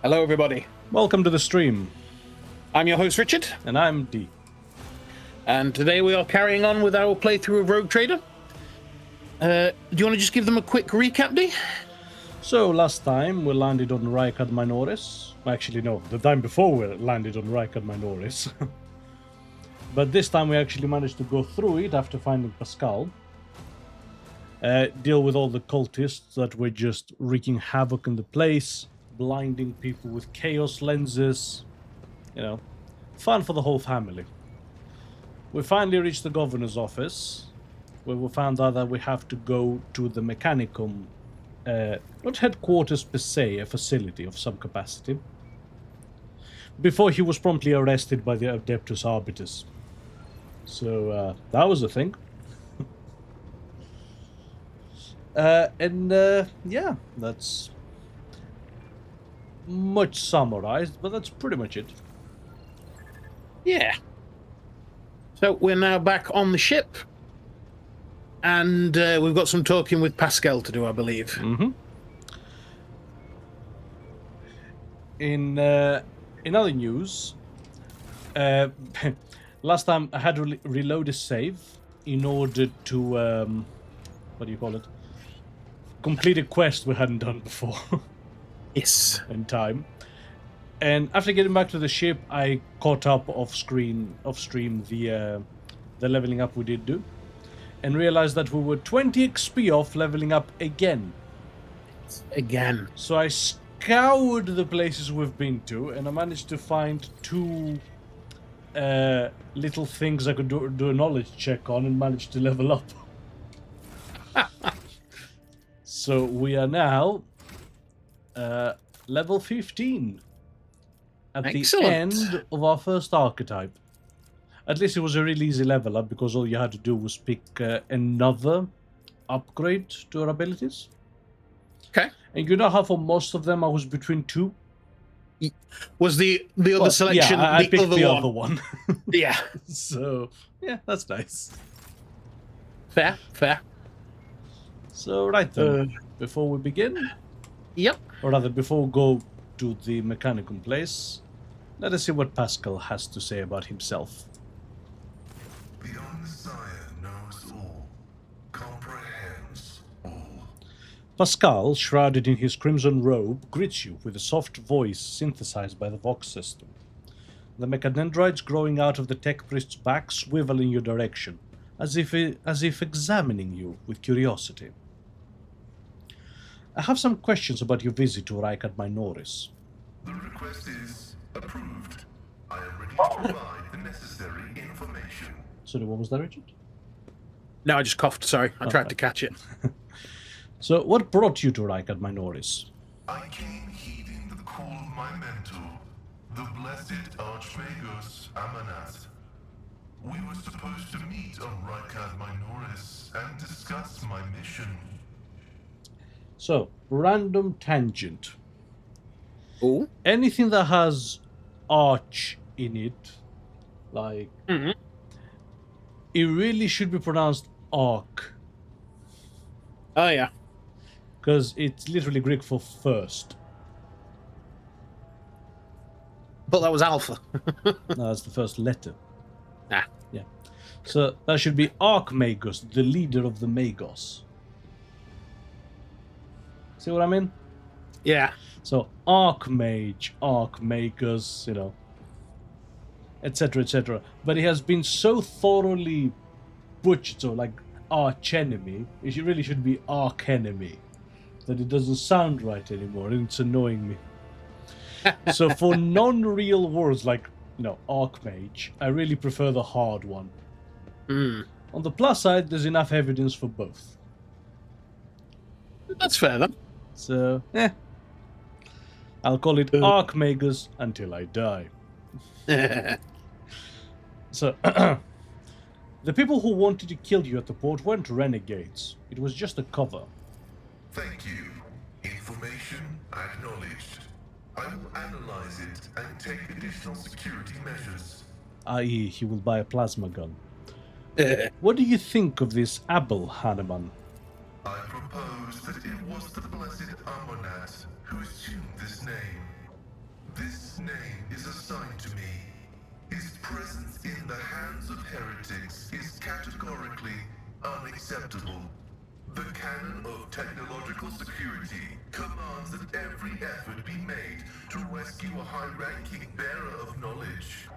Hello, everybody. Welcome to the stream. I'm your host, Richard. And I'm D. And today we are carrying on with our playthrough of RogueTrader. Do you want to just give them a quick recap, D? So, last time we landed on Rykard Minoris. Actually, no, the time before we landed on Rykard Minoris. But this time we actually managed to go through it after finding Pascal. Deal with all the cultists that were just wreaking havoc in the place, blinding people with chaos lenses. You know, fun for the whole family. We finally reached the governor's office, where we found out that we have to go to the Mechanicum, not headquarters per se, a facility of some capacity, before he was promptly arrested by the Adeptus Arbitus. So, that was the thing. Yeah, that's much summarized, but that's pretty much it. Yeah. So we're now back on the ship, and we've got some talking with Pascal to do, I believe. Mm-hmm. In other news, last time I had to reload a save in order to what do you call it? Complete a quest we hadn't done before. Yes. In time. And after getting back to the ship, I caught up off stream the leveling up we did do, and realized that we were 20 XP off leveling up again. Again. So I scoured the places we've been to, and I managed to find two little things I could do a knowledge check on, and managed to level up. So we are now level 15. At Excellent. the end of our first archetype. At least it was a really easy level up, because all you had to do was pick another upgrade to our abilities. Okay. And you know how for most of them I was between two? Was the other selection yeah, I picked the one? other one. Yeah. So, yeah, that's nice. Fair. So, right then, before we begin, Yep. or rather before we go to the Mechanicum place, let us see what Pascal has to say about himself. The Messiah knows all, comprehends all. Pascal, shrouded in his crimson robe, greets you with a soft voice synthesized by the Vox system. The mechadendrites growing out of the tech priest's back swivel in your direction, as if examining you with curiosity. I have some questions about your visit to Rykard Minoris. The request is approved. I am ready to provide the necessary information. Sorry, what was that, Richard? No, I just coughed. Sorry, I tried to catch it. So, what brought you to Rykard Minoris? I came heeding the call of my mentor, the blessed Archmagus Amanat. We were supposed to meet on Rykard Minoris and discuss my mission. So, random tangent. Oh. Anything that has arch in it, like, it really should be pronounced arc. Oh, yeah. Because it's literally Greek for first. But that was Alpha. No, that's the first letter. Ah. Yeah. So that should be Archmagus, the leader of the Magos. See what I mean? Yeah. So Archmage, Archmagus, you know, etc., etc. But it has been so thoroughly butchered, so like archenemy, it really should be archenemy, that it doesn't sound right anymore, and it's annoying me. So for non-real words like, you know, Archmage, I really prefer the hard one. On the plus side, there's enough evidence for both. That's fair, then. So, I'll call it Archmagus until I die. So, the people who wanted to kill you at the port weren't renegades. It was just a cover. Thank you. Information acknowledged. I will analyze it and take additional security measures. I.e., he will buy a plasma gun. What do you think of this Abel Hanneman? I propose that it was the blessed Amonat who assumed this name. This name is assigned to me. His presence in the hands of heretics is categorically unacceptable. The canon of technological security commands that every effort be made to rescue a high-ranking bearer of knowledge.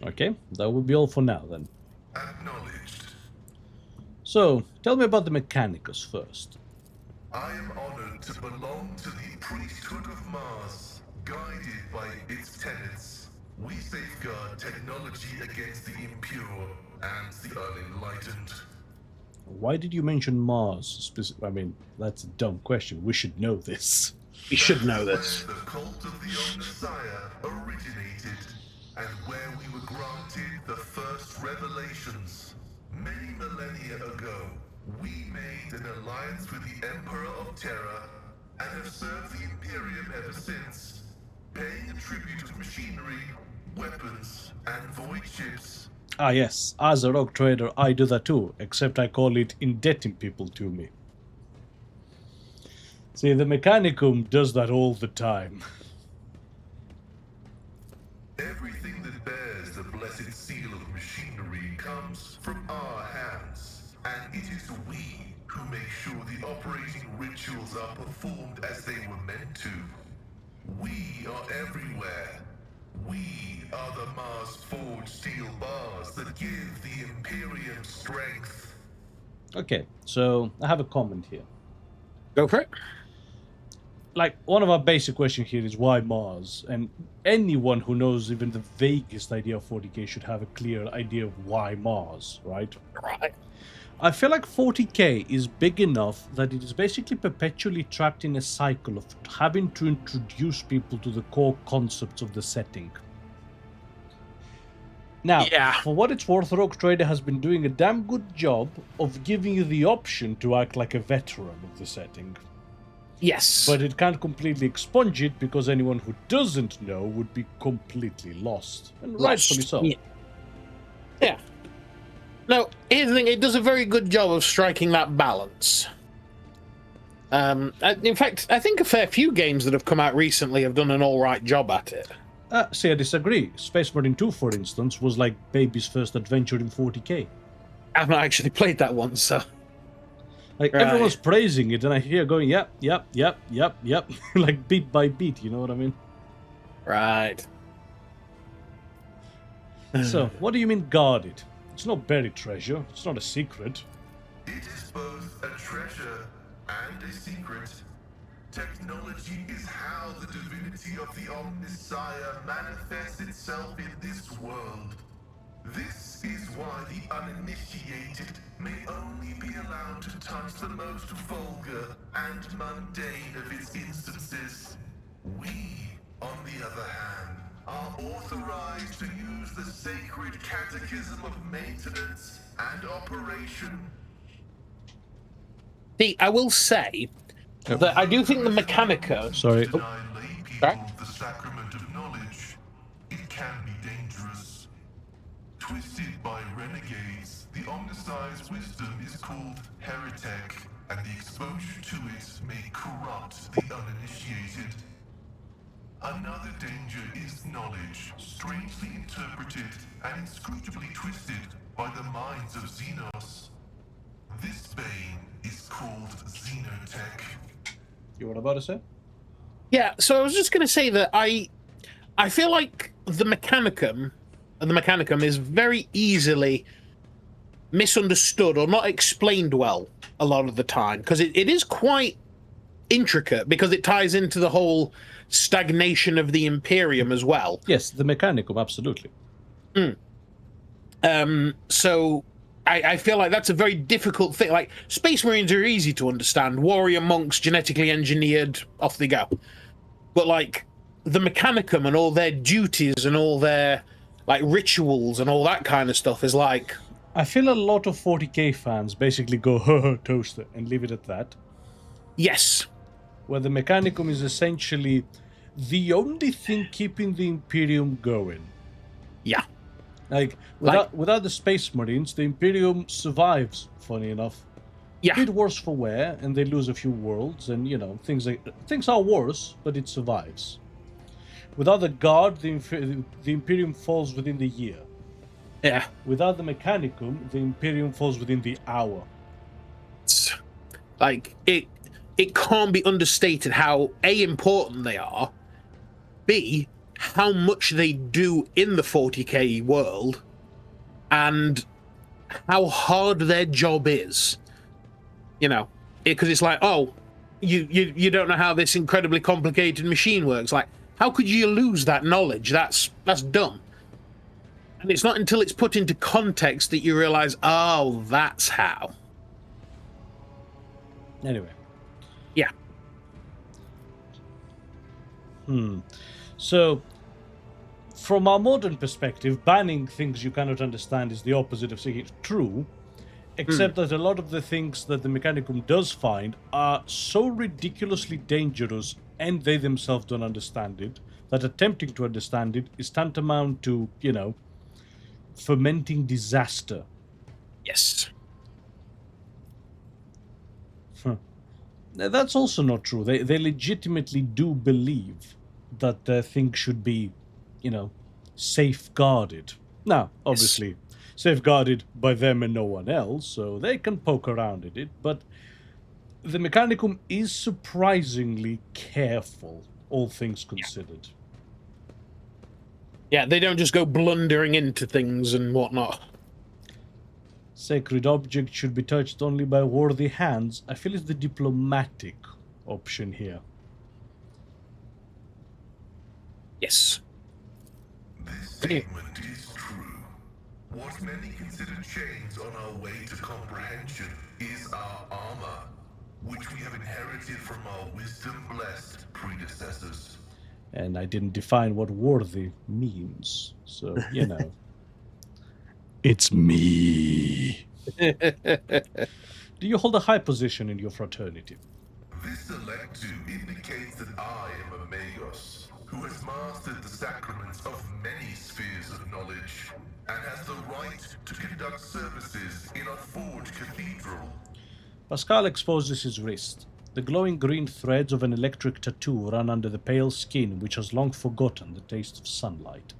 Okay, that will be all for now then. Acknowledged. So, tell me about the Mechanicus first. I am honored to belong to the priesthood of Mars, guided by its tenets. We safeguard technology against the impure and the unenlightened. Why did you mention Mars? I mean, that's a dumb question. We should know this. We should know this. Where the cult of the Omnissiah originated, and where we were granted the first revelations. Many millennia ago, we made an alliance with the Emperor of Terra, and have served the Imperium ever since, paying a tribute of machinery, weapons, and void ships. Ah yes, as a rogue trader I do that too, except I call it indebting people to me. See, the Mechanicum does that all the time. Everything that bears the blessed seal of machinery comes from our hands, and it is we who make sure the operating rituals are performed as they were meant to. We are everywhere. We are the Mars-forged steel bars that give the Imperium strength. Okay, so I have a comment here. Go for it. Like, one of our basic questions here is why Mars? And anyone who knows even the vaguest idea of 40k should have a clear idea of why Mars, right? Right. I feel like 40k is big enough that it is basically perpetually trapped in a cycle of having to introduce people to the core concepts of the setting. Now, Yeah. for what it's worth, RogueTrader has been doing a damn good job of giving you the option to act like a veteran of the setting. Yes. But it can't completely expunge it because anyone who doesn't know would be completely lost. And rightfully so. Yeah. No, here's the thing, it does a very good job of striking that balance. In fact, I think a fair few games that have come out recently have done an alright job at it. See, I disagree. Space Marine 2, for instance, was like baby's first adventure in 40k. I've not actually played that one, so... Like, Right. everyone's praising it, and I hear going, yep, like beat by beat, you know what I mean? Right. So, what do you mean guarded? It's not buried treasure, it's not a secret. It is both a treasure and a secret. Technology is how the divinity of the Omnissiah manifests itself in this world. This is why the uninitiated may only be allowed to touch the most vulgar and mundane of its instances. We, on the other hand, are authorized to use the sacred catechism of maintenance and operation. See, I will say that I do think the Mechanica... Sorry. Deny lay people Sorry? the sacrament of knowledge. It can be dangerous. Twisted by renegades, the Omnissiah's wisdom is called heretic, and the exposure to it may corrupt the uninitiated. Another danger is knowledge, strangely interpreted and inscrutably twisted by the minds of Xenos. This bane is called Xenotech. You were about to say? Yeah, so I was just going to say that I feel like the Mechanicum is very easily misunderstood or not explained well a lot of the time, because it is quite intricate, because it ties into the whole stagnation of the Imperium as well. Yes, the Mechanicum, absolutely. So I feel like that's a very difficult thing. Like, Space Marines are easy to understand. Warrior monks, genetically engineered, off they go. But, like, the Mechanicum and all their duties and all their, like, rituals and all that kind of stuff is like... I feel a lot of 40k fans basically go, toaster, and leave it at that. Yes. Where the Mechanicum is essentially the only thing keeping the Imperium going. Yeah. Like, without the Space Marines, the Imperium survives, funny enough. Yeah. A bit worse for wear, and they lose a few worlds, and, you know, things are worse, but it survives. Without the guard, the Imperium falls within the year. Yeah. Without the Mechanicum, the Imperium falls within the hour. It's, like, it can't be understated how A, important they are, B, how much they do in the 40k world, and how hard their job is. You know, because it's like, oh, you don't know how this incredibly complicated machine works. Like, how could you lose that knowledge? That's dumb. And it's not until it's put into context that you realize, oh, that's how. Anyway. Yeah. So, from our modern perspective, banning things you cannot understand is the opposite of saying it's true, except that a lot of the things that the Mechanicum does find are so ridiculously dangerous, and they themselves don't understand it, that attempting to understand it is tantamount to, you know, fermenting disaster. Yes. Now, that's also not true. They legitimately do believe that things should be, you know, safeguarded. Now, obviously, safeguarded by them and no one else, so they can poke around at it, but the Mechanicum is surprisingly careful, all things considered. Yeah, they don't just go blundering into things and whatnot. Sacred object should be touched only by worthy hands. I feel it's the diplomatic option here. Yes. This statement is true. What many consider chains on our way to comprehension is our armor, which we have inherited from our wisdom-blessed predecessors. And I didn't define what worthy means, so, you know. It's me. Do you hold a high position in your fraternity? This electu indicates that I am a Magos, who has mastered the sacraments of many spheres of knowledge, and has the right to conduct services in a forged cathedral. Pascal exposes his wrist. The glowing green threads of an electric tattoo run under the pale skin which has long forgotten the taste of sunlight.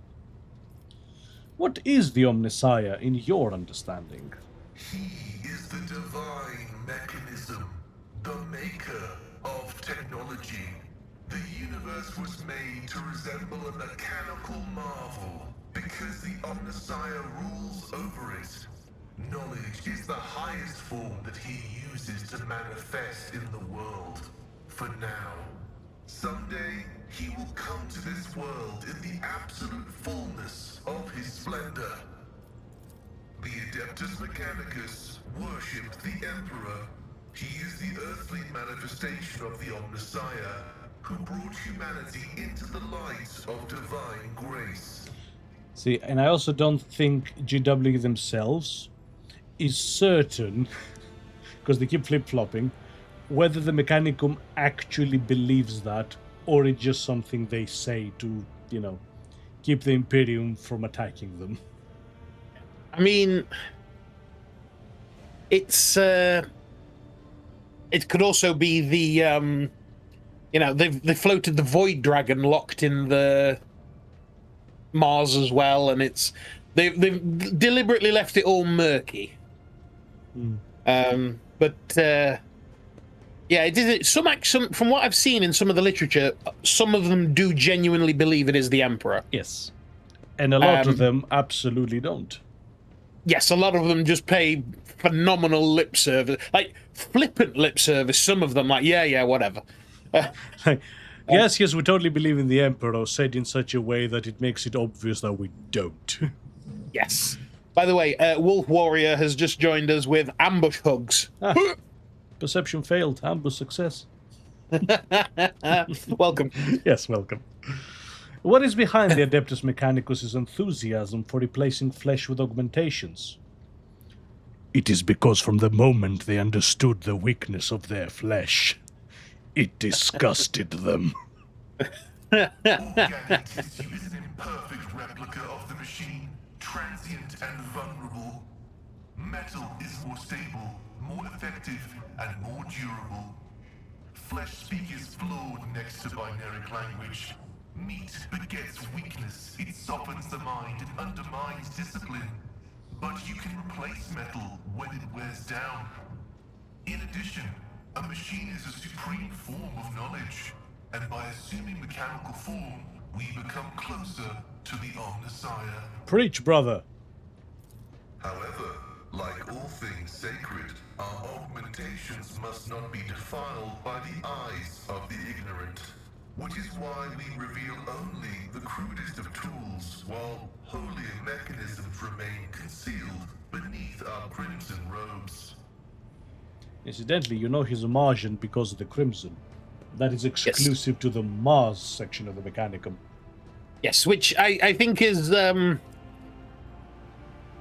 What is the Omnissiah in your understanding? He is the divine mechanism, the maker of technology. The universe was made to resemble a mechanical marvel because the Omnissiah rules over it. Knowledge is the highest form that he uses to manifest in the world. For now. Someday, he will come to this world in the absolute fullness of his splendor. The Adeptus Mechanicus worshipped the Emperor. He is the earthly manifestation of the Omnissiah, who brought humanity into the light of divine grace. See, and I also don't think GW themselves is certain, because they keep flip-flopping, whether the Mechanicum actually believes that, or it's just something they say to, you know, keep the Imperium from attacking them. I mean, it's it could also be the you know, they floated the Void Dragon locked in the Mars as well, and it's they've deliberately left it all murky. But yeah, it is some from what I've seen in some of the literature, some of them do genuinely believe it is the Emperor. Yes, and a lot of them absolutely don't. Yes, a lot of them just pay phenomenal lip service, like flippant lip service. Some of them, like, yeah, whatever. Yes, we totally believe in the Emperor, said in such a way that it makes it obvious that we don't. Yes. By the way, Wolf Warrior has just joined us with ambush hugs. Perception failed, ambush success. Welcome. Yes, welcome. What is behind the Adeptus Mechanicus' enthusiasm for replacing flesh with augmentations? It is because from the moment they understood the weakness of their flesh, it disgusted them. Organic tissue is an imperfect replica of the machine, transient and vulnerable. Metal is more stable, more effective, and more durable. Flesh speak is flawed next to binary language. Meat begets weakness, it softens the mind and undermines discipline. But you can replace metal when it wears down. In addition, a machine is a supreme form of knowledge, and by assuming mechanical form, we become closer to the Omnissiah. Preach, brother. However, like all things sacred, our augmentations must not be defiled by the eyes of the ignorant. Which is why we reveal only the crudest of tools, while holier mechanisms remain concealed beneath our crimson robes. Incidentally, you know he's a Martian because of the Crimson. That is exclusive to the Mars section of the Mechanicum. Yes, which I think is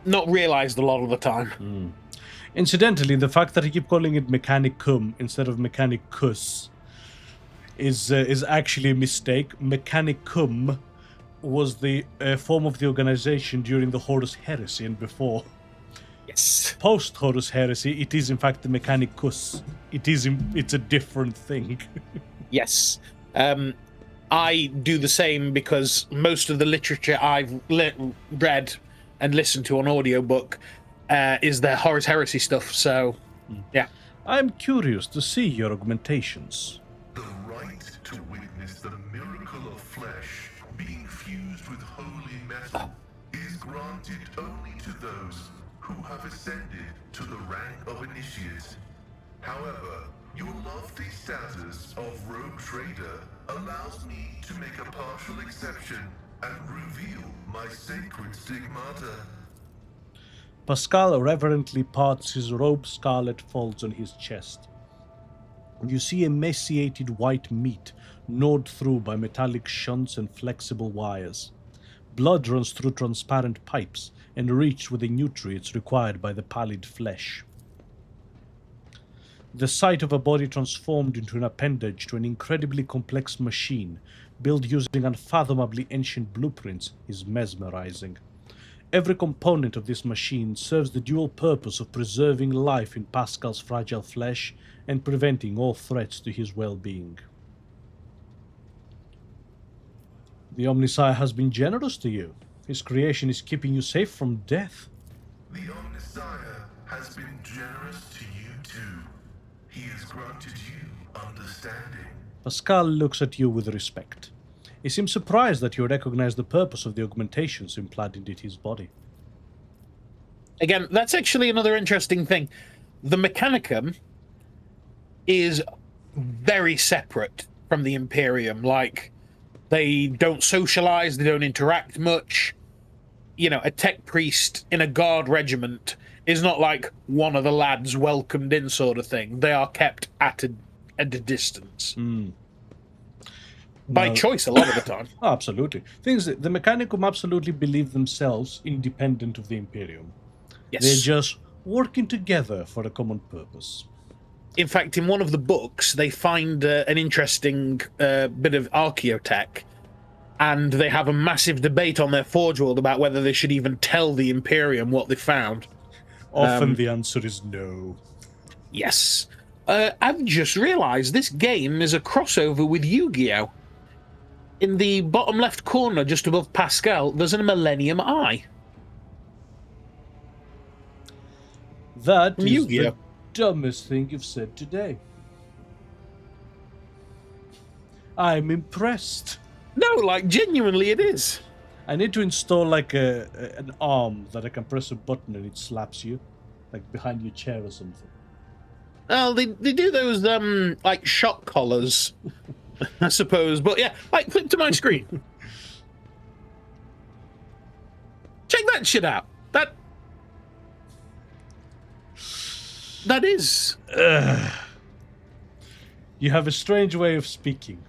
not realized a lot of the time. Incidentally, the fact that I keep calling it Mechanicum instead of Mechanicus is actually a mistake. Mechanicum was the form of the organization during the Horus Heresy and before. Yes. Post Horus Heresy, it is in fact the Mechanicus. It's a different thing. Yes. I do the same because most of the literature I've read and listened to on audiobook is the Horus Heresy stuff, so yeah. I'm curious to see your augmentations. The right to witness the miracle of flesh being fused with holy metal is granted only to those who have ascended to the rank of initiate. However, your lofty status of RogueTrader allows me to make a partial exception and reveal my sacred stigmata. Pascal reverently parts his robe, scarlet folds on his chest. You see emaciated white meat gnawed through by metallic shunts and flexible wires. Blood runs through transparent pipes and reached with the nutrients required by the pallid flesh. The sight of a body transformed into an appendage to an incredibly complex machine built using unfathomably ancient blueprints is mesmerizing. Every component of this machine serves the dual purpose of preserving life in Pascal's fragile flesh and preventing all threats to his well-being. The Omnissiah has been generous to you. His creation is keeping you safe from death. The Omnissiah has been generous to you too. He has granted you understanding. Pascal looks at you with respect. He seems surprised that you recognize the purpose of the augmentations implanted in his body. Again, that's actually another interesting thing. The Mechanicum is very separate from the Imperium. Like, they don't socialize, they don't interact much. You know, a tech priest in a guard regiment is not like one of the lads welcomed in sort of thing. They are kept at a distance. By choice a lot of the time. Absolutely. Things the Mechanicum absolutely believe themselves independent of the Imperium. Yes. They're just working together for a common purpose. In fact, in one of the books, they find an interesting bit of archaeotech, and they have a massive debate on their Forge World about whether they should even tell the Imperium what they found. Often the answer is no. Yes. I've just realized this game is a crossover with Yu-Gi-Oh! In the bottom left corner, just above Pascal, there's a Millennium Eye. That is Yu-Gi-Oh! the dumbest thing you've said today. I'm impressed. No, like, genuinely it is. I need to install like an arm that I can press a button and it slaps you, like behind your chair or something. Well, they do those, like, shock collars, I suppose. But yeah, like, flip to my screen. Check that shit out. That is... You have a strange way of speaking.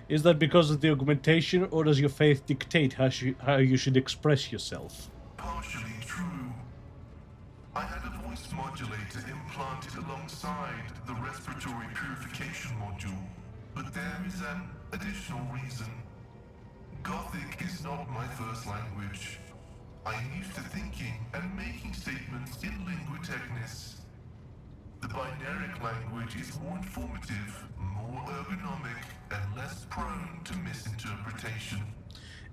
Is that because of the augmentation, or does your faith dictate how you should express yourself? Partially true. I had a voice modulator implanted alongside the respiratory purification module, but there is an additional reason. Gothic is not my first language. I am used to thinking and making statements in lingua technis. The binaric language is more informative, more ergonomic, and less prone to misinterpretation. information.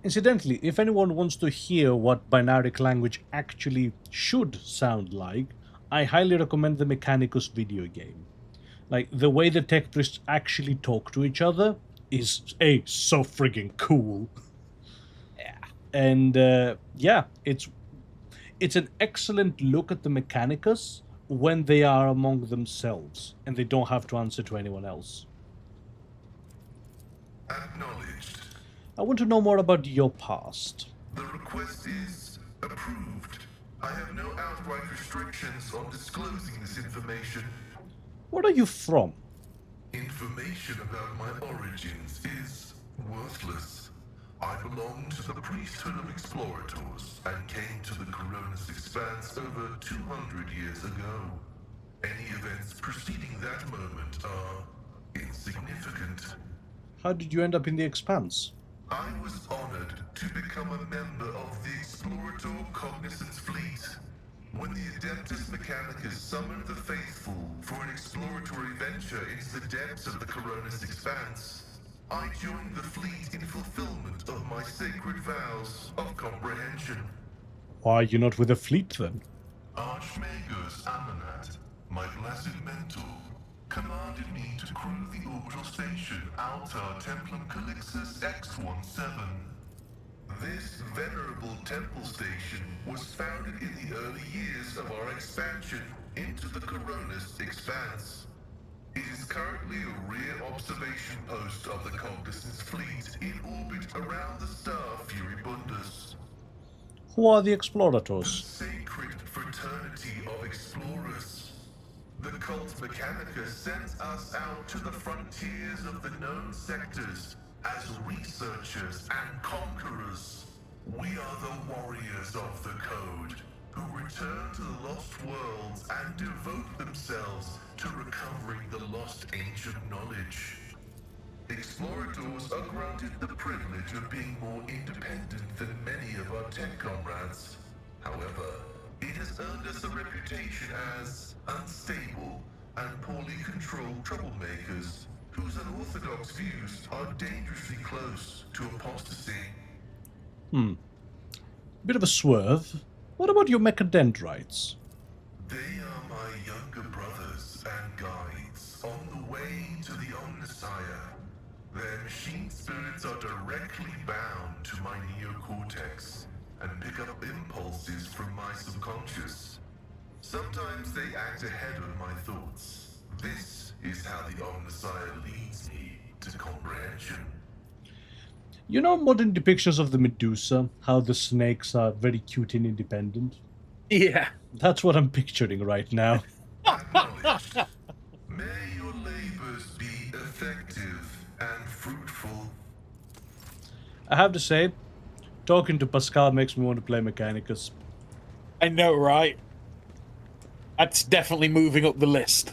Incidentally, if anyone wants to hear what binaric language actually should sound like, I highly recommend the Mechanicus video game. Like, the way the tech priests actually talk to each other is so friggin' cool. Yeah. And yeah, it's an excellent look at the Mechanicus when they are among themselves and they don't have to answer to anyone else. Acknowledged. I want to know more about your past. The request is approved. I have no outright restrictions on disclosing this information. Where are you from? Information about my origins is worthless. I belong to the priesthood of explorators and came to the Coronis Expanse over 200 years ago. Any events preceding that moment are insignificant. How did you end up in the Expanse? I was honored to become a member of the Explorator Cognizance Fleet. When the Adeptus Mechanicus summoned the faithful for an exploratory venture into the depths of the Coronis Expanse, I joined the fleet in fulfillment of my sacred vows of comprehension. Why are you not with the fleet then? Archmagus Amanat, my blessed mentor, commanded me to crew the orbital station Altar Templum Calixus X-17. This venerable temple station was founded in the early years of our expansion into the Coronis Expanse. It is currently a rear observation post of the Cognizance Fleet in orbit around the star Furibundus. Who are the The Explorators? sacred fraternity of explorers. The cult Mechanica sends us out to the frontiers of the known sectors as researchers and conquerors. We are the warriors of the code, who return to the lost worlds and devote themselves to recovering the lost ancient knowledge. Explorators are granted the privilege of being more independent than many of our tech comrades. However, it has earned us a reputation as unstable and poorly controlled troublemakers whose unorthodox views are dangerously close to apostasy. Bit of a swerve. What about your mechadendrites? They are my younger brothers and guides on the way to the Omnissiah. Their machine spirits are directly bound to my neocortex and pick up impulses from my subconscious. Sometimes they act ahead of my thoughts. This is how the Omnissiah leads me to comprehension. You know modern depictions of the Medusa, how the snakes are very cute and independent? Yeah. That's what I'm picturing right now. Acknowledged. May your labors be effective and fruitful. I have to say, talking to Pascal makes me want to play Mechanicus. I know, right? That's definitely moving up the list.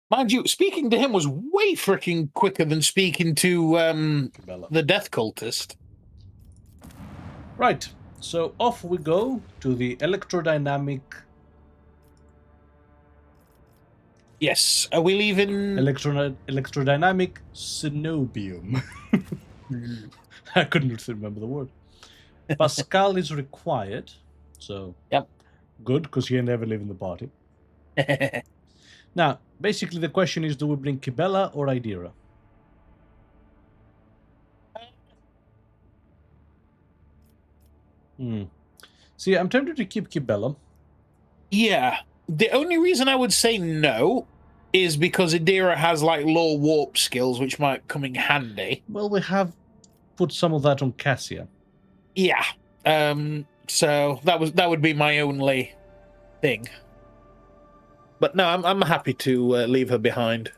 Mind you, speaking to him was way freaking quicker than speaking to Bella. the Death Cultist. Right, so off we go to the Electrodynamic... Yes. Are we leaving? Electrodynamic Cenobium. I couldn't remember the word. Pascal is required, so Yep. good, because he ain't never leaving the party. Now, basically the question is, do we bring Kibella or Idira? See, I'm tempted to keep Kibella. Yeah. The only reason I would say no is because Adira has like low warp skills, which might come in handy. Well, we have put some of that on Cassia. Yeah. So that would be my only thing. But no, I'm happy to leave her behind.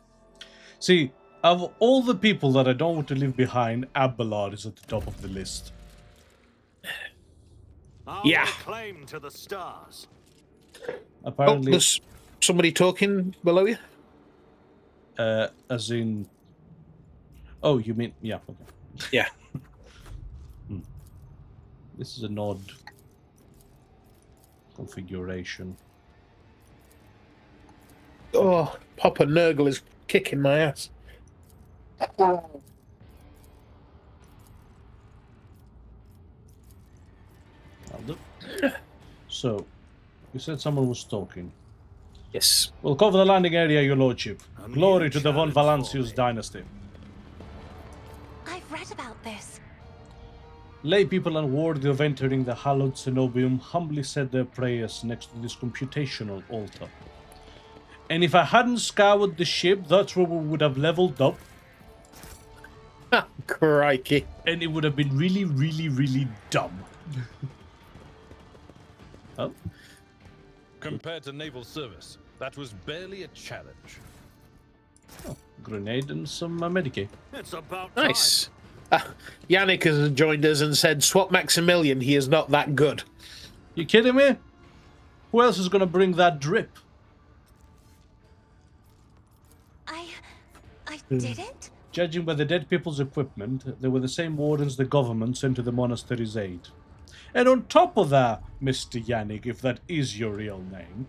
See, of all the people that I don't want to leave behind, Abelard is at the top of the list. Yeah. Claim to the stars. Apparently, Oh, there's somebody talking below you? as in... Oh, you mean... Yeah, okay. Yeah. This is an odd configuration. Oh, Papa Nurgle is kicking my ass. So, you said someone was talking. Yes. We'll cover the landing area, your lordship. A Glory new to the von challenge for Valancius me. dynasty. I've read about this. Lay people unworthy of entering the hallowed cenobium humbly said their prayers next to this computational altar. And if I hadn't scoured the ship, that's where we would have leveled up, Crikey. and it would have been really, really, really dumb. Oh, Compared to naval service, that was barely a challenge. grenade and some Medicaid. It's about time. Nice. Yannick has joined us and said, swap Maximilian, he is not that good. You kidding me? Who else is gonna bring that drip? I didn't? Judging by the dead people's equipment, they were the same wardens the government sent to the monastery's aid. And on top of that, Mr. Yannick, if that is your real name,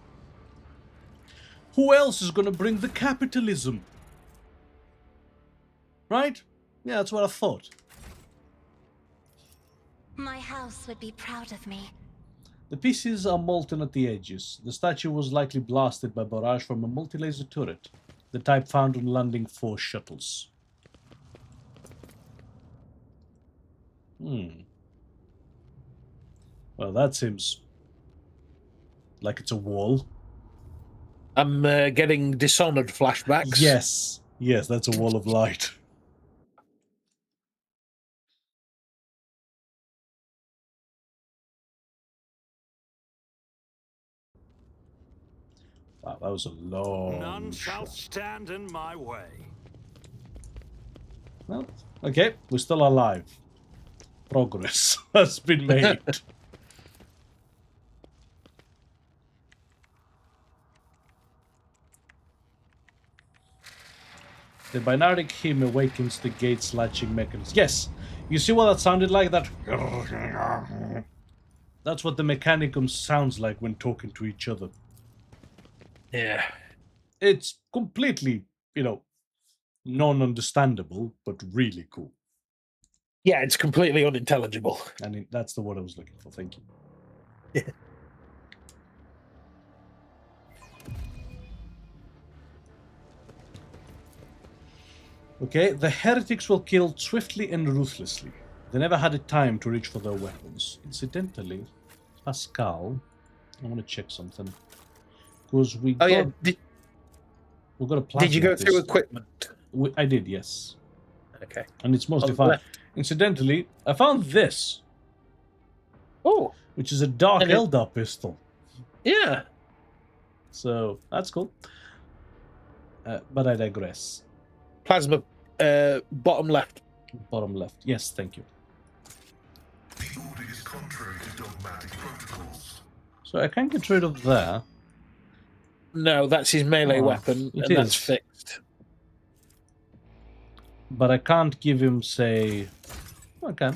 who else is gonna bring the capitalism? Right? Yeah, that's what I thought. My house would be proud of me. The pieces are molten at the edges. The statue was likely blasted by barrage from a multi-laser turret, the type found on landing force shuttles. Well, that seems like it's a wall. I'm getting Dishonored flashbacks. Yes. Yes, that's a wall of light. Wow, that was a long None shall shot. stand in my way. Well, okay, we're still alive. Progress has been made. The binaric hymn awakens the gate's latching mechanism. Yes! You see what that sounded like? That... That's what the Mechanicum sounds like when talking to each other. Yeah. It's completely, non-understandable, but really cool. Yeah, it's completely unintelligible. And that's the word I was looking for. Thank you. Yeah. Okay, the heretics were killed swiftly and ruthlessly. They never had a time to reach for their weapons. Incidentally, Pascal, I want to check something. Because we Oh, got, yeah. we got a plasma Did you go through pistol. equipment? I did, yes. Okay. And it's mostly On the fine. left. Incidentally, I found this, Oh, which is a Dark And it- Eldar pistol. yeah. So, that's cool. But I digress. Plasma, bottom left. Bottom left. Yes, thank you. The order is contrary to dogmatic protocols. So I can't get rid of that. No, that's his melee Oh, weapon, it and that's is. fixed. But I can't give him, say... I can.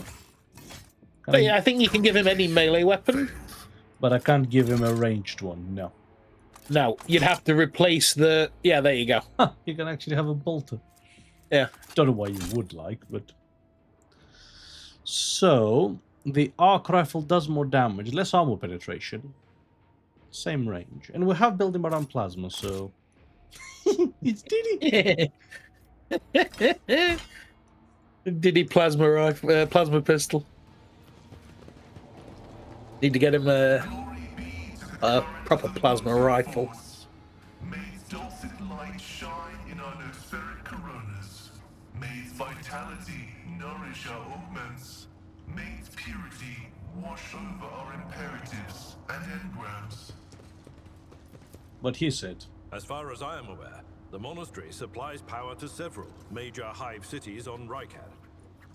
But yeah, I think you can give him any melee weapon. But I can't give him a ranged one, no. No, you'd have to replace the... Yeah, there you go. Huh, you can actually have a bolter. Yeah. Don't know why you would like, but... So, the arc rifle does more damage, less armor penetration. Same range. And we have built him around plasma, so... It's Diddy! Diddy plasma rifle, plasma pistol. Need to get him a proper plasma rifle. May its dulcet light shine in our nospheric coronas. May its vitality nourish our augments. May its purity wash over our imperatives and engrams. What he said. As far as I am aware, the monastery supplies power to several major hive cities on Rykad.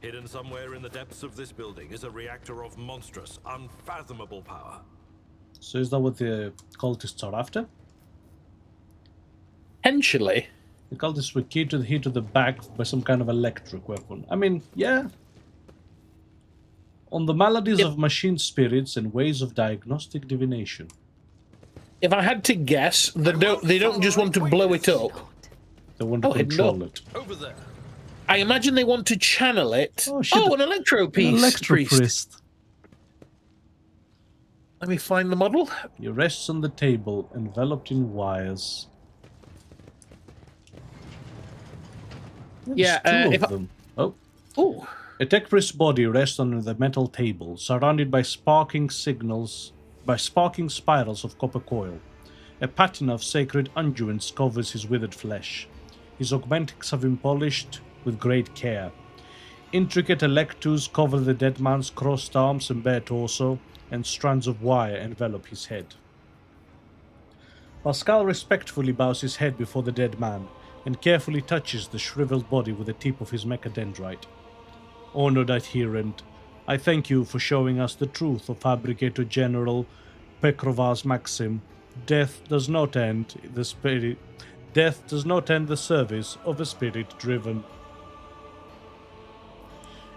Hidden somewhere in the depths of this building is a reactor of monstrous, unfathomable power. So is that what the cultists are after? Potentially. The cultists were keyed to the heat of the back by some kind of electric weapon. I mean, yeah. On the maladies of machine spirits and ways of diagnostic divination. If I had to guess, they don't just want to blow it up. They want to Oh, hidden control door. it. Over there. I imagine they want to channel it. Oh, shit. Oh, an Electropriest. Electropriest. Let me find the model. He rests on the table, enveloped in wires. There's Yeah, two if of them. Oh. Oh, A tech priest's body rests on the metal table, surrounded by sparking spirals of copper coil. A patina of sacred unguents covers his withered flesh. His augmentics have been polished with great care. Intricate electus cover the dead man's crossed arms and bare torso, and strands of wire envelop his head. Pascal respectfully bows his head before the dead man, and carefully touches the shriveled body with the tip of his mechadendrite. Honored adherent, I thank you for showing us the truth of Fabricator General Pekrovar's maxim, Death does not end the service of a spirit driven.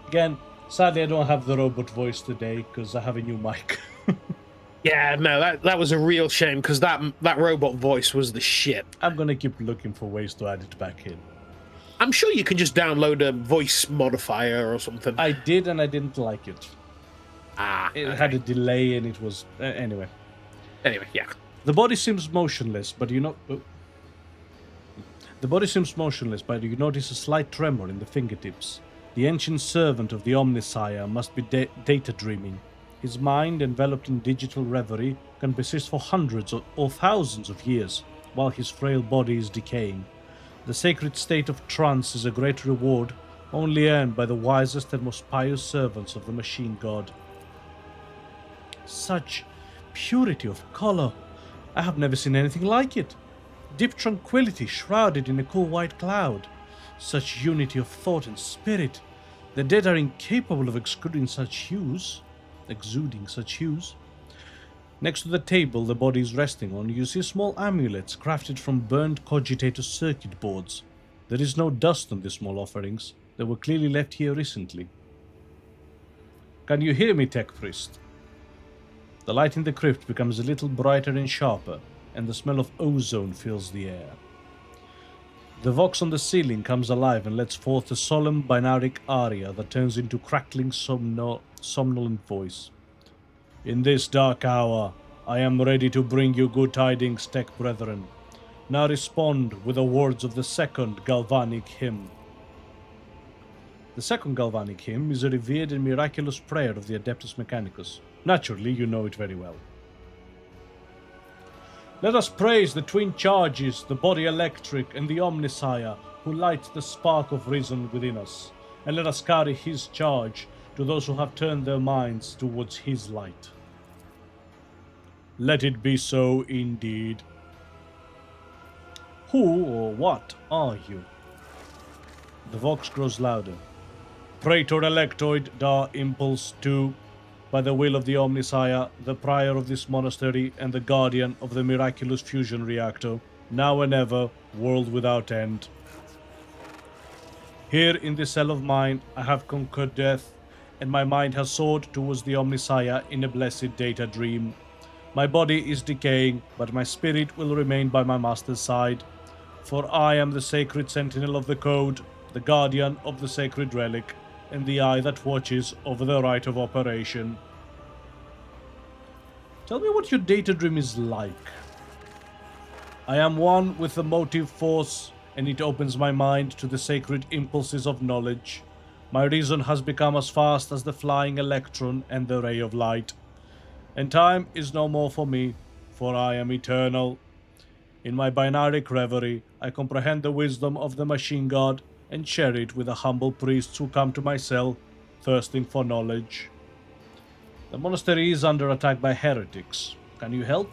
Again, sadly I don't have the robot voice today because I have a new mic. yeah, no, that was a real shame because that robot voice was the shit. I'm gonna keep looking for ways to add it back in. I'm sure you can just download a voice modifier or something. I did, and I didn't like it. It had a delay, and it was anyway. Anyway, yeah. The body seems motionless, but you notice a slight tremor in the fingertips. The ancient servant of the Omnisire must be data dreaming. His mind, enveloped in digital reverie, can persist for hundreds or thousands of years, while his frail body is decaying. The sacred state of trance is a great reward, only earned by the wisest and most pious servants of the machine god. Such purity of color! I have never seen anything like it. Deep tranquility shrouded in a cool white cloud. Such unity of thought and spirit. The dead are incapable of exuding such hues. Next to the table the body is resting on, you see small amulets crafted from burned cogitator circuit boards. There is no dust on these small offerings. They were clearly left here recently. Can you hear me, Tech Priest? The light in the crypt becomes a little brighter and sharper, and the smell of ozone fills the air. The vox on the ceiling comes alive and lets forth a solemn binaric aria that turns into crackling somnolent voice. In this dark hour, I am ready to bring you good tidings, Tech Brethren. Now respond with the words of the second galvanic hymn. The second galvanic hymn is a revered and miraculous prayer of the Adeptus Mechanicus. Naturally, you know it very well. Let us praise the twin charges, the body electric and the Omnisire, who light the spark of reason within us, and let us carry his charge to those who have turned their minds towards his light. Let it be so indeed. Who or what are you? The vox grows louder. Praetor Electoid da Impulse 2, by the will of the Omnisire, the prior of this monastery and the guardian of the miraculous fusion reactor, now and ever, world without end. Here in this cell of mine, I have conquered death, and my mind has soared towards the Omnisire in a blessed data dream. My body is decaying, but my spirit will remain by my master's side, for I am the sacred sentinel of the code, the guardian of the sacred relic, and the eye that watches over the right of operation. Tell me what your data dream is like. I am one with the motive force, and it opens my mind to the sacred impulses of knowledge. My reason has become as fast as the flying electron and the ray of light. And time is no more for me, for I am eternal. In my binaric reverie, I comprehend the wisdom of the machine god and share it with the humble priests who come to my cell, thirsting for knowledge. The monastery is under attack by heretics. Can you help?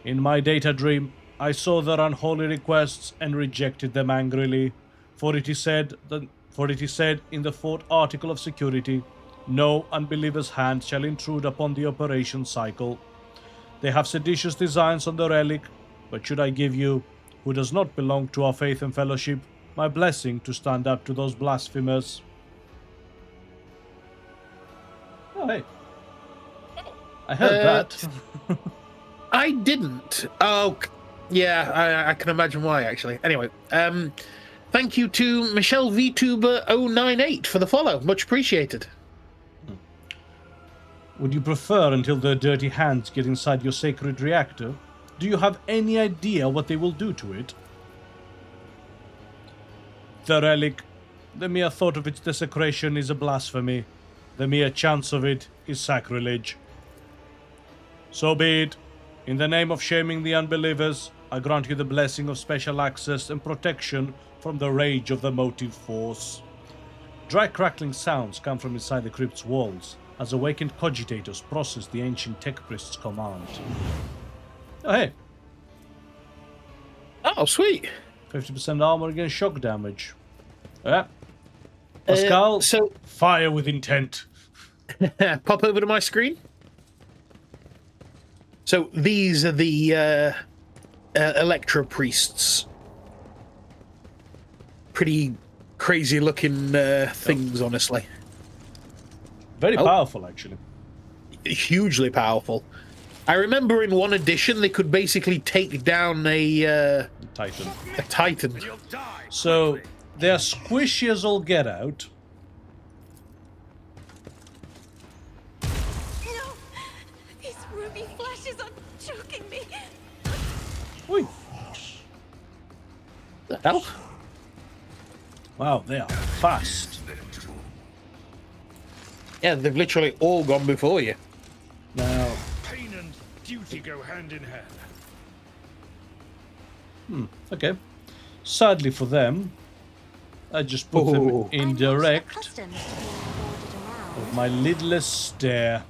In my data dream, I saw their unholy requests and rejected them angrily, for it is said in the fourth article of security, no unbeliever's hand shall intrude upon the operation cycle. They have seditious designs on the relic, but should I give you, who does not belong to our faith and fellowship, my blessing to stand up to those blasphemers? Oh, hey. I heard that. I didn't. Oh, yeah, I can imagine why, actually. Anyway, thank you to Michelle VTuber 098 for the follow. Much appreciated. Would you prefer until their dirty hands get inside your sacred reactor? Do you have any idea what they will do to it? The relic. The mere thought of its desecration is a blasphemy. The mere chance of it is sacrilege. So be it. In the name of shaming the unbelievers, I grant you the blessing of special access and protection from the rage of the motive force. Dry crackling sounds come from inside the crypt's walls as awakened cogitators process the ancient tech priest's command. Oh hey, Oh, sweet. 50% armor against shock damage. Yeah. Pascal, So, fire with intent. pop over to my screen. So these are the Electropriests. Pretty crazy looking things, honestly. Very Oh. powerful, actually. Hugely powerful. I remember in one edition they could basically take down a Titan. Titan. You'll die. So, quickly. they're squishy as all get out. No! These ruby flashes are choking me. Oi. The hell? Wow, they are fast. Yeah, they've literally all gone before you. Now, Pain and duty go hand in hand. okay. Sadly for them, I just put Oh. them I'm not indirect accustomed to being ordered around. of my lidless stare.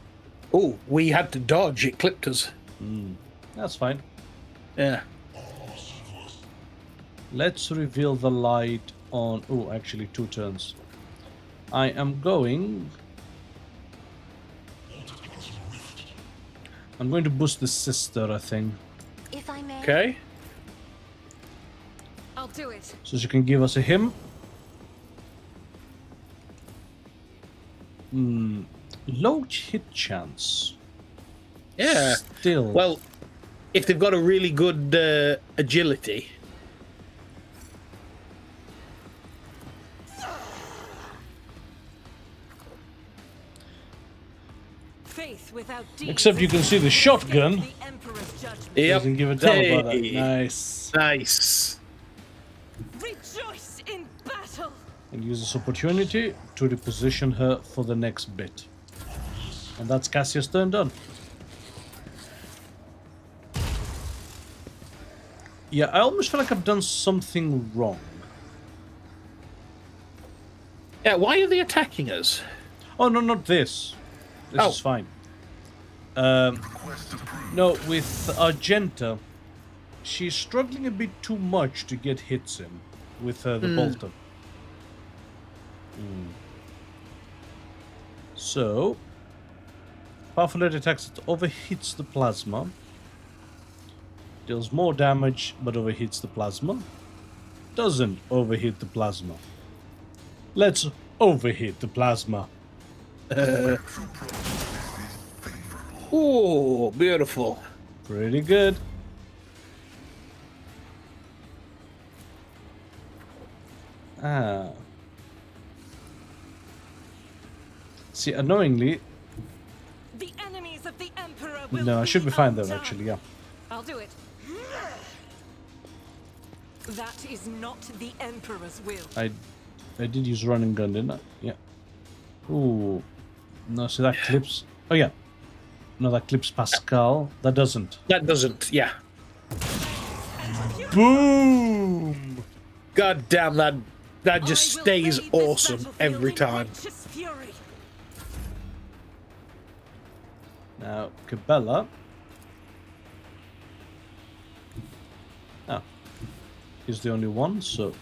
Oh, we had to dodge. It clipped us. That's fine. Yeah. Let's reveal the light on... Oh, actually 2 turns. I am going... I'm going to boost the sister, I think. If I may. Okay. I'll do it. So she can give us a him. Low hit chance. Yeah. Still. Well, if they've got a really good agility. Faith without deeds Except you can see the shotgun. the Emperor's judgment. Yep. Doesn't give a damn about that. Hey. Nice. Nice. Rejoice in battle. And use this opportunity to reposition her for the next bit. And that's Cassia's turn done. Yeah, I almost feel like I've done something wrong. Yeah, why are they attacking us? Oh, no, not this. This Oh. is fine. No, with Argenta, she's struggling a bit too much to get hits in with the bolter. So, powerful attacks that overhits the plasma. Deals more damage, but overhits the plasma. Doesn't overhit the plasma. Let's overhit the plasma. Oh, beautiful. Pretty good. Ah. See, annoyingly... The enemies of the Emperor will No, I should be fine though, undone. actually, yeah. I'll do it. That is not the Emperor's will. I did use running gun, didn't I? Yeah. Ooh. No, so that clips... Oh, yeah. No, that clips Pascal. That doesn't. That doesn't, yeah. Boom! God damn, that just I will stays lead this awesome battlefield every in time. righteous fury. Now, Cabela. Oh. He's the only one, so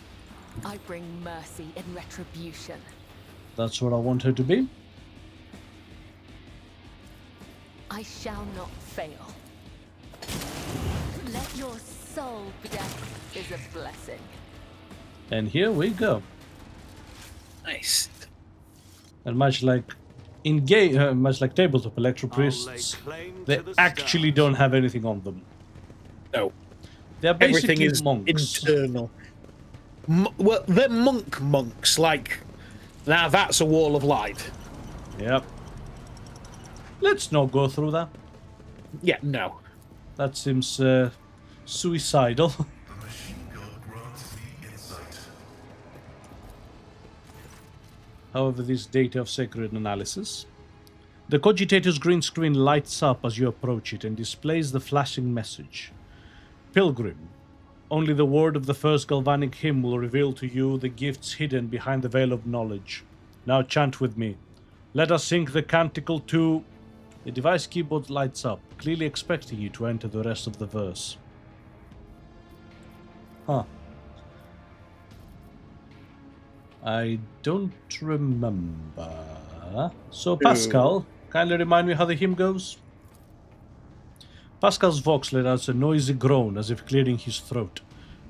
I bring mercy and retribution. that's what I want her to be. I shall not fail. Let your soul be death is a blessing. And here we go. Nice. And much like in game, much like tabletop Electropriests, they actually don't have anything on them. No. They're basically Everything is monks. internal. Well, they're monks. Like, now that's a wall of light. Yep. Let's not go through that. Yeah, no. That seems suicidal. The machine god grants the insight. However, this data of sacred analysis. The Cogitator's green screen lights up as you approach it and displays the flashing message. Pilgrim, only the word of the first galvanic hymn will reveal to you the gifts hidden behind the veil of knowledge. Now chant with me. Let us sing the canticle to... The device keyboard lights up, clearly expecting you to enter the rest of the verse. Huh. I don't remember. So, Pascal, kindly remind me how the hymn goes? Pascal's vox let out a noisy groan as if clearing his throat,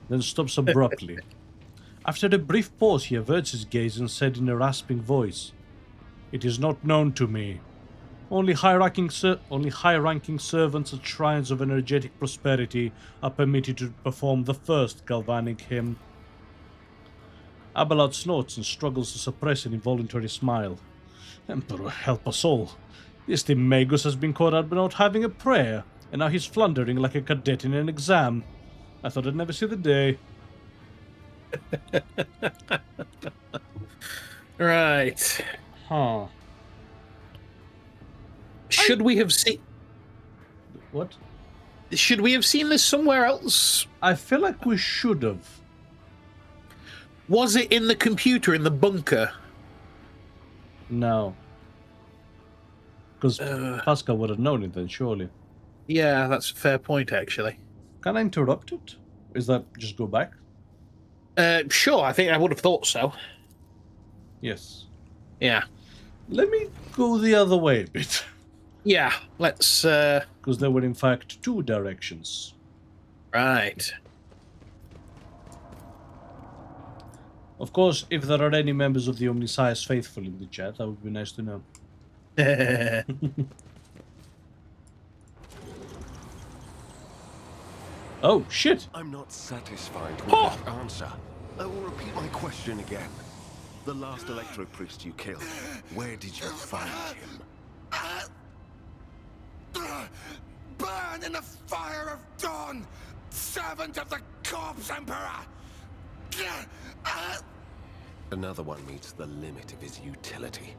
then stops abruptly. After a brief pause, he averts his gaze and said in a rasping voice, "It is not known to me. Only high-ranking servants at shrines of energetic prosperity are permitted to perform the first galvanic hymn." Abelard snorts and struggles to suppress an involuntary smile. Emperor, help us all. This Magus has been caught out by not having a prayer, and now he's floundering like a cadet in an exam. I thought I'd never see the day. Right. Huh. Should we have seen... What? Should we have seen this somewhere else? I feel like we should have. Was it in the computer in the bunker? No. Because Pascal would have known it then, surely. Yeah, that's a fair point, actually. Can I interrupt it? Is that just go back? Sure, I think I would have thought so. Yes. Yeah. Let me go the other way a bit. Yeah, let's... Because there were in fact two directions. Right. Of course, if there are any members of the Omniscience faithful in the chat, that would be nice to know. Oh, shit! I'm not satisfied with that answer. I will repeat my question again. The last Electropriest you killed, where did you find him? Burn in the fire of dawn, servant of the corpse emperor! Another one meets the limit of his utility.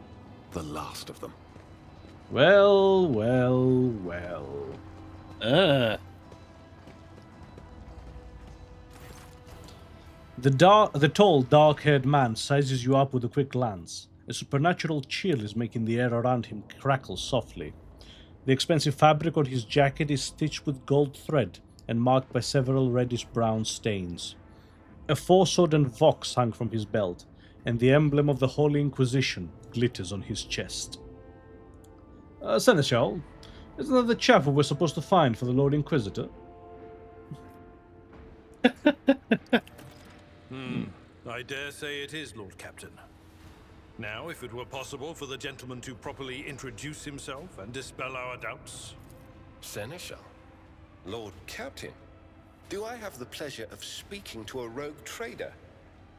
The last of them. Well, well, well. The tall, dark-haired man sizes you up with a quick glance. A supernatural chill is making the air around him crackle softly. The expensive fabric on his jacket is stitched with gold thread and marked by several reddish-brown stains. A foresword and vox hung from his belt, and the emblem of the Holy Inquisition glitters on his chest. Seneschal, isn't that the chap who we're supposed to find for the Lord Inquisitor? I dare say it is, Lord Captain. Now, if it were possible for the gentleman to properly introduce himself and dispel our doubts. Seneschal? Lord Captain? Do I have the pleasure of speaking to a rogue trader?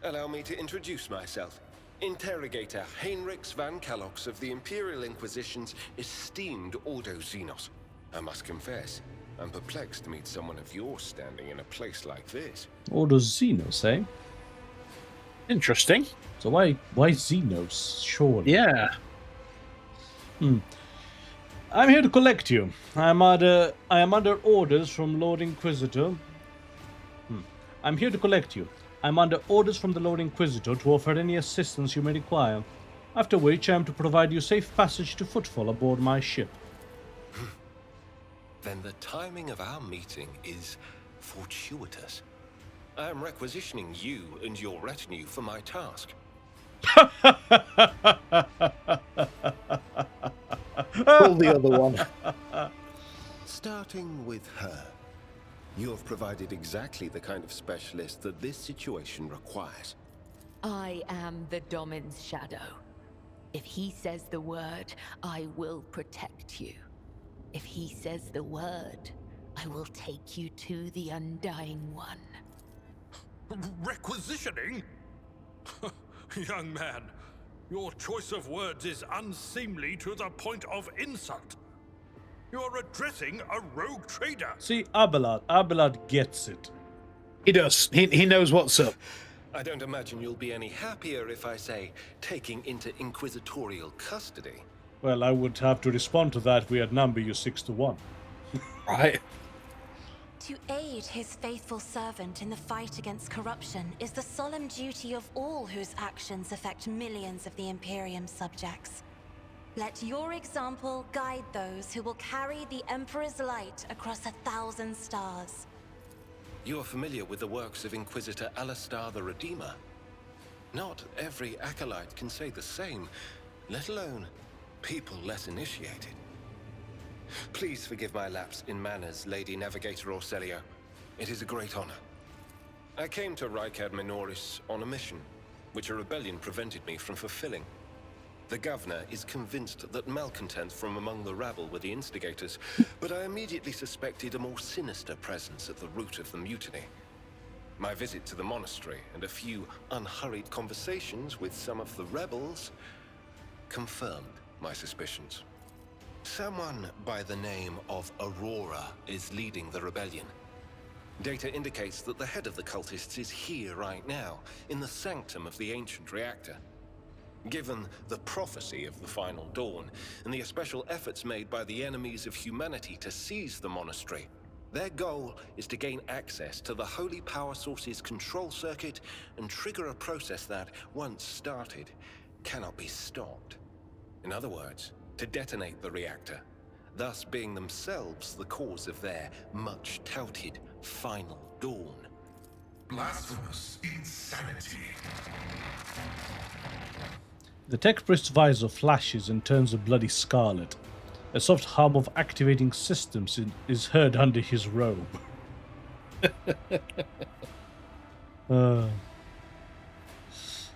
Allow me to introduce myself. Interrogator Heinrichs van Kallox of the Imperial Inquisition's esteemed Ordo Xenos. I must confess, I'm perplexed to meet someone of your standing in a place like this. Ordo Xenos, eh? Interesting. So why Xenos, surely? Yeah. I'm here to collect you. I am under orders from Lord Inquisitor. I'm here to collect you. I'm under orders from the Lord Inquisitor to offer any assistance you may require. After which I am to provide you safe passage to footfall aboard my ship. Then the timing of our meeting is fortuitous. I am requisitioning you and your retinue for my task. Pull the other one. Starting with her. You have provided exactly the kind of specialist that this situation requires. I am the Domin's shadow. If he says the word, I will protect you. If he says the word, I will take you to the Undying One. Requisitioning? Young man, your choice of words is unseemly to the point of insult. You're addressing a rogue trader. See, Abelard gets it. He does. He knows what's up. I don't imagine you'll be any happier if I say taking into inquisitorial custody. Well, I would have to respond to that. We outnumber you 6-1. Right. To aid his faithful servant in the fight against corruption is the solemn duty of all whose actions affect millions of the Imperium's subjects. Let your example guide those who will carry the Emperor's light across 1,000 stars. You are familiar with the works of Inquisitor Alistar the Redeemer. Not every acolyte can say the same, let alone people less initiated. Please forgive my lapse in manners, Lady Navigator Orselio. It is a great honor. I came to Rykad Minoris on a mission, which a rebellion prevented me from fulfilling. The governor is convinced that malcontents from among the rabble were the instigators, but I immediately suspected a more sinister presence at the root of the mutiny. My visit to the monastery and a few unhurried conversations with some of the rebels confirmed my suspicions. Someone by the name of Aurora is leading the rebellion. Data indicates that the head of the cultists is here right now, in the sanctum of the ancient reactor. Given the prophecy of the final dawn, and the special efforts made by the enemies of humanity to seize the monastery, their goal is to gain access to the holy power source's control circuit and trigger a process that, once started, cannot be stopped. In other words, to detonate the reactor, thus being themselves the cause of their much-touted final dawn. Blasphemous insanity. The tech priest's visor flashes and turns a bloody scarlet. A soft hum of activating systems is heard under his robe.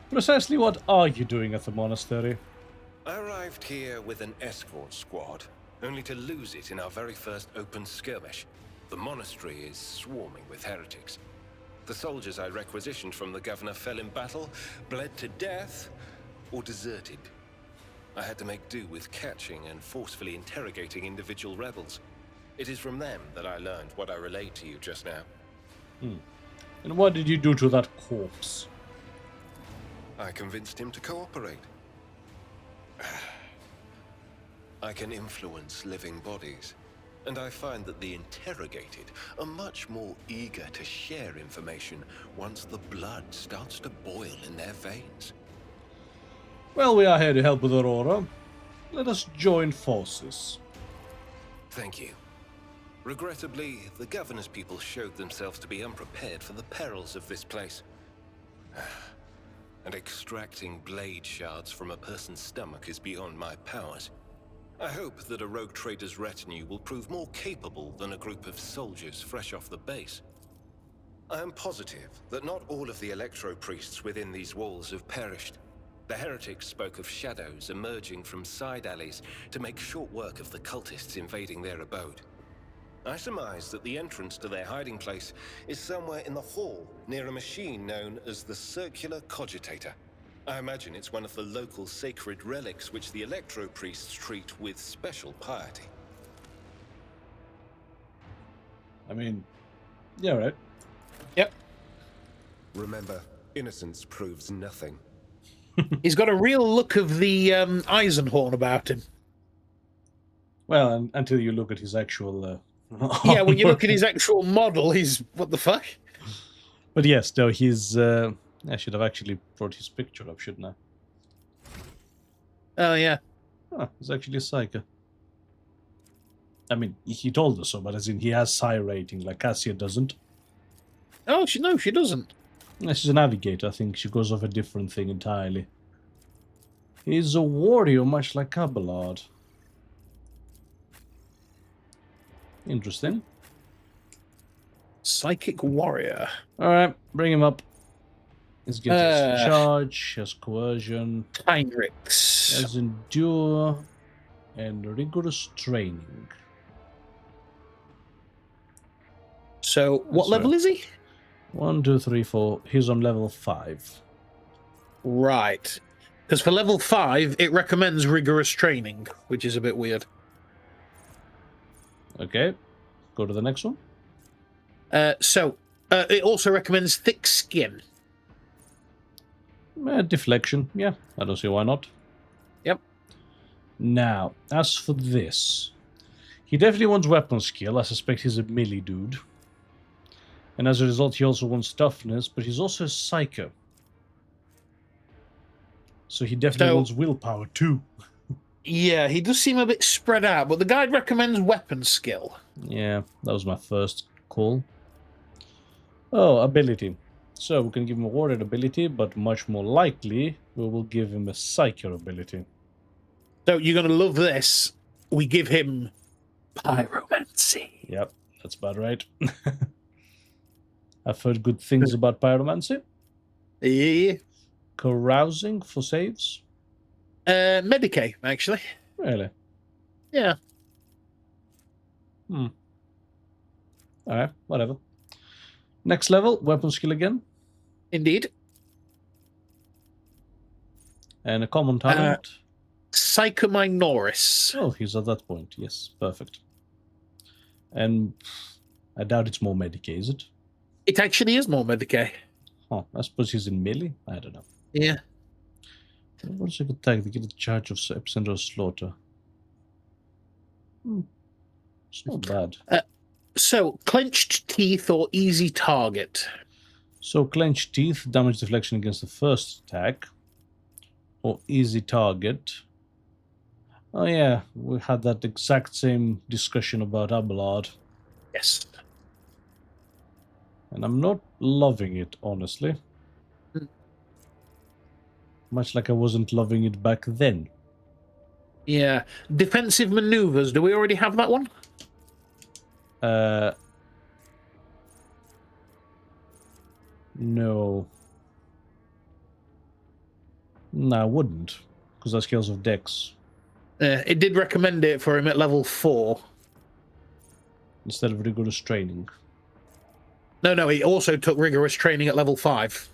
Precisely what are you doing at the monastery? I arrived here with an escort squad, only to lose it in our very first open skirmish. The monastery is swarming with heretics. The soldiers I requisitioned from the governor fell in battle, bled to death, or deserted. I had to make do with catching and forcefully interrogating individual rebels. It is from them that I learned what I relayed to you just now. And what did you do to that corpse? I convinced him to cooperate. I can influence living bodies, and I find that the interrogated are much more eager to share information once the blood starts to boil in their veins. Well, we are here to help with Aurora. Let us join forces. Thank you. Regrettably, the governor's people showed themselves to be unprepared for the perils of this place. And extracting blade shards from a person's stomach is beyond my powers. I hope that a rogue trader's retinue will prove more capable than a group of soldiers fresh off the base. I am positive that not all of the Electropriests within these walls have perished. The heretics spoke of shadows emerging from side alleys to make short work of the cultists invading their abode. I surmise that the entrance to their hiding place is somewhere in the hall, near a machine known as the Circular Cogitator. I imagine it's one of the local sacred relics which the Electropriests treat with special piety. I mean, yeah, right. Yep. Remember, innocence proves nothing. He's got a real look of the Eisenhorn about him. Well, until you look at his actual... Yeah, when you look at his actual model, he's... What the fuck? But yes, no, he's... I should have actually brought his picture up, shouldn't I? Oh, yeah. Oh, he's actually a psyker. I mean, he told us so, but as in he has psi rating, like Cassia doesn't. Oh, no, she doesn't. No, she's a navigator. I think she goes off a different thing entirely. He's a warrior, much like Abelard. Interesting. Psychic warrior. Alright, bring him up. He's got his charge, has coercion, Heinrichs. has endure, and rigorous training. So, what level is he? 1, 2, 3, 4. He's on level 5. Right. Because for level 5, it recommends rigorous training, which is a bit weird. Okay. Go to the next one. It also recommends thick skin. Deflection. Yeah, I don't see why not. Yep. Now, as for this, he definitely wants weapon skill. I suspect he's a melee dude. And as a result, he also wants toughness, but he's also a psycho. So he definitely wants willpower too. Yeah, he does seem a bit spread out, but the guide recommends weapon skill. Yeah, that was my first call. Oh, ability. So we can give him a warded ability, but much more likely we will give him a psycho ability. So you're going to love this. We give him pyromancy. Yep, that's about right. I've heard good things about pyromancy. Yeah. Carousing for saves. Medicae, actually. Really? Yeah. Alright, whatever. Next level, weapon skill again. Indeed. And a common talent. Psychominoris. Oh, he's at that point. Yes, perfect. And I doubt it's more Medicae, is it? It actually is more Medicae. Oh, I suppose he's in melee? I don't know. Yeah. What's a good attack? They get a charge of epicenter of slaughter. It's not bad. So, clenched teeth or easy target? So, clenched teeth, damage deflection against the first attack. Or easy target. Oh yeah, we had that exact same discussion about Abelard. Yes. And I'm not loving it, honestly. Much like I wasn't loving it back then. Yeah. Defensive maneuvers. Do we already have that one? No. No, I wouldn't. Because that's Scales of Dex. It did recommend it for him at level 4. Instead of rigorous training. No, he also took rigorous training at level 5.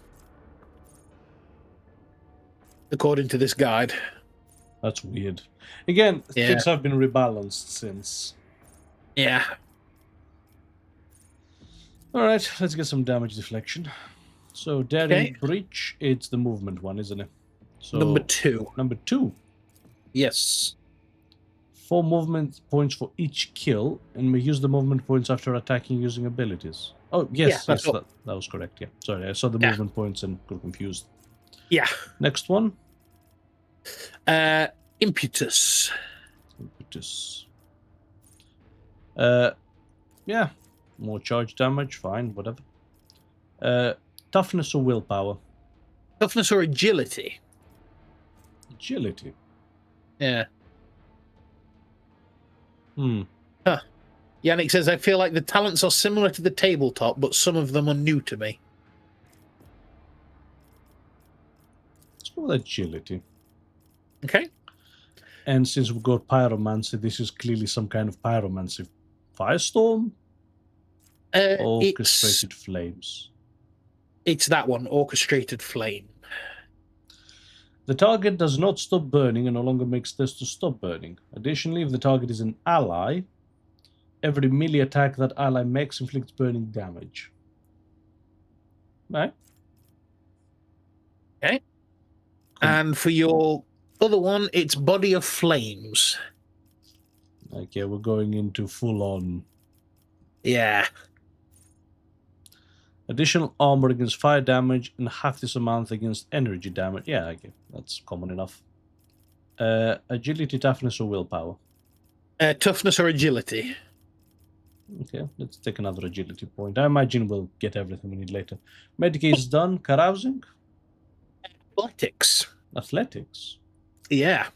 According to this guide. That's weird. Again, things have been rebalanced since. Yeah. Alright, let's get some damage deflection. So, Daring Breach, it's the movement one, isn't it? So, number 2. Number 2. Yes. 4 movement points for each kill, and we use the movement points after attacking using abilities. Oh, yes, that was correct, yeah. Sorry, I saw the movement points and got confused. Yeah. Next one. Impetus. Yeah. More charge damage, fine, whatever. Toughness or willpower? Toughness or agility? Agility. Yeah. Huh. Yannick says, I feel like the talents are similar to the tabletop, but some of them are new to me. Let's go with agility. Okay. And since we've got pyromancy, this is clearly some kind of pyromancy. Firestorm? Orchestrated flames. It's that one, orchestrated flame. The target does not stop burning and no longer makes this to stop burning. Additionally, if the target is an ally, every melee attack that ally makes inflicts burning damage. Right? Okay. And for your other one, it's Body of Flames. Okay, we're going into full-on... Yeah. Additional armor against fire damage and half this amount against energy damage. Yeah, okay, that's common enough. Agility, toughness, or willpower? Toughness or agility. Okay, let's take another agility point. I imagine we'll get everything we need later. Medicae is done. Carousing? Athletics. Athletics? Yeah.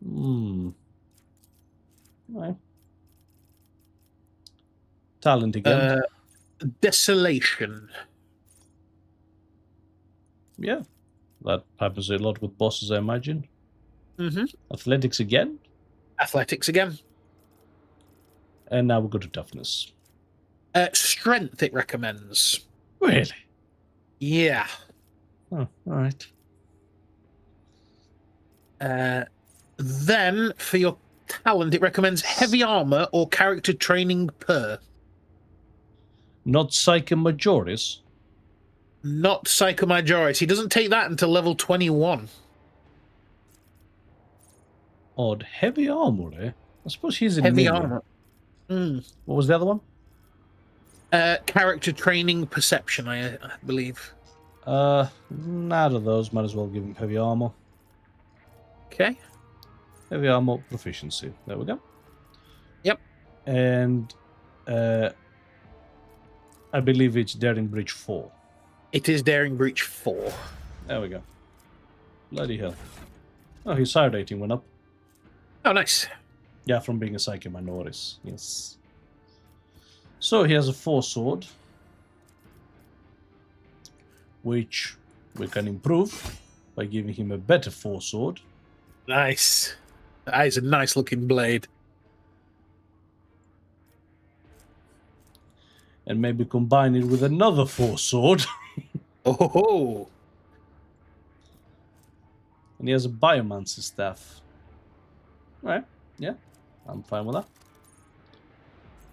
Right. Talent again. Desolation. Yeah, that happens a lot with bosses, I imagine. Mm-hmm. Athletics again. Athletics again. And now we'll go to toughness. Strength, it recommends. Really? Yeah. Oh, all right. Then, for your talent, it recommends heavy armor or character training per. Not Psyche Majoris. Not Psychomajoris. He doesn't take that until level 21. Odd. Heavy armor, eh? I suppose he's in Heavy melee. armor. What was the other one? Character training perception, I believe. None of those. Might as well give him heavy armor. Okay. Heavy armor proficiency. There we go. Yep. And I believe it's Daring Breach 4. It is Daring Breach 4. There we go. Bloody hell. Oh, his sire rating went up. Oh, nice. Yeah, from being a Psyche Minoris. Yes. So he has a 4 sword, which we can improve by giving him a better 4 sword. Nice. That is a nice looking blade. And maybe combine it with another 4 sword. Oh. And he has a Biomancer staff. Alright, yeah, I'm fine with that.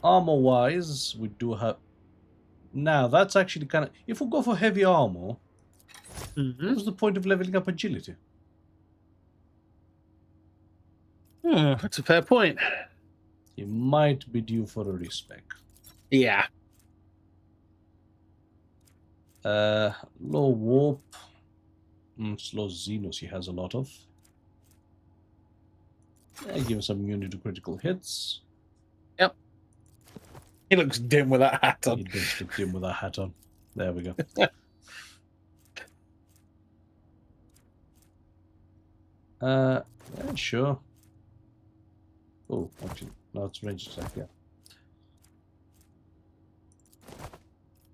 Armor-wise, we do have... Now, that's actually kind of... If we go for heavy armor, what's the point of leveling up agility? That's a fair point. He might be due for a respec. Yeah. Low warp. Slow Xenos he has a lot of. Give him some immunity to critical hits. Yep. He looks dim with that hat on. He does look dim with that hat on. There we go. Yeah, sure. Oh, actually, no, it's ranged attack, yeah.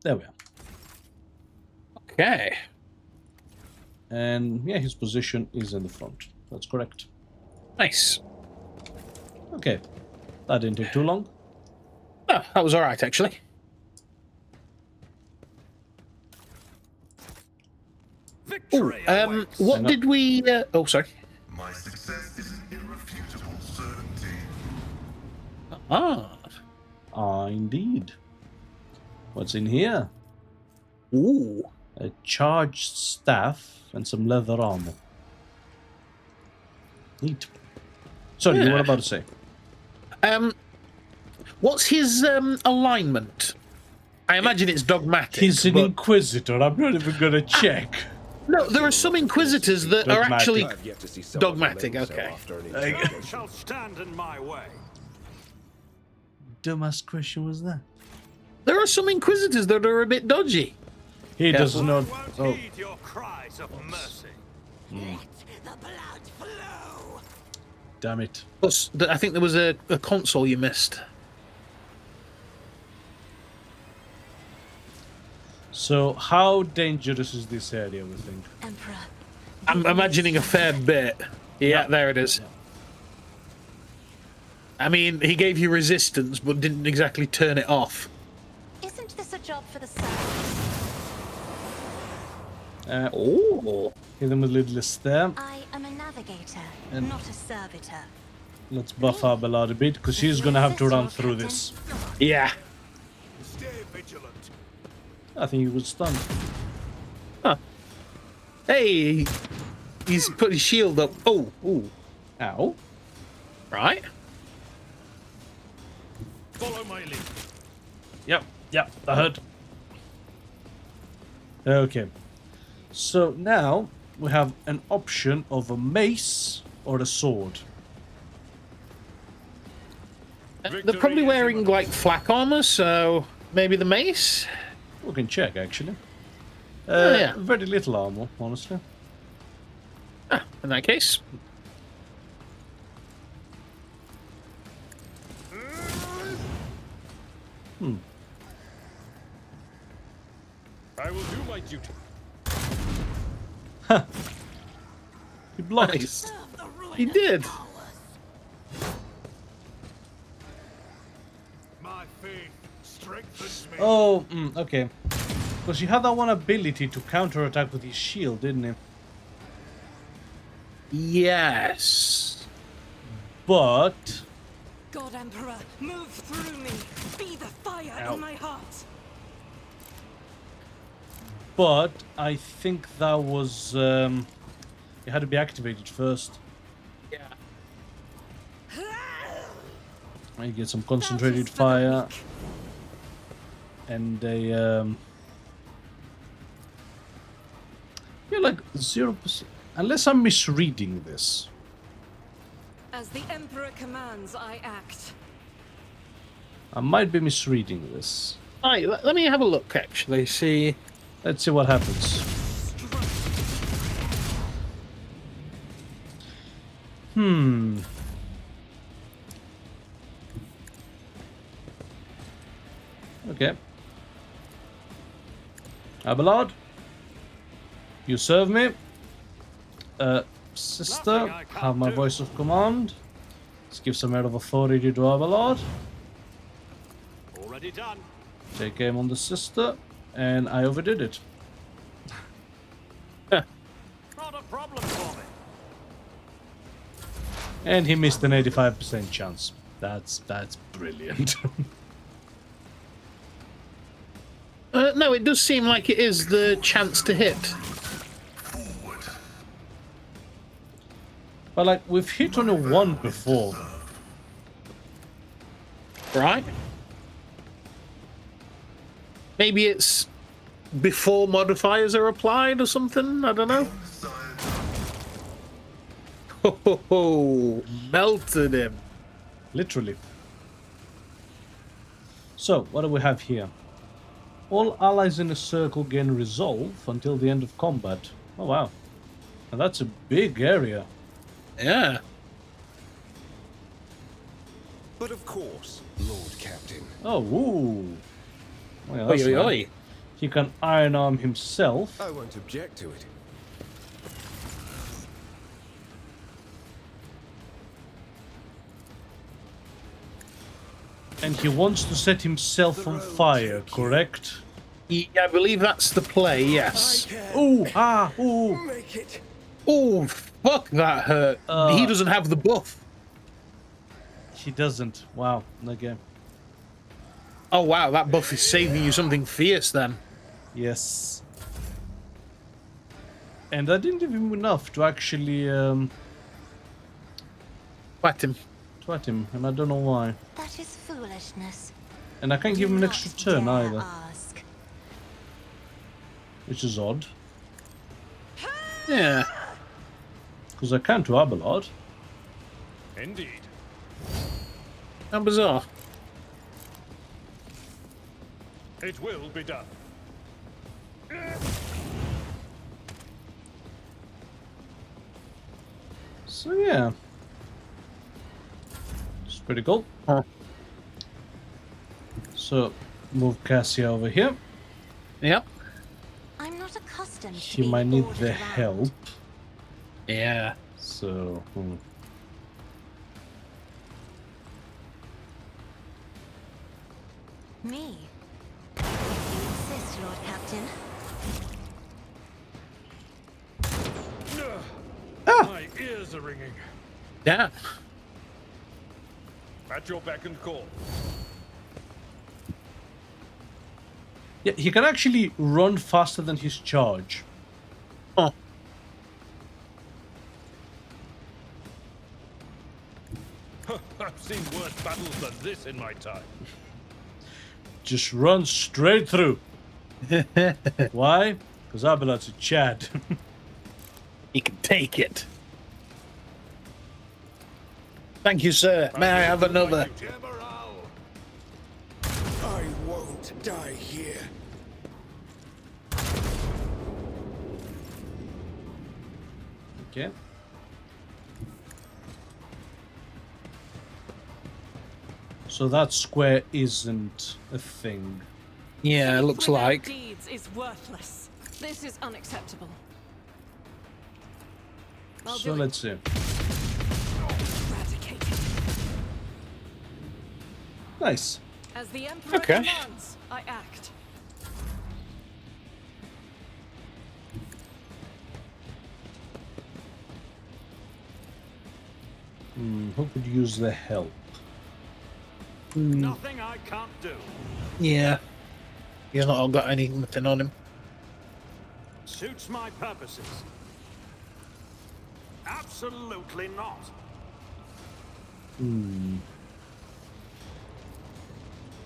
There we are. Okay. And yeah, his position is in the front. That's correct. Nice. Okay. That didn't take too long. Oh, that was alright, actually. Victory awaits. What did we... oh, sorry. My success is an irrefutable certainty. Ah, indeed. What's in here? Ooh. A charged staff and some leather armor. Neat. Sorry, you were about to say. What's his alignment? I imagine it's dogmatic. He's an but... inquisitor. I'm not even going to check. No, there are some inquisitors that are Dogmatic. actually I've yet to see someone dogmatic. remain so Okay. after an None interrogation. shall stand in my way. Dumbass question was that? There are some inquisitors that are a bit dodgy. He Yeah. does I not. won't Oh, heed your cries of mercy. The blood flow. damn it. Plus, I think there was a console you missed. So, how dangerous is this area, we think? Emperor. I'm imagining a fair bit. Yeah, there it is. I mean, he gave you resistance, but didn't exactly turn it off. Isn't this a job for the servants? Oh. Hit him with a little there. I am a navigator, And- not a servitor. Let's buff our Ballard a bit, because she's going to have to run through this. Yeah. Stay vigilant. I think he was stunned. Huh. Hey, he's put his shield up. Oh, ooh. Ow. Right. Follow my lead. Yep, that hurt. Okay. So now we have an option of a mace or a sword. They're probably wearing, like, flak armor, so maybe the mace? We can check, actually. Yeah. Very little armor, honestly. In that case. I will do my duty. He blocked. Nice. He did. My faith strengthens me. Oh, okay. Because he had that one ability to counterattack with his shield, didn't he? Yes. but God Emperor, move through me. Be the fire Ow. in my heart. I think that was it had to be activated first. Yeah. I get some concentrated fire and a yeah, like 0%. Unless I'm misreading this. As the Emperor commands, I act. I might be misreading this. Right, let me have a look, actually, see. Let's see what happens. Okay. Abelard, you serve me. Sister, have my voice of command. Let's give some air of authority to Abelard. Already done. Take aim on the sister, and I overdid it. Not a problem for me. And he missed an 85% chance. That's brilliant. No, it does seem like it is the chance to hit. But like, we've hit on a 1 before. Right? Maybe it's before modifiers are applied or something? I don't know. Ho, melted him. Literally. So, what do we have here? All allies in a circle gain resolve until the end of combat. Oh wow. And that's a big area. Yeah. But of course, Lord Captain. Oh, ooh. Oh, yeah, Oi, that's oi, nice. oi. He can iron arm himself. I won't object to it. And he wants to set himself on fire, correct? Yeah, I believe that's the play, yes. Ooh, ooh. Make it. Oh, fuck, that hurt. He doesn't have the buff. He doesn't. Wow, okay. Oh, wow, that buff is saving you something fierce then. Yes. And I didn't give him enough to actually Whack him. twat him, and I don't know why. That is foolishness. And I can't give him an extra turn Dare either, ask. which is odd. Yeah. Because I can to Abelard. Indeed. How bizarre. It will be done. So yeah. It's pretty cool. Huh. So, move Cassia over here. Yep. I'm not accustomed to She being might need ordered the around. help. Yeah. So, Me? If you insist, Lord Captain. My ears are ringing. Yeah. At your beck and call. yeah, he can actually run faster than his charge. Oh. I've seen worse battles than this in my time. Just run straight through. Why? Because Abelard's a Chad. He can take it. Thank you, sir. May I have another? General! I won't die here. Okay. So that square isn't a thing. Yeah, it looks Without like. deeds is worthless. This is unacceptable. I'll So do let's see. it. Eradicate it. Nice. As the Emperor Okay. commands, I act. Hmm. Who could use the help? Nothing I can't do. Yeah. He's not got anything on him. Suits my purposes. Absolutely not.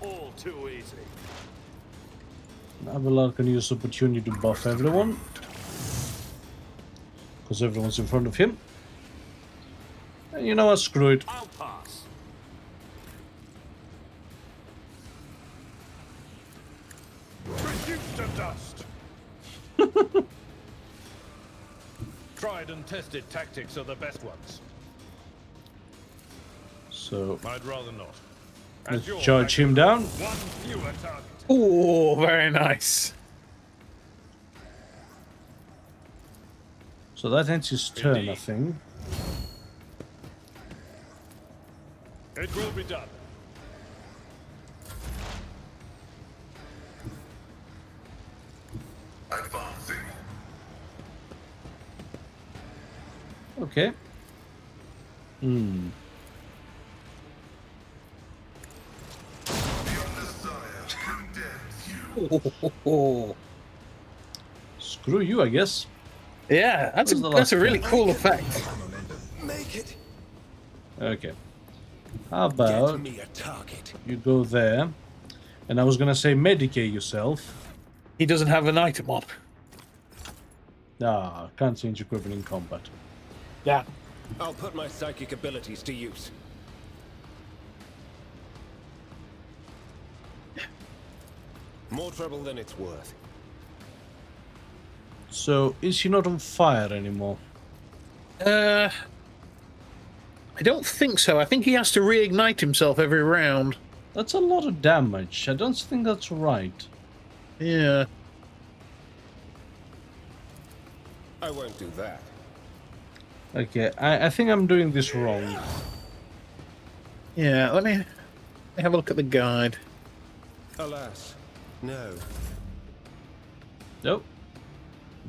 All too easy. Abelard can use opportunity to buff everyone. Because everyone's in front of him. And you know what? Screw it. I'll pass. Reduce to dust. Tried and tested tactics are the best ones. So I'd rather not. let's charge him down. One fewer target. Oh, very nice. So that ends his turn, I think. It will be done. Advancing. Okay. Your desire condemns you. Oh. Screw you, I guess. Yeah, that's Where's the that's a last really guy? cool effect. Make it. Okay. How about Get me a target. you go there? And I was gonna say medicate yourself. He doesn't have an item on. Ah, can't change equipment in combat. Yeah. I'll put my psychic abilities to use. More trouble than it's worth. So, is he not on fire anymore? I don't think so. I think he has to reignite himself every round. That's a lot of damage. I don't think that's right. Yeah. I won't do that. Okay, I think I'm doing this wrong. Yeah, let me have a look at the guide. Alas, no. Nope.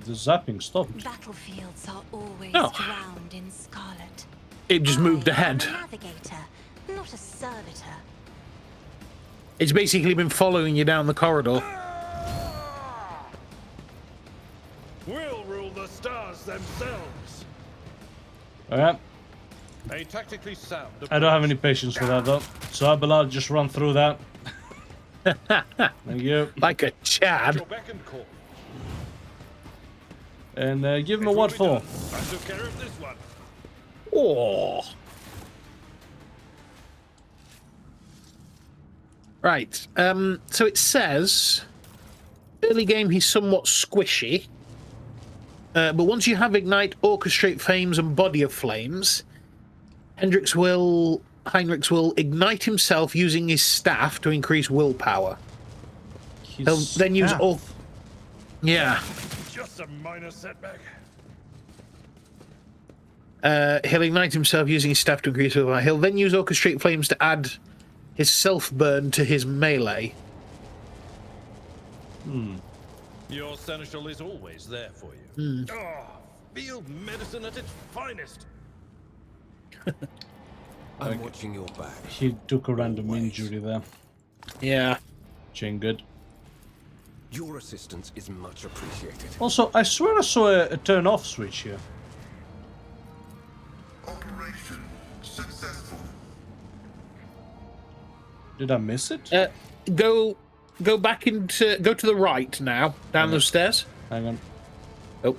The zapping stopped. Battlefields are always Oh. drowned in scarlet. It just moved I am ahead. a navigator, not a servitor. It's basically been following you down the corridor. We'll rule the stars themselves. Alright. A tactically sound. I don't have any patience for that though. So Abelard, just run through that. Thank you. Like a Chad. Your beck and call. And give him a It will what be for? done. I took care of this one. Oh. Right. So it says early game he's somewhat squishy. But once you have ignite, orchestrate flames, and body of flames, Heinrichs will ignite himself using his staff to increase willpower. He'll then use all. Yeah. Just a minor setback. He'll ignite himself using his staff to increase willpower. He'll then use orchestrate flames to add his self burn to his melee. Your seneschal is always there for you. Oh, field medicine at its finest. I'm watching your back. He took a random injury there. Yeah. Chain good. Your assistance is much appreciated. Also, I swear I saw a turn off switch here. Operation successful. Did I miss it? Go back into go to the right now, down those stairs. Hang on. Oh.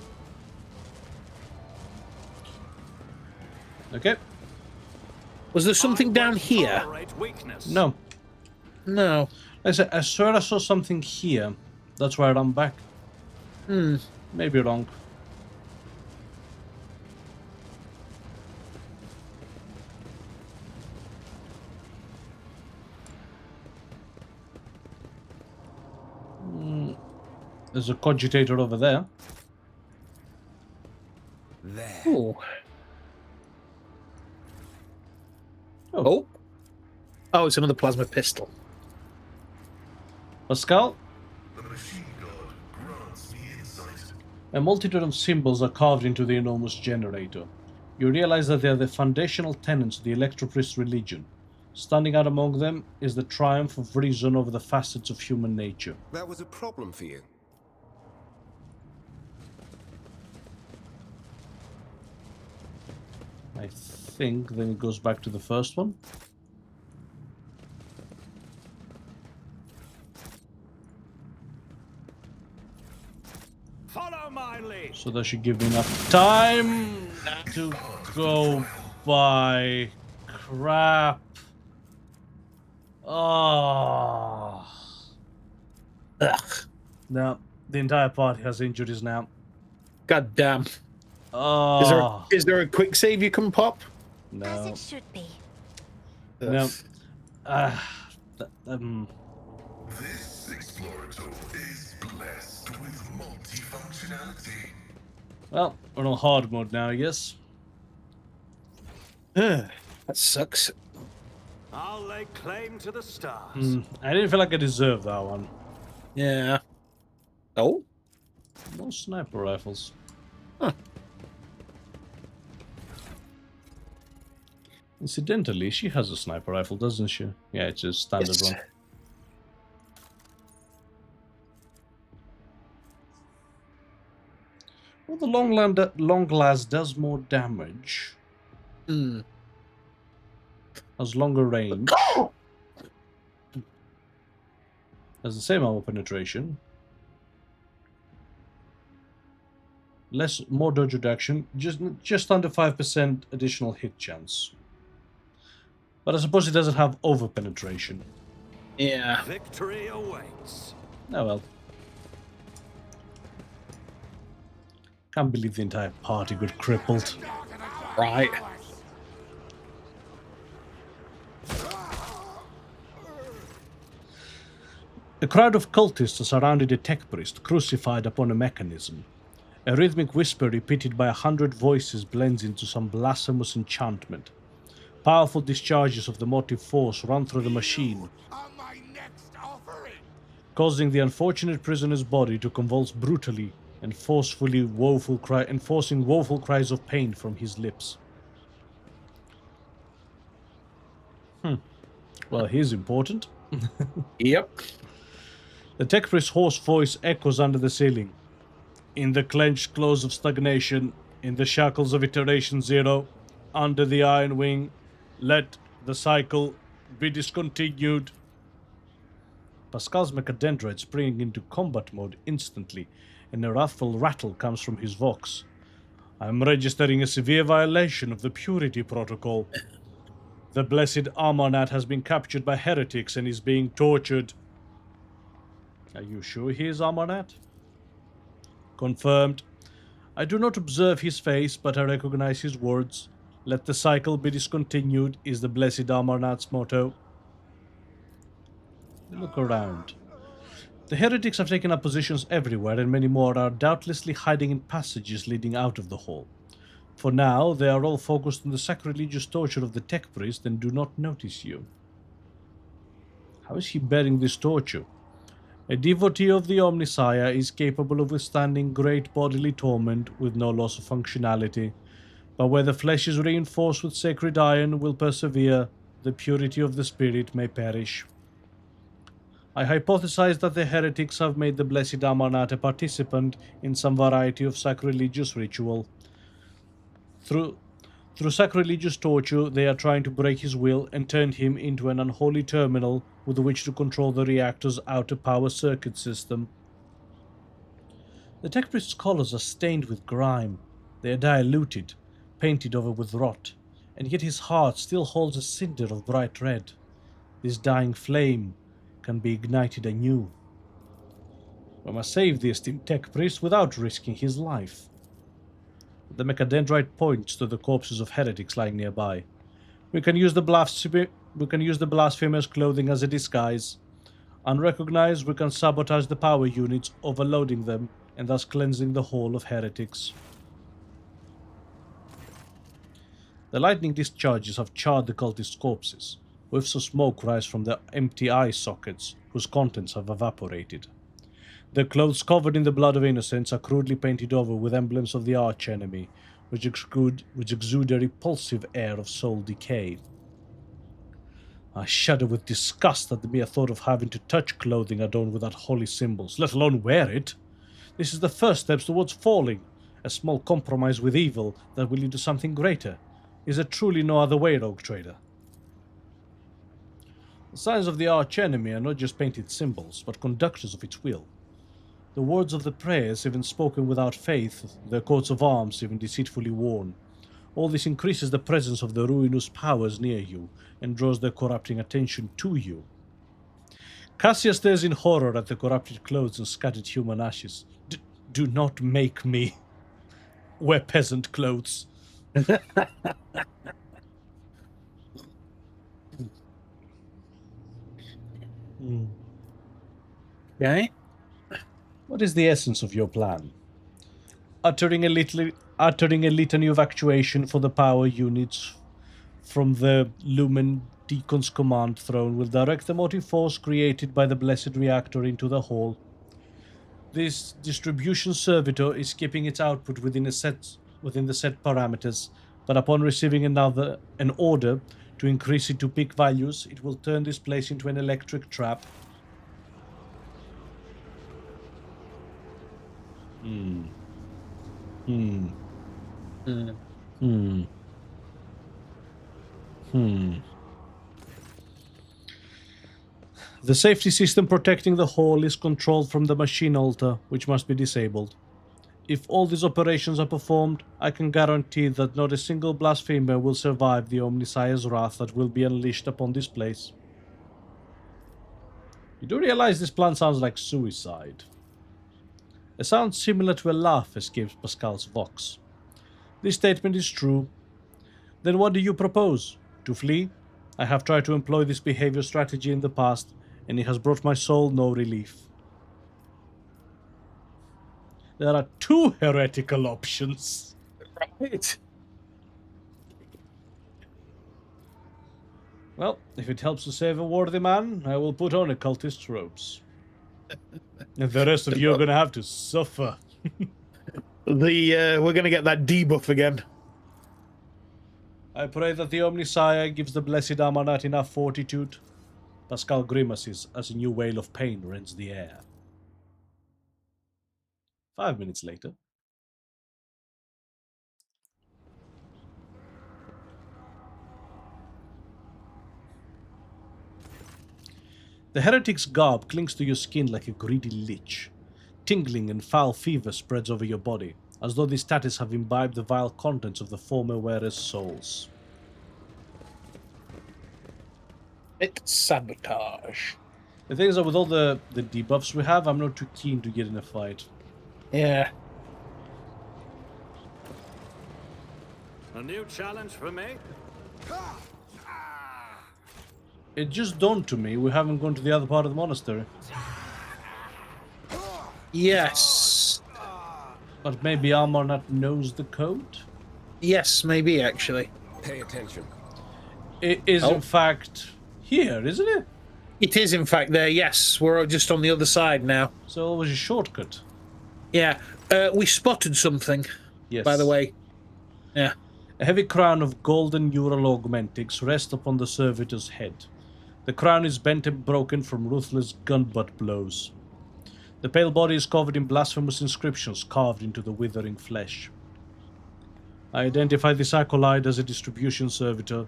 Okay. Was there something down here? No. No. I said, I swear I saw something here. That's why I ran back. Maybe wrong. There's a cogitator over there. There. Oh. Oh. Oh, it's another plasma pistol. Pascal, The machine god grants me insight. a multitude of symbols are carved into the enormous generator. You realize that they are the foundational tenets of the Electropriest religion. Standing out among them is the triumph of reason over the facets of human nature. That was a problem for you. I think then it goes back to the first one. Follow my lead. So that should give me enough time to go by. Crap. Oh. Ugh. No, the entire party has injuries now. God damn. Oh. Is there a quick save you can pop? As No. it should be. No. This explorator is blessed with multifunctionality. Well, we're on hard mode now, I guess. That sucks. I'll lay claim to the stars. I didn't feel like I deserved that one. Yeah. Oh? No sniper rifles. Huh. Incidentally, she has a sniper rifle, doesn't she? Yeah, it's a standard Yes. one. Well, the long glass does more damage. Hmm. Has longer range. Has the same armor penetration. More dodge reduction, just under 5% additional hit chance. But I suppose it doesn't have over penetration. Yeah. Victory awaits. Oh well. Can't believe the entire party got crippled. Right. A crowd of cultists surrounded a tech priest, crucified upon a mechanism. A rhythmic whisper repeated by 100 voices blends into some blasphemous enchantment. Powerful discharges of the motive force run through the machine, On my next offering. causing the unfortunate prisoner's body to convulse brutally and enforcing woeful cries of pain from his lips. Well, he's important. Yep. The tech priest's hoarse voice echoes under the ceiling. In the clenched claws of stagnation, in the shackles of iteration zero, under the iron wing, let the cycle be discontinued. Pascal's mechadendroid spring into combat mode instantly, and a wrathful rattle comes from his vox. I'm registering a severe violation of the purity protocol. The blessed Amarnat has been captured by heretics and is being tortured. Are you sure he is Amarnat? Confirmed. I do not observe his face, but I recognize his words. Let the cycle be discontinued is the blessed Amarnat's motto. Look around. The heretics have taken up positions everywhere, and many more are doubtlessly hiding in passages leading out of the hall. For now, they are all focused on the sacrilegious torture of the tech priest and do not notice you. How is he bearing this torture? A devotee of the Omnisire is capable of withstanding great bodily torment with no loss of functionality, but where the flesh is reinforced with sacred iron will persevere, the purity of the spirit may perish. I hypothesize that the heretics have made the blessed Amarnat a participant in some variety of sacrilegious ritual. Through sacrilegious torture, they are trying to break his will and turn him into an unholy terminal with which to control the reactor's outer power circuit system. The tech priest's collars are stained with grime. They are diluted, painted over with rot, and yet his heart still holds a cinder of bright red. This dying flame can be ignited anew. We must save the esteemed tech priest without risking his life. The mechadendrite points to the corpses of heretics lying nearby. We can use the blasphemous clothing as a disguise. Unrecognized, we can sabotage the power units, overloading them, and thus cleansing the hall of heretics. The lightning discharges have charred the cultists' corpses. Whiffs of smoke rise from their empty eye sockets, whose contents have evaporated. Their clothes covered in the blood of innocents are crudely painted over with emblems of the archenemy, which exude a repulsive air of soul decay. I shudder with disgust at the mere thought of having to touch clothing adorned with that holy symbols, let alone wear it. This is the first steps towards falling, a small compromise with evil that will lead to something greater. Is there truly no other way, RogueTrader? The signs of the archenemy are not just painted symbols, but conductors of its will. The words of the prayers, even spoken without faith, their coats of arms, even deceitfully worn. All this increases the presence of the ruinous powers near you, and draws their corrupting attention to you. Cassia stares in horror at the corrupted clothes and scattered human ashes. Do not make me wear peasant clothes. Okay. What is the essence of your plan? Uttering a litany of actuation for the power units from the Lumen Deacon's command throne will direct the motive force created by the blessed reactor into the hall. This distribution servitor is keeping its output within the set parameters, but upon receiving an order to increase it to peak values, it will turn this place into an electric trap. The safety system protecting the hall is controlled from the machine altar, which must be disabled. If all these operations are performed, I can guarantee that not a single blasphemer will survive the Omnissiah's wrath that will be unleashed upon this place. You do realize this plan sounds like suicide. A sound similar to a laugh escapes Pascal's vox. This statement is true. Then what do you propose? To flee? I have tried to employ this behavior strategy in the past, and it has brought my soul no relief. There are two heretical options. Right. Well, if it helps to save a worthy man, I will put on occultist robes. And the rest of you are going to have to suffer. We're going to get that debuff again. I pray that the Omnissiah gives the blessed Amanat enough fortitude. Pascal grimaces as a new wail of pain rends the air. 5 minutes later. The heretic's garb clings to your skin like a greedy lich. Tingling and foul fever spreads over your body, as though these tattoos have imbibed the vile contents of the former wearer's souls. It's sabotage. The thing is that with all the debuffs we have, I'm not too keen to get in a fight. Yeah. A new challenge for me? It just dawned to me we haven't gone to the other part of the monastery. Yes. But maybe Amarnat knows the code? Yes, maybe, actually. Pay attention. It is in fact here, isn't it? It is, in fact, there, yes. We're just on the other side now. So it was a shortcut. Yeah. We spotted something, Yes. by the way. Yeah. A heavy crown of golden neural augmentics rests upon the servitor's head. The crown is bent and broken from ruthless gun-butt blows. The pale body is covered in blasphemous inscriptions carved into the withering flesh. I identify this acolyte as a distribution servitor.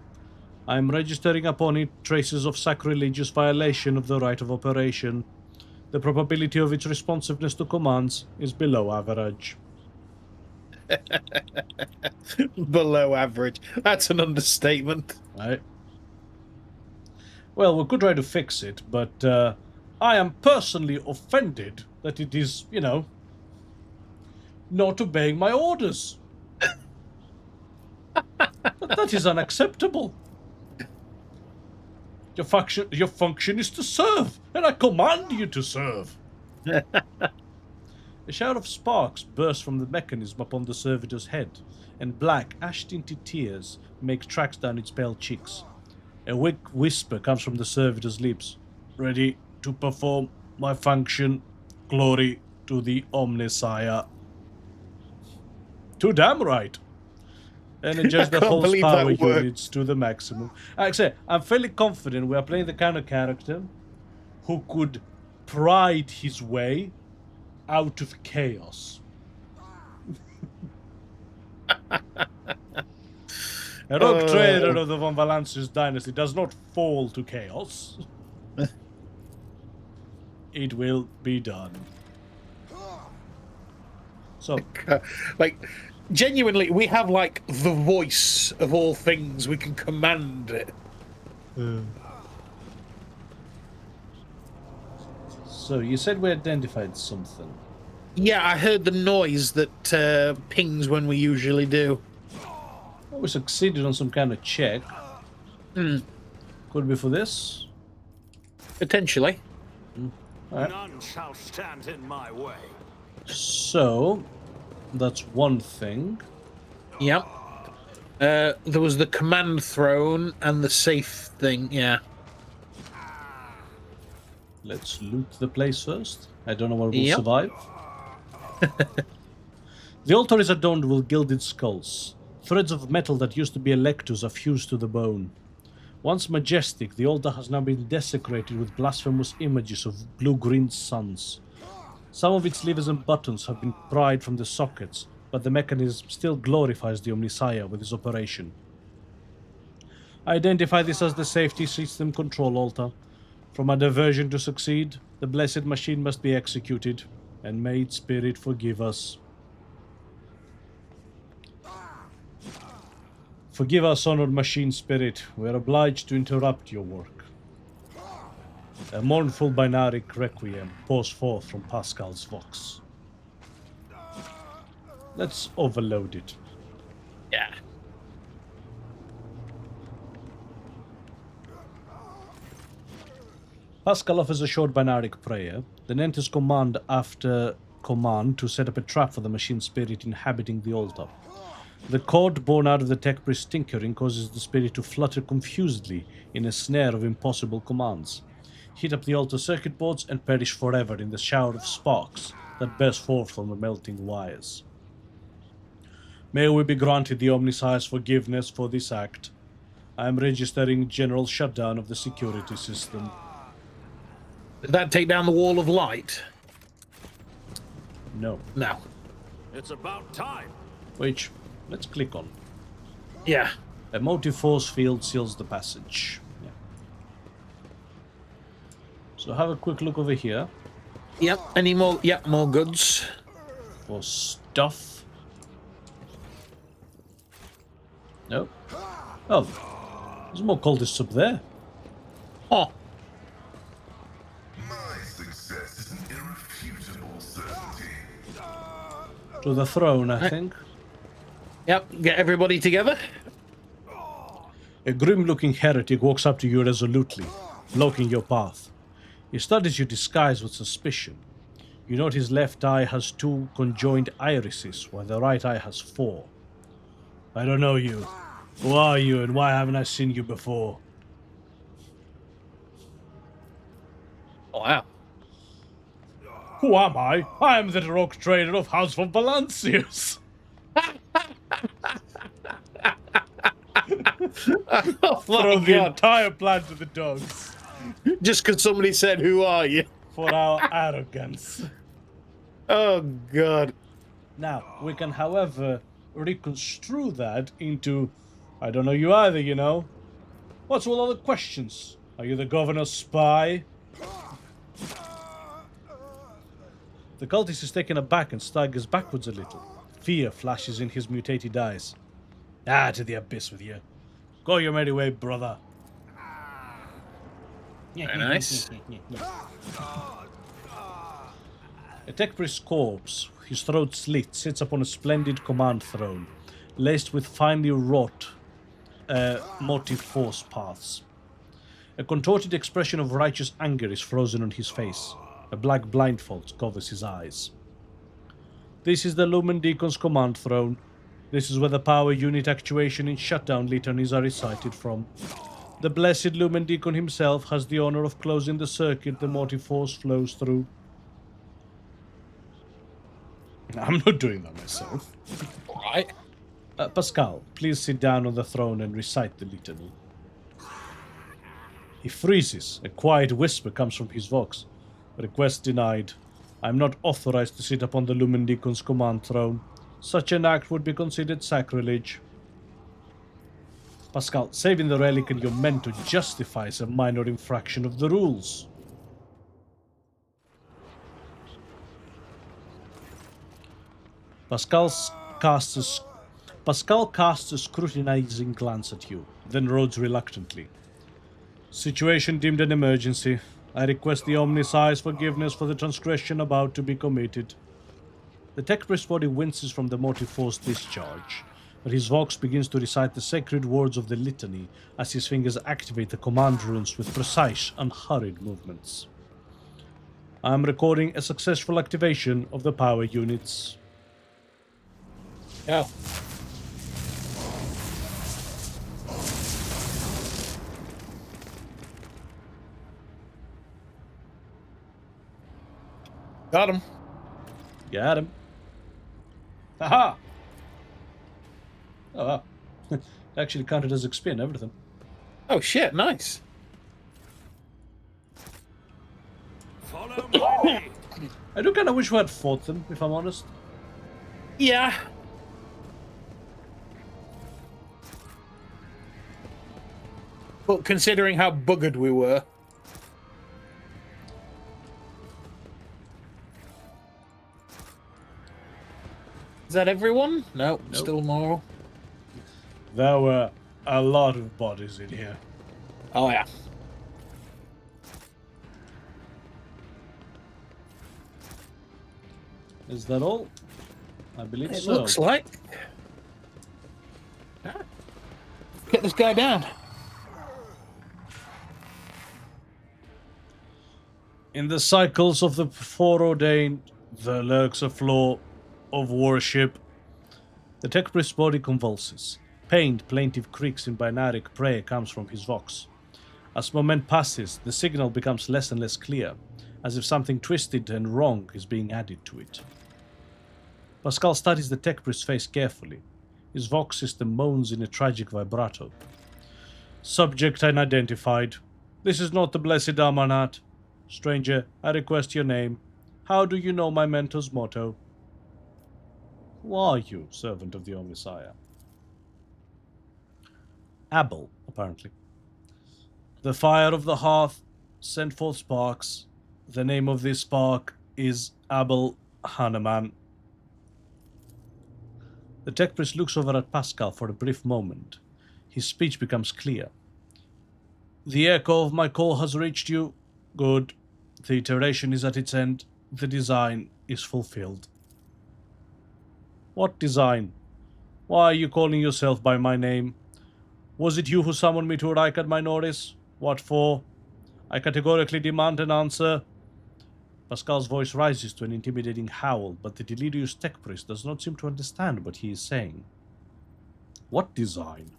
I am registering upon it traces of sacrilegious violation of the right of operation. The probability of its responsiveness to commands is below average. Below average. That's an understatement. Right. Well, we could try to fix it, but I am personally offended that it is, not obeying my orders. That is unacceptable. Your function is to serve, and I command you to serve. A shower of sparks burst from the mechanism upon the servitor's head, and black, ash-tinted tears make tracks down its pale cheeks. A weak whisper comes from the servitor's lips. Ready to perform my function. Glory to the Omnissiah. Too damn right. Energize the can't whole believe power that worked. units to the maximum. Actually, I'm fairly confident we are playing the kind of character who could pride his way out of chaos. A rogue trader of the Von Valancius dynasty does not fall to chaos. It will be done. So, Like, genuinely, we have, like, the voice of all things. We can command it. So you said we identified something. Yeah, I heard the noise that pings when we usually do. Well, we succeeded on some kind of check. Could be for this. Potentially. Right. None shall stand in my way. So, that's one thing. Yep. There was the command throne and the safe thing, yeah. Let's loot the place first. I don't know what will survive. The altar is adorned with gilded skulls. Threads of metal that used to be electors are fused to the bone. Once majestic, the altar has now been desecrated with blasphemous images of blue-green suns. Some of its levers and buttons have been pried from the sockets, but the mechanism still glorifies the Omnissiah with its operation. I identify this as the safety system control altar. For my diversion to succeed, the blessed machine must be executed, and may its spirit forgive us. Forgive us, honored machine spirit. We are obliged to interrupt your work. A mournful binaric requiem pours forth from Pascal's vox. Let's overload it. Yeah. Pascal offers a short binaric prayer, then enters command after command to set up a trap for the machine spirit inhabiting the altar. The code born out of the tech priest tinkering causes the spirit to flutter confusedly in a snare of impossible commands. Heat up the altar circuit boards and perish forever in the shower of sparks that burst forth from the melting wires. May we be granted the Omnissiah's forgiveness for this act. I am registering general shutdown of the security system. Did that take down the wall of light? No. No. It's about time. Which, let's click on. Yeah. A motive force field seals the passage. Yeah. So have a quick look over here. Yep. Any more? Yep. More goods. For stuff. No. Oh. There's more cultists up there. Oh. My success is an irrefutable certainty. To the throne, I think. Yep. Get everybody together. A grim-looking heretic walks up to you resolutely, blocking your path. He studies your disguise with suspicion. You note his left eye has 2 conjoined irises, while the right eye has 4. I don't know you. Who are you, and why haven't I seen you before? Oh, wow. Who am I? I am the RogueTrader of House von Valancius. Throw the entire plan to the dogs. Just because somebody said, "Who are you?" For our arrogance. Oh, God. Now, we can, however, reconstrue that into, I don't know you either, you know. What's all the questions? Are you the governor's spy? The cultist is taken aback and staggers backwards a little. Fear flashes in his mutated eyes. Ah, to the abyss with you. Go your merry way, brother. Very nice. A tech priest's corpse, his throat slit, sits upon a splendid command throne, laced with finely wrought motive force paths. A contorted expression of righteous anger is frozen on his face. A black blindfold covers his eyes. This is the Lumen Deacon's command throne. This is where the power unit actuation and shutdown litanies are recited from. The blessed Lumen Deacon himself has the honor of closing the circuit the motive force flows through. I'm not doing that myself. Right. Pascal, please sit down on the throne and recite the litany. He freezes. A quiet whisper comes from his vox. Request denied. I am not authorized to sit upon the Lumen Deacon's command throne. Such an act would be considered sacrilege. Pascal, saving the relic and your mentor justifies a minor infraction of the rules. Pascal casts a scrutinizing glance at you, then rods reluctantly. Situation deemed an emergency. I request the Omnissiah's forgiveness for the transgression about to be committed. The tech priest body winces from the motive force discharge, but his vox begins to recite the sacred words of the litany as his fingers activate the command runes with precise, unhurried movements. I am recording a successful activation of the power units. Oh. Got him. Got him. Haha! Oh wow. It actually counted as XP and everything. Oh shit, nice. Follow my lead. I do kind of wish we had fought them, if I'm honest. Yeah. But considering how buggered we were. Is that everyone? No, nope. Still more. There were a lot of bodies in here. Oh yeah. Is that all? I believe It so. looks like. Get this guy down. In the cycles of the foreordained, there lurks a flaw of worship. The tech priest's body convulses. Pained, plaintive creaks in binaric prayer comes from his vox. As moment passes, the signal becomes less and less clear, as if something twisted and wrong is being added to it. Pascal studies the tech priest's face carefully. His vox system moans in a tragic vibrato. Subject unidentified. This is not the blessed Amarnat. Stranger, I request your name. How do you know my mentor's motto? Who are you, servant of the Omnissiah? Abel, apparently. The fire of the hearth sent forth sparks. The name of this spark is Abel Hanuman. The tech priest looks over at Pascal for a brief moment. His speech becomes clear. The echo of my call has reached you. Good. The iteration is at its end. The design is fulfilled. What design? Why are you calling yourself by my name? Was it you who summoned me to Rykard Minoris? What for? I categorically demand an answer. Pascal's voice rises to an intimidating howl, but the delirious tech priest does not seem to understand what he is saying. What design?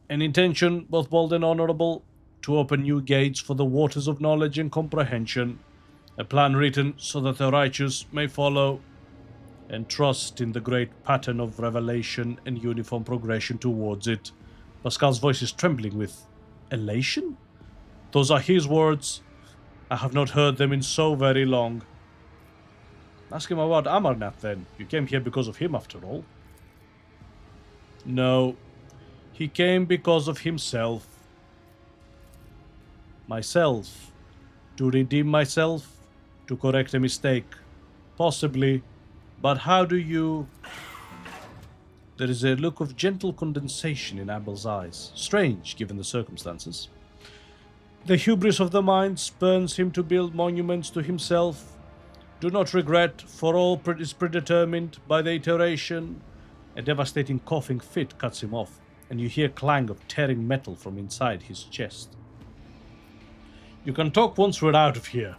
An intention, both bold and honorable, to open new gates for the waters of knowledge and comprehension. A plan written so that the righteous may follow and trust in the great pattern of revelation and uniform progression towards it. Pascal's voice is trembling with elation? Those are his words. I have not heard them in so very long. Ask him about Amarnath then. You came here because of him after all. No. He came because of himself. Myself. To redeem myself? To correct a mistake? Possibly. But how do you... There is a look of gentle condensation in Abel's eyes. Strange, given the circumstances. The hubris of the mind spurns him to build monuments to himself. Do not regret, for all is predetermined by the iteration. A devastating coughing fit cuts him off, and you hear clang of tearing metal from inside his chest. You can talk once we're out of here.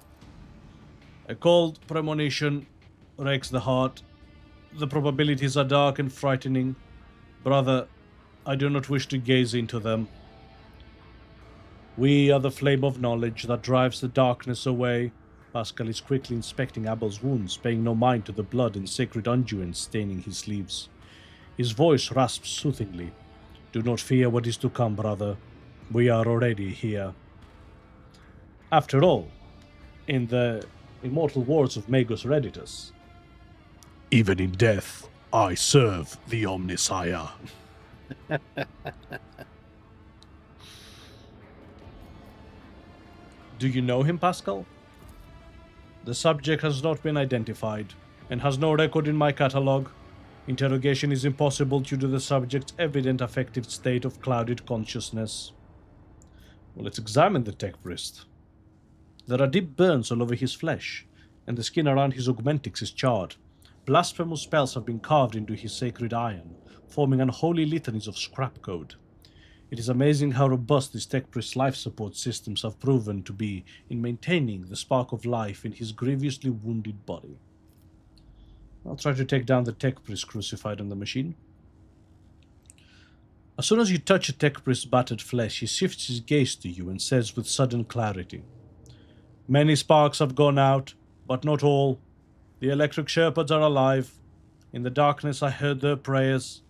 A cold premonition wrecks the heart. The probabilities are dark and frightening. Brother, I do not wish to gaze into them. We are the flame of knowledge that drives the darkness away. Pascal is quickly inspecting Abel's wounds, paying no mind to the blood and sacred unguents staining his sleeves. His voice rasps soothingly. Do not fear what is to come, brother. We are already here. After all, in the immortal words of Magus Redditus, even in death, I serve the Omnisire. Do you know him, Pascal? The subject has not been identified and has no record in my catalogue. Interrogation is impossible due to the subject's evident affective state of clouded consciousness. Well, let's examine the tech priest. There are deep burns all over his flesh, and the skin around his augmentics is charred. Blasphemous spells have been carved into his sacred iron, forming unholy litanies of scrap code. It is amazing how robust this tech priest's life support systems have proven to be in maintaining the spark of life in his grievously wounded body. I'll try to take down the tech priest crucified on the machine. As soon as you touch a tech priest's battered flesh, he shifts his gaze to you and says with sudden clarity, Many sparks have gone out, but not all. The electric Sherpads are alive. In the darkness I heard their prayers.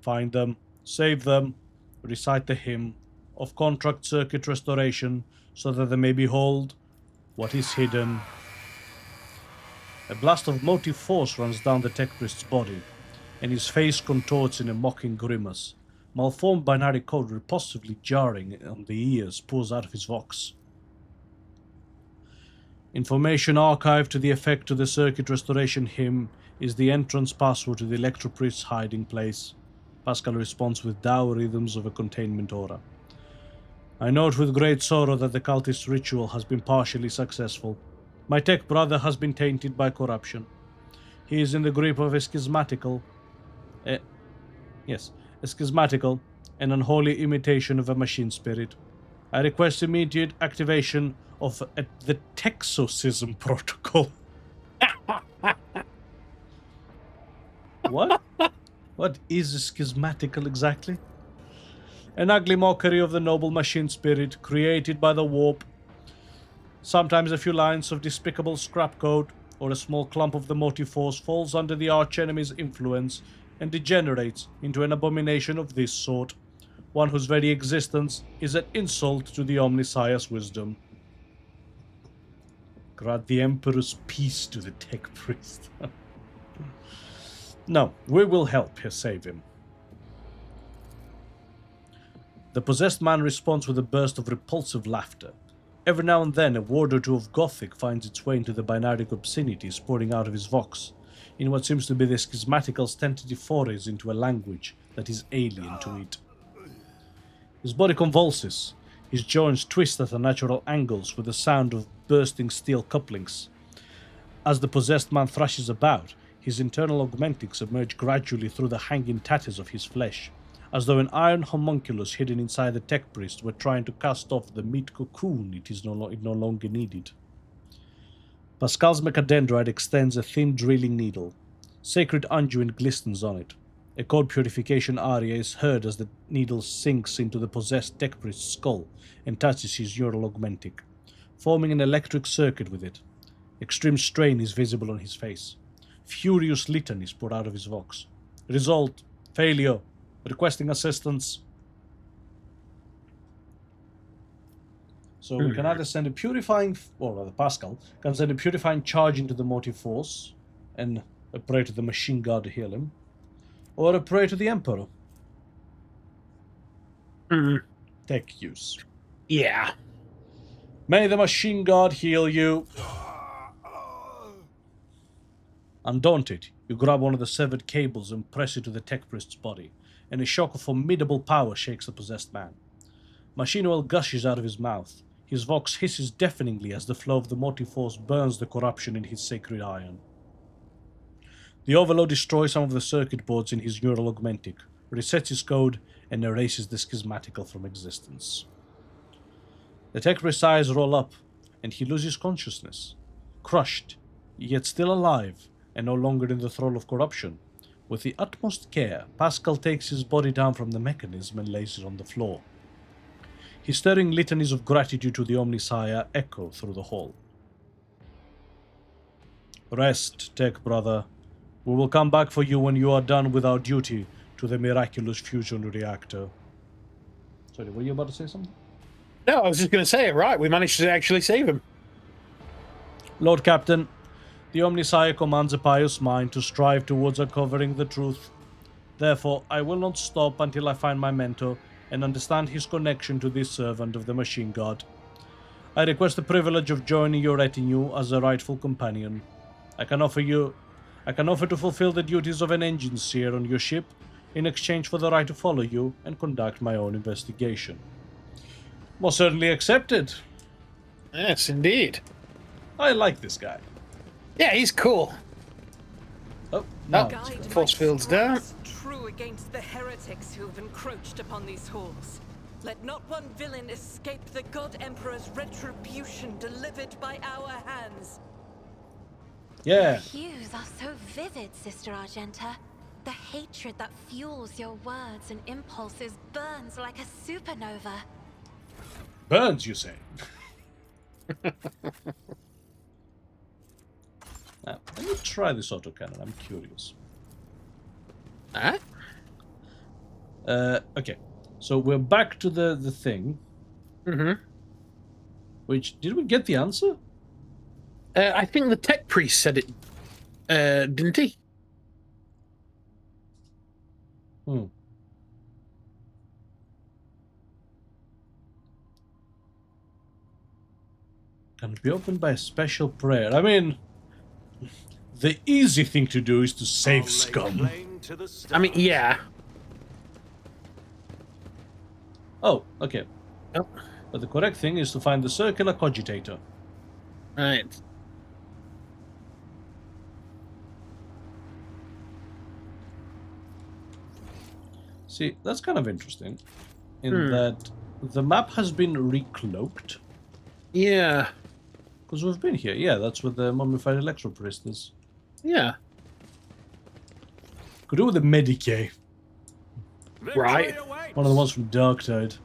Find them, save them, recite the hymn of contract circuit restoration so that they may behold what is hidden. A blast of motive force runs down the tech priest's body, and his face contorts in a mocking grimace. Malformed binary code repulsively jarring on the ears pours out of his vox. Information archived to the effect to the circuit restoration hymn is the entrance password to the Electropriest's hiding place. Pascal responds with dour rhythms of a containment aura. I note with great sorrow that the cultist ritual has been partially successful. My tech brother has been tainted by corruption. He is in the grip of a schismatical and unholy imitation of a machine spirit. I request immediate activation of the Texosism protocol. What? What is a schismatical exactly? An ugly mockery of the noble machine spirit created by the warp. Sometimes a few lines of despicable scrap code or a small clump of the motive force falls under the archenemy's influence and degenerates into an abomination of this sort, one whose very existence is an insult to the Omnisire's wisdom. Grant the Emperor's peace to the tech priest. No, we will help save him. The possessed man responds with a burst of repulsive laughter. Every now and then a word or two of Gothic finds its way into the binaric obscenities pouring out of his vox, in what seems to be the schismatical's tentative forays into a language that is alien to it. His body convulses, his joints twist at unnatural angles with the sound of bursting steel couplings. As the possessed man thrashes about, his internal augmentics emerge gradually through the hanging tatters of his flesh, as though an iron homunculus hidden inside the tech priest were trying to cast off the meat cocoon it no longer needed. Pascal's mechadendrite extends a thin drilling needle. Sacred unguent glistens on it. A code purification aria is heard as the needle sinks into the possessed tech priest's skull and touches his neural augmentic, forming an electric circuit with it. Extreme strain is visible on his face. Furious litanies pour out of his vox. Result: failure. Requesting assistance. So we can either send a purifying, or rather Pascal, can send a purifying charge into the motive force and pray to the machine god to heal him, or a pray to the Emperor. Tech use. Yeah. May the machine god heal you. Undaunted, you grab one of the severed cables and press it to the tech priest's body, and a shock of formidable power shakes the possessed man. Machine oil gushes out of his mouth. His vox hisses deafeningly as the flow of the motive force burns the corruption in his sacred iron. The overload destroys some of the circuit boards in his neural augmentic, resets his code, and erases the schismatical from existence. The tech priest's eyes roll up, and he loses consciousness. Crushed, yet still alive, and no longer in the thrall of corruption. With the utmost care, Pascal takes his body down from the mechanism and lays it on the floor. His stirring litanies of gratitude to the Omnisire echo through the hall. Rest, tech brother. We will come back for you when you are done with our duty to the miraculous fusion reactor. Sorry, were you about to say something? No, I was just going to say, right, we managed to actually save him. Lord Captain, the Omnisire commands a pious mind to strive towards uncovering the truth. Therefore, I will not stop until I find my mentor and understand his connection to this servant of the Machine God. I request the privilege of joining your retinue as a rightful companion. I can offer to fulfill the duties of an engine seer on your ship in exchange for the right to follow you and conduct my own investigation. Most certainly accepted. Yes, indeed. I like this guy. Yeah, he's cool. Oh, no. no. Force fields down. True against the heretics who have encroached upon these halls. Let not one villain escape the God Emperor's retribution delivered by our hands. Yeah. The hues are so vivid, Sister Argenta. The hatred that fuels your words and impulses burns like a supernova. Burns, you say? Now, let me try this autocannon. I'm curious. Huh? Okay. So we're back to the thing. Mm-hmm. Which, did we get the answer? I think the tech priest said it, didn't he? Can be opened by a special prayer. I mean, the easy thing to do is to save scum. I mean, yeah. Oh, okay. Oh. But the correct thing is to find the circular cogitator. Right. See, that's kind of interesting. In that the map has been recloaked. Yeah. Because we've been here. Yeah, that's where the mummified Electropriest is. Yeah. Could do with the Medicae. Right. One of the ones from Darktide.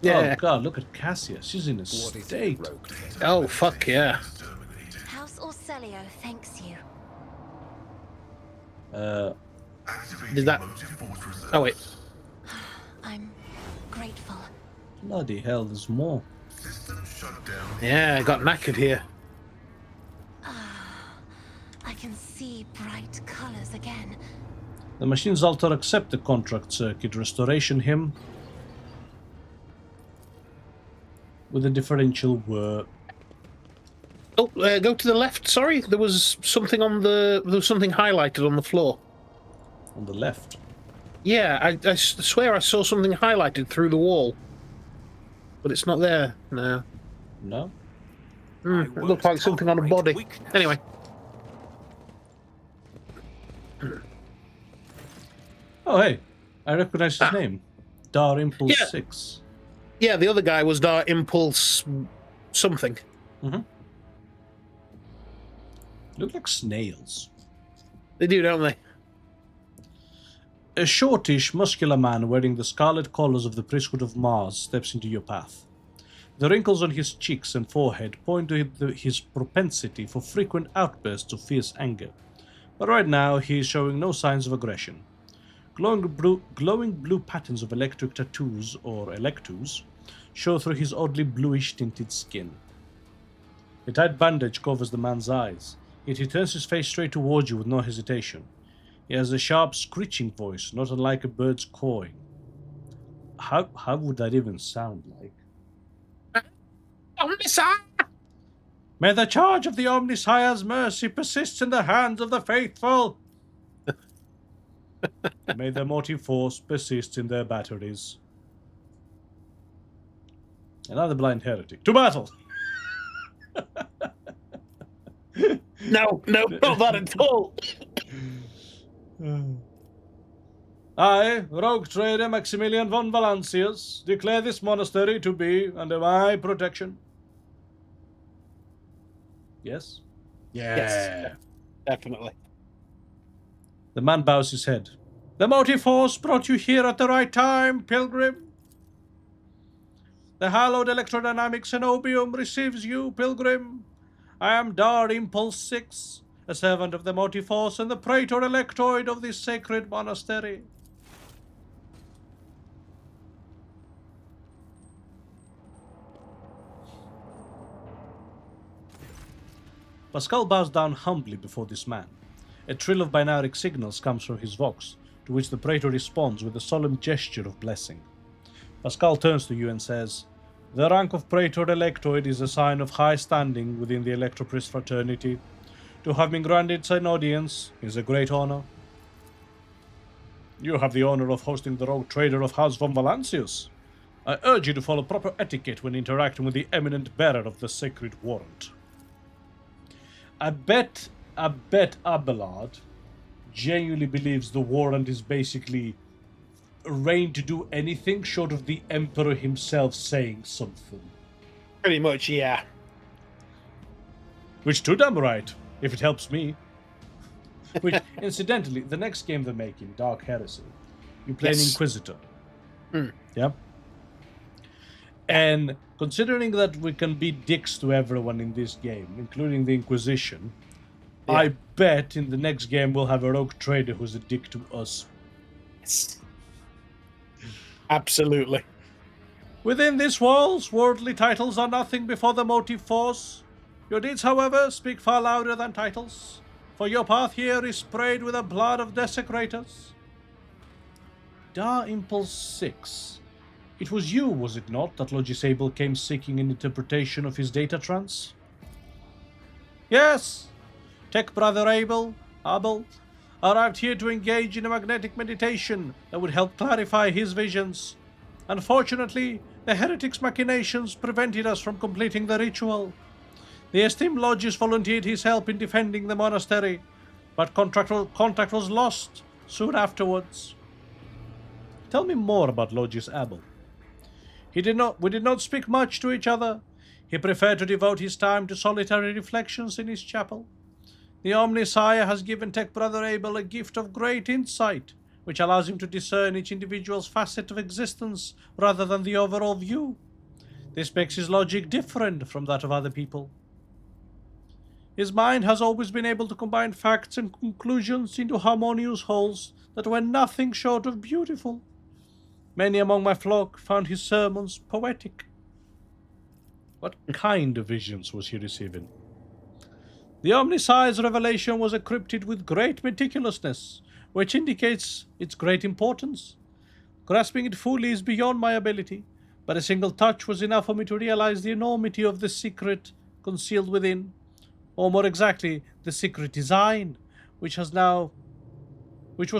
Yeah. Oh god, look at Cassia. She's in a state. Oh, fuck yeah. House Orselio thanks you. Did that... Oh, wait. I'm grateful. Bloody hell, there's more. Yeah, I got knackered here. I can see bright colors again. The Machine's Altar accept the contract circuit restoration hymn with a differential word. Oh, go to the left. Sorry, there was something on the... There was something highlighted on the floor. On the left? Yeah, I swear I saw something highlighted through the wall. But it's not there now. No? It looked like something on a body. Anyway. Oh, hey. I recognize his name. Dar Impulse 6. Yeah, the other guy was Dar Impulse something. Mm-hmm. Look like snails. They do, don't they? A shortish, muscular man wearing the scarlet collars of the priesthood of Mars steps into your path. The wrinkles on his cheeks and forehead point to his propensity for frequent outbursts of fierce anger. But right now, he is showing no signs of aggression. Glowing blue patterns of electric tattoos, or electus, show through his oddly bluish-tinted skin. A tight bandage covers the man's eyes, yet he turns his face straight towards you with no hesitation. He has a sharp, screeching voice, not unlike a bird's cawing. How would that even sound like? Omnisire! May the charge of the Omnisire's mercy persist in the hands of the faithful! May the motive force persist in their batteries. Another blind heretic. To battle! No, not that at all. I, RogueTrader Maximilian von Valancius, declare this monastery to be under my protection. Yes? Yes, definitely. The man bows his head. The motive force brought you here at the right time, pilgrim. The hallowed Electrodynamic Cenobium receives you, pilgrim. I am Dar Impulse 6, a servant of the motive force and the praetor electoid of this sacred monastery. Pascal bows down humbly before this man. A trill of binary signals comes from his vox, to which the Praetor responds with a solemn gesture of blessing. Pascal turns to you and says, "The rank of Praetor Electoid is a sign of high standing within the Electropriest fraternity. To have been granted an audience is a great honor. You have the honor of hosting the RogueTrader of House von Valancius. I urge you to follow proper etiquette when interacting with the eminent bearer of the sacred warrant." I bet Abelard genuinely believes the warrant is basically a reign to do anything short of the Emperor himself saying something. Pretty much, yeah. Which too damn right, if it helps me. Which, incidentally, the next game they're making, Dark Heresy, you play an Inquisitor. Yeah? And considering that we can be dicks to everyone in this game, including the Inquisition, I bet in the next game we'll have a RogueTrader who's a dick to us. Yes. Absolutely. Within these walls, worldly titles are nothing before the motive force. Your deeds, however, speak far louder than titles, for your path here is sprayed with the blood of desecrators. Dar Impulse 6. It was you, was it not, that Logis Abel came seeking an interpretation of his data trance? Yes. Tech Brother Abel arrived here to engage in a magnetic meditation that would help clarify his visions. Unfortunately, the heretic's machinations prevented us from completing the ritual. The esteemed Logis volunteered his help in defending the monastery, but contact was lost soon afterwards. Tell me more about Logis Abel. We did not speak much to each other. He preferred to devote his time to solitary reflections in his chapel. The Omnisire has given Tech Brother Abel a gift of great insight, which allows him to discern each individual's facet of existence rather than the overall view. This makes his logic different from that of other people. His mind has always been able to combine facts and conclusions into harmonious wholes that were nothing short of beautiful. Many among my flock found his sermons poetic. What kind of visions was he receiving? The Omnisire's revelation was encrypted with great meticulousness, which indicates its great importance. Grasping it fully is beyond my ability, but a single touch was enough for me to realize the enormity of the secret concealed within, or more exactly, the secret design, which was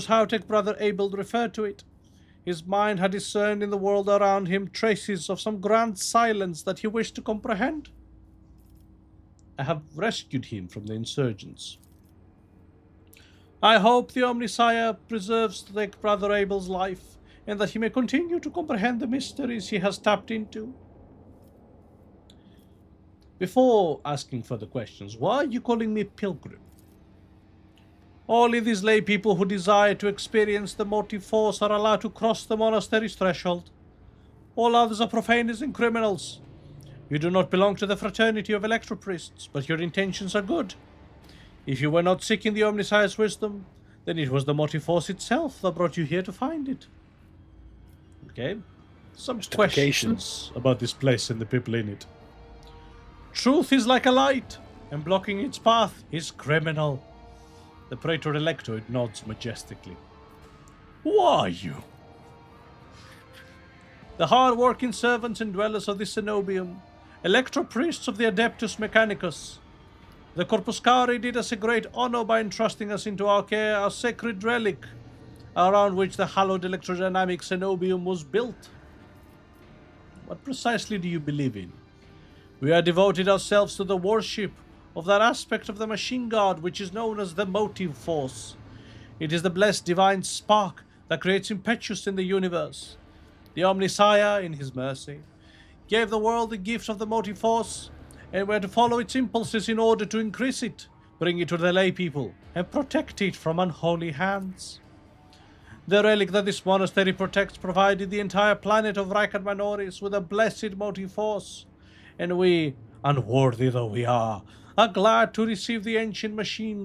how Tech Brother Abel referred to it. His mind had discerned in the world around him traces of some grand silence that he wished to comprehend. I have rescued him from the insurgents. I hope the Omnisire preserves Tech Brother Abel's life, and that he may continue to comprehend the mysteries he has tapped into. Before asking further questions, why are you calling me pilgrim? Only these lay people who desire to experience the motive force are allowed to cross the monastery's threshold. All others are profaners and criminals. You do not belong to the fraternity of Electropriests, but your intentions are good. If you were not seeking the Omnisire's wisdom, then it was the motive force itself that brought you here to find it. Okay? Some questions about this place and the people in it. Truth is like a light, and blocking its path is criminal. The Praetor Electoid nods majestically. Who are you? The hard-working servants and dwellers of the Cenobium, Electropriests of the Adeptus Mechanicus. The Corpuscari did us a great honor by entrusting us into our care a sacred relic, around which the hallowed Electrodynamic Cenobium was built. What precisely do you believe in? We have devoted ourselves to the worship of that aspect of the machine god which is known as the motive force. It is the blessed divine spark that creates impetus in the universe. The Omnisire, in his mercy, gave the world the gift of the motive force, and we are to follow its impulses in order to increase it, bring it to the lay people, and protect it from unholy hands. The relic that this monastery protects provided the entire planet of Rykard Minoris with a blessed motive force, and we, unworthy though we are glad to receive the ancient machine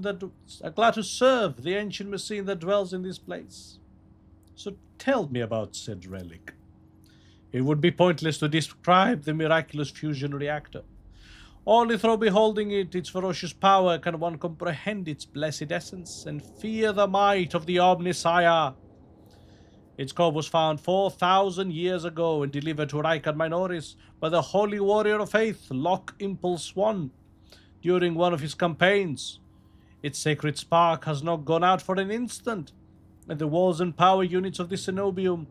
glad to serve the ancient machine that dwells in this place. So tell me about said relic. It would be pointless to describe the miraculous fusion reactor. Only through beholding it, its ferocious power, can one comprehend its blessed essence and fear the might of the Omnissiah. Its core was found 4,000 years ago and delivered to Rykard Minoris by the holy warrior of faith, Lock Impulse I, during one of his campaigns. Its sacred spark has not gone out for an instant, and the walls and power units of the Cenobium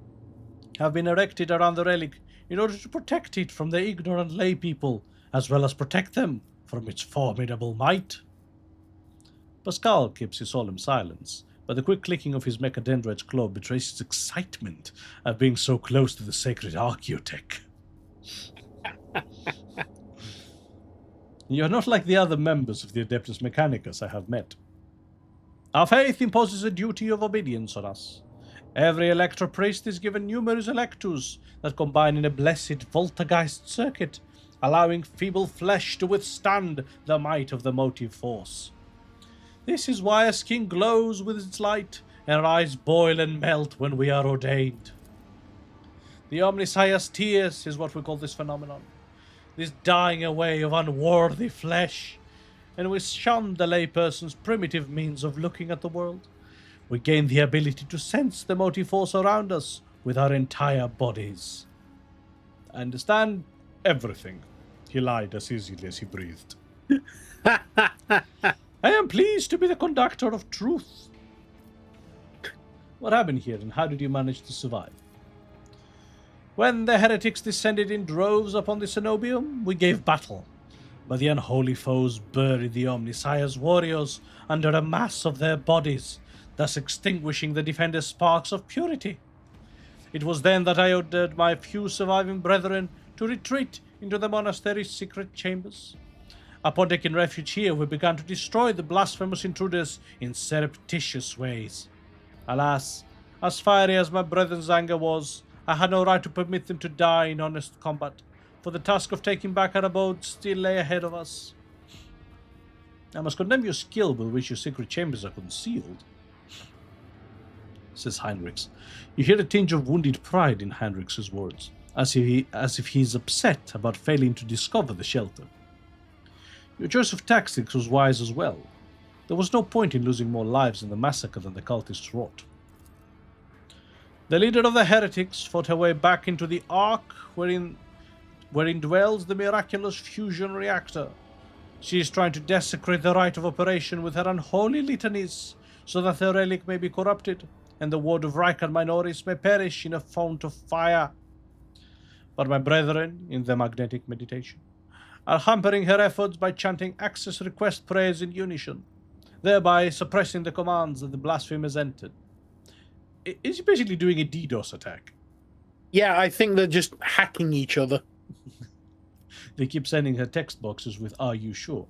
have been erected around the relic in order to protect it from the ignorant lay people, as well as protect them from its formidable might. Pascal keeps his solemn silence, but the quick clicking of his Mechadendroid's claw betrays his excitement at being so close to the sacred Archaeotech. You're not like the other members of the Adeptus Mechanicus I have met. Our faith imposes a duty of obedience on us. Every Electropriest is given numerous Electus that combine in a blessed Voltageist circuit, allowing feeble flesh to withstand the might of the motive force. This is why a skin glows with its light, and our eyes boil and melt when we are ordained. The Omnissiah's tears is what we call this phenomenon, this dying away of unworthy flesh, and we shun the layperson's primitive means of looking at the world. We gain the ability to sense the motive force around us with our entire bodies. I understand everything. He lied as easily as he breathed. I am pleased to be the conductor of truth. What happened here, and how did you manage to survive? When the heretics descended in droves upon the Cenobium, we gave battle, but the unholy foes buried the Omnissiah's warriors under a mass of their bodies, thus extinguishing the defenders' sparks of purity. It was then that I ordered my few surviving brethren to retreat into the monastery's secret chambers. Upon taking refuge here, we began to destroy the blasphemous intruders in surreptitious ways. Alas, as fiery as my brethren's anger was, I had no right to permit them to die in honest combat, for the task of taking back our abode still lay ahead of us. I must condemn your skill with which your secret chambers are concealed, says Heinrichs. You hear a tinge of wounded pride in Heinrichs' words, as if he is upset about failing to discover the shelter. Your choice of tactics was wise as well. There was no point in losing more lives in the massacre than the cultists wrought. The leader of the heretics fought her way back into the Ark, wherein dwells the miraculous fusion reactor. She is trying to desecrate the rite of operation with her unholy litanies, so that the relic may be corrupted, and the ward of Rykard Minoris may perish in a fount of fire. But my brethren, in the magnetic meditation, are hampering her efforts by chanting access request prayers in unison, thereby suppressing the commands that the blasphemers entered. Is he basically doing a DDoS attack? Yeah, I think they're just hacking each other. They keep sending her text boxes with, "Are you sure?"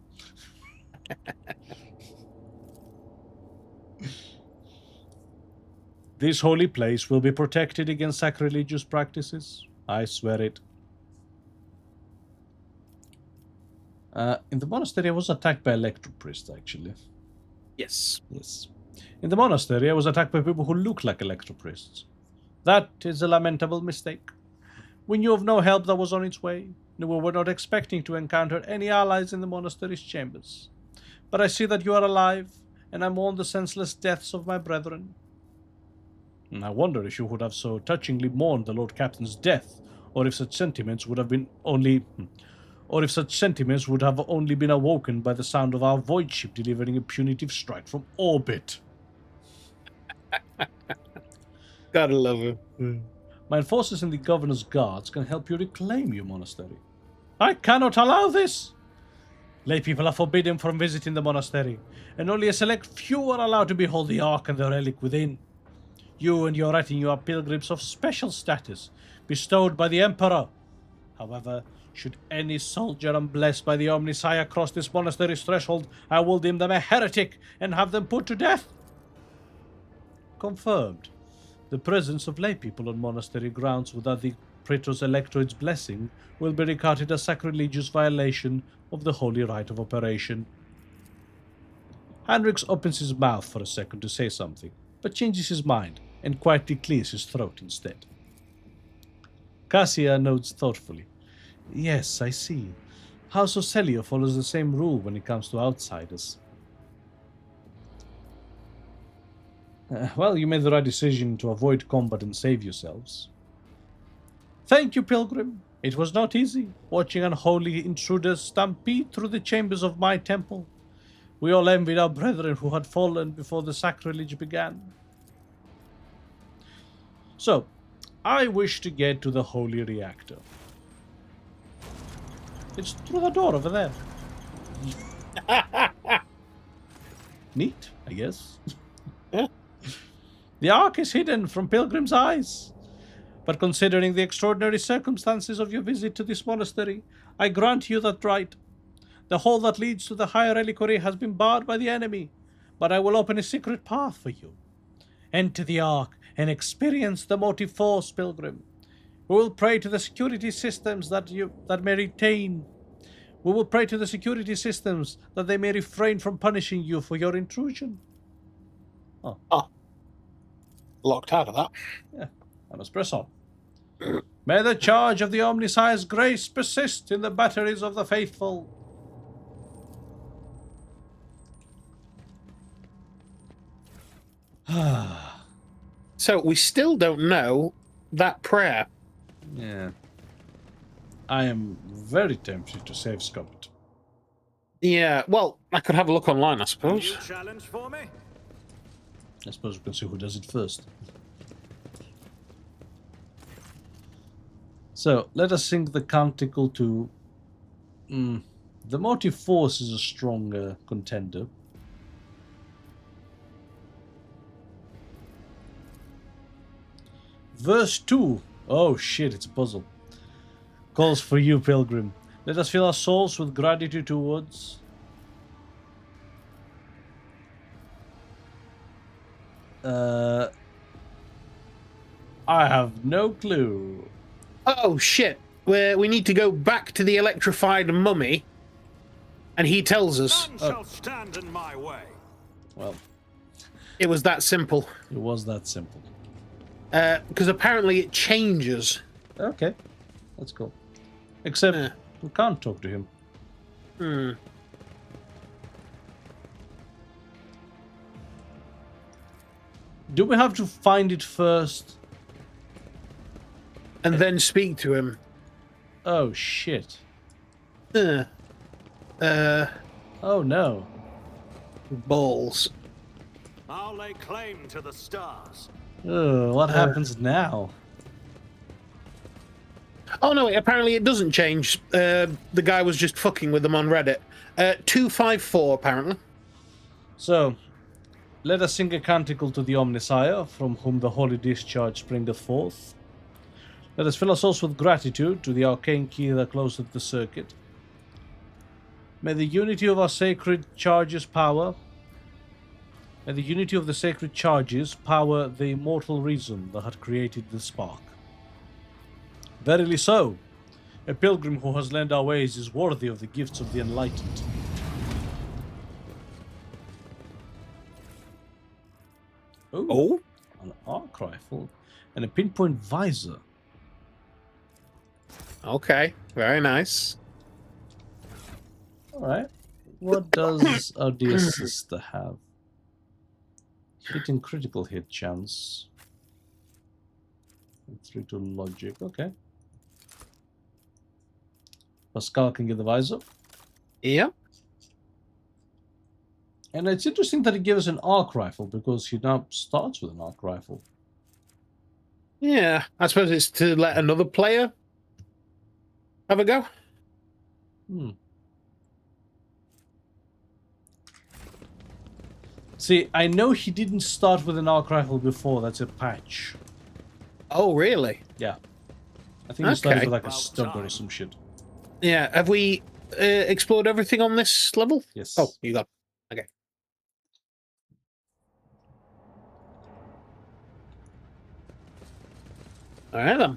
This holy place will be protected against sacrilegious practices. I swear it. In the monastery, I was attacked by Electropriest, actually. Yes. Yes. In the monastery, I was attacked by people who look like Electropriests. That is a lamentable mistake. We knew of no help that was on its way, and we were not expecting to encounter any allies in the monastery's chambers. But I see that you are alive, and I mourn the senseless deaths of my brethren. And I wonder if you would have so touchingly mourned the Lord Captain's death, or if such sentiments would have only been awoken by the sound of our void ship delivering a punitive strike from orbit. Gotta love him. My enforcers and the governor's guards can help you reclaim your monastery. I cannot allow this! Lay people are forbidden from visiting the monastery, and only a select few are allowed to behold the Ark and the relic within. You and your retinue are pilgrims of special status, bestowed by the Emperor. However, should any soldier unblessed by the Omnissiah cross this monastery's threshold, I will deem them a heretic and have them put to death. Confirmed. The presence of lay people on monastery grounds without the Praetor's Electroid's blessing will be regarded as sacrilegious violation of the holy rite of operation. Heinrichs opens his mouth for a second to say something, but changes his mind and quietly clears his throat instead. Cassia nods thoughtfully. Yes, I see. House of Celia follows the same rule when it comes to outsiders. Well, you made the right decision to avoid combat and save yourselves. Thank you, Pilgrim. It was not easy, watching unholy intruders stampede through the chambers of my temple. We all envied our brethren who had fallen before the sacrilege began. So, I wish to get to the holy reactor. It's through the door over there. Neat, I guess. The Ark is hidden from Pilgrim's eyes. But considering the extraordinary circumstances of your visit to this monastery, I grant you that right. The hall that leads to the higher reliquary has been barred by the enemy, but I will open a secret path for you. Enter the Ark and experience the motive force, Pilgrim. We will pray to the security systems that may retain. We will pray to the security systems that they may refrain from punishing you for your intrusion. Oh. Locked out of that. Yeah, I must press on. May the charge of the Omnissiah's grace persist in the batteries of the faithful. So we still don't know that prayer. Yeah. I am very tempted to save Scott. Yeah, well, I could have a look online, I suppose. New challenge for me? I suppose we can see who does it first. So, let us sync the canticle to... the motive force is a stronger contender. Verse 2. Oh shit, it's a puzzle. Calls for you, Pilgrim. Let us fill our souls with gratitude towards... I have no clue. Oh shit! We need to go back to the electrified mummy, and he tells us. None shall stand in my way. Well, it was that simple. It was that simple. Because apparently it changes. Okay, that's cool. Except we can't talk to him. Do we have to find it first? And then speak to him. Oh, shit. Oh, no. Balls. I'll lay claim to the stars. What happens now? Oh, no, apparently it doesn't change. The guy was just fucking with them on Reddit. 254, apparently. So, let us sing a canticle to the Omnissiah, from whom the holy discharge springeth forth. Let us fill our souls with gratitude to the arcane key that closeth the circuit. May the unity of our sacred charges power... May the unity of the sacred charges power the immortal reason that had created the spark. Verily so. A pilgrim who has learned our ways is worthy of the gifts of the enlightened. Oh? An arc rifle and a pinpoint visor. Okay, very nice. Alright. What does our dear sister have? Hit and critical hit chance. 3 to logic, okay. Pascal can get the visor. Yeah. And it's interesting that he gives us an arc rifle, because he now starts with an arc rifle. Yeah, I suppose it's to let another player have a go. See, I know he didn't start with an arc rifle before. That's a patch. Oh, really? Yeah. I think he started with like a stubber or some shit. Yeah, have we explored everything on this level? Yes. Oh, you got... Okay. Alright then.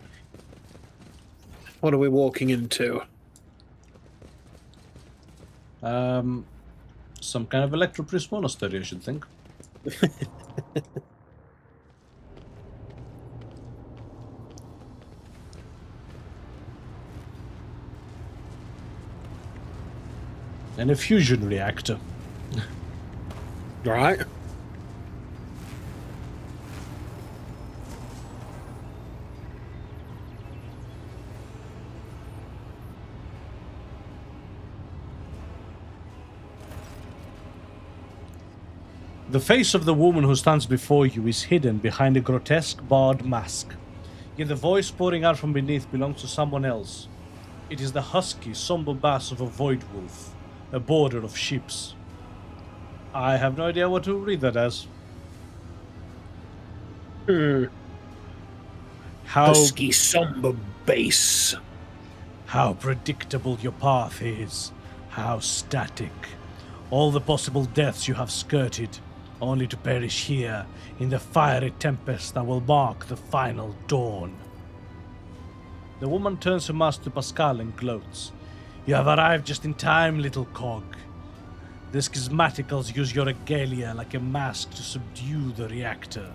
What are we walking into? Some kind of Electropriest monastery, I should think. and a fusion reactor. Right. The face of the woman who stands before you is hidden behind a grotesque barred mask. Yet the voice pouring out from beneath belongs to someone else. It is the husky, somber bass of a void wolf, a border of ships. I have no idea what to read that as. How Husky somber bass. How predictable your path is. How static. All the possible deaths you have skirted, only to perish here in the fiery tempest that will mark the final dawn. The woman turns her mask to Pascal and gloats. You have arrived just in time, little cog. The schismaticals use your regalia like a mask to subdue the reactor.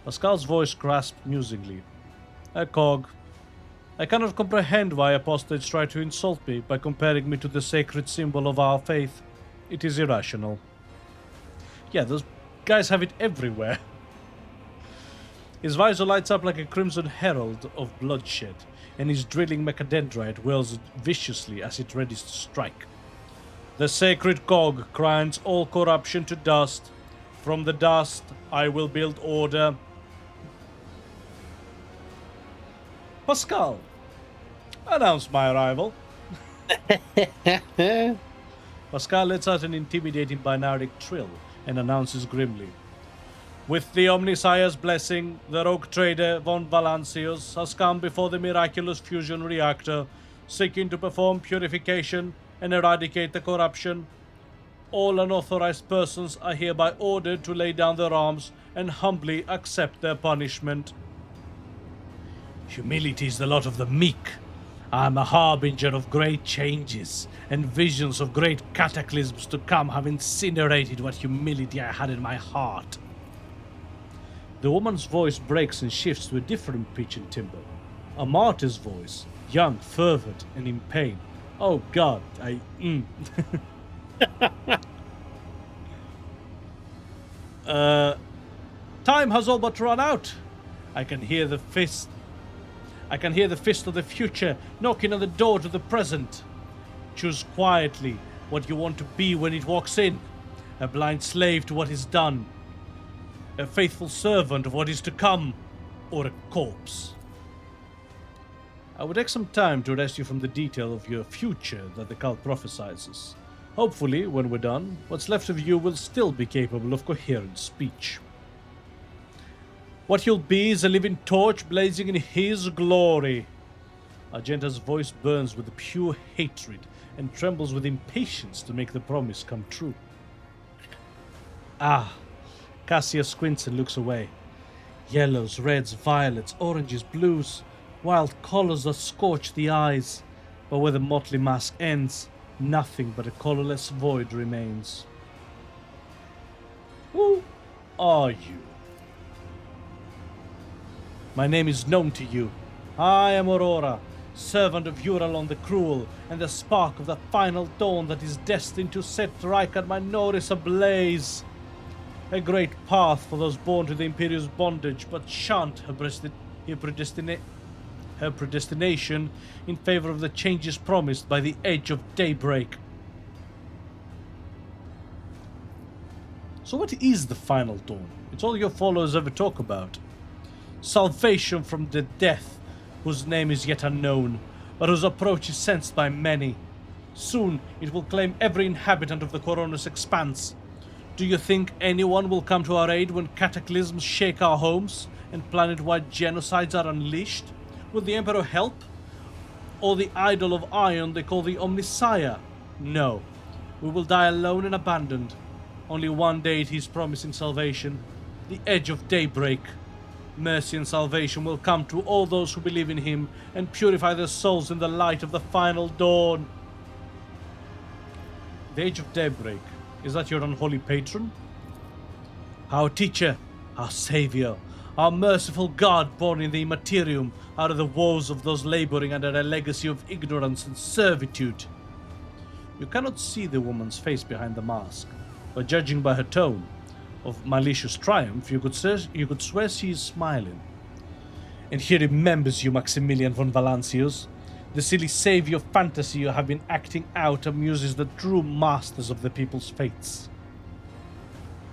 Pascal's voice grasped musingly. A cog. I cannot comprehend why apostates try to insult me by comparing me to the sacred symbol of our faith. It is irrational. Yeah, those guys have it everywhere. His visor lights up like a crimson herald of bloodshed, and his drilling mechadendrite whirls viciously as it readies to strike. The sacred cog grinds all corruption to dust. From the dust I will build order. Pascal, announce my arrival. Pascal lets out an intimidating binaric trill and announces grimly. With the Omnissiah's blessing, the RogueTrader von Valancius has come before the miraculous fusion reactor, seeking to perform purification and eradicate the corruption. All unauthorized persons are hereby ordered to lay down their arms and humbly accept their punishment. Humility is the lot of the meek. I am a harbinger of great changes, and visions of great cataclysms to come have incinerated what humility I had in my heart. The woman's voice breaks and shifts to a different pitch and timbre. A martyr's voice, young, fervent, and in pain. Oh God, time has all but run out. I can hear the fist of the future knocking on the door to the present. Choose quietly what you want to be when it walks in. A blind slave to what is done. A faithful servant of what is to come. Or a corpse. I would take some time to rest you from the detail of your future that the cult prophesizes. Hopefully, when we're done, what's left of you will still be capable of coherent speech. What you'll be is a living torch blazing in his glory. Argenta's voice burns with pure hatred and trembles with impatience to make the promise come true. Ah, Cassia squints and looks away. Yellows, reds, violets, oranges, blues, wild colors that scorch the eyes. But where the motley mask ends, nothing but a colorless void remains. Who are you? My name is known to you. I am Aurora, servant of Uralon the Cruel, and the spark of the final dawn that is destined to set Rykard Minoris ablaze. A great path for those born to the Imperial's bondage, but shunt her predestination in favor of the changes promised by the edge of daybreak. So what is the final dawn? It's all your followers ever talk about. Salvation from the death, whose name is yet unknown, but whose approach is sensed by many. Soon it will claim every inhabitant of the Coronis expanse. Do you think anyone will come to our aid when cataclysms shake our homes and planet-wide genocides are unleashed? Will the Emperor help? Or the idol of iron they call the Omnissiah? No. We will die alone and abandoned. Only one deity is promising salvation. The edge of daybreak. Mercy and salvation will come to all those who believe in him and purify their souls in the light of the final dawn. The age of daybreak. Is that your unholy patron? Our teacher, our savior, our merciful God born in the Immaterium out of the woes of those laboring under a legacy of ignorance and servitude. You cannot see the woman's face behind the mask, but judging by her tone of malicious triumph, you could swear she is smiling. And he remembers you, Maximilian von Valancius. The silly savior fantasy you have been acting out amuses the true masters of the people's fates.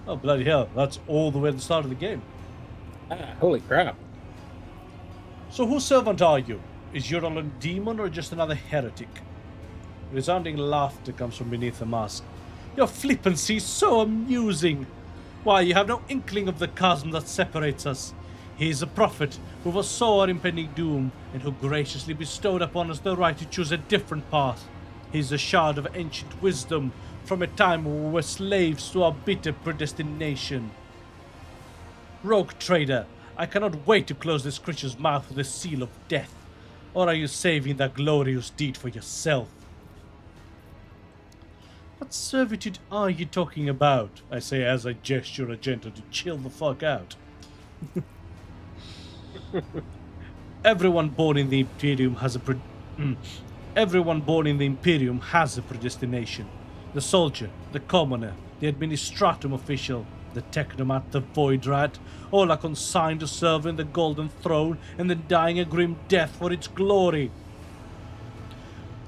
Oh, bloody hell, that's all the way at the start of the game. Ah, holy crap. So whose servant are you? Is your a demon or just another heretic? Resounding laughter comes from beneath the mask. Your flippancy is so amusing. Why, you have no inkling of the chasm that separates us. He is a prophet who foresaw our impending doom and who graciously bestowed upon us the right to choose a different path. He is a shard of ancient wisdom from a time when we were slaves to our bitter predestination. RogueTrader, I cannot wait to close this creature's mouth with the seal of death. Or are you saving that glorious deed for yourself? What servitude are you talking about? I say as I gesture at Genta to chill the fuck out. Everyone born in the Imperium has a predestination. The soldier, the commoner, the administratum official, the technomat, the void rat, all are consigned to serve in the golden throne and then dying a grim death for its glory.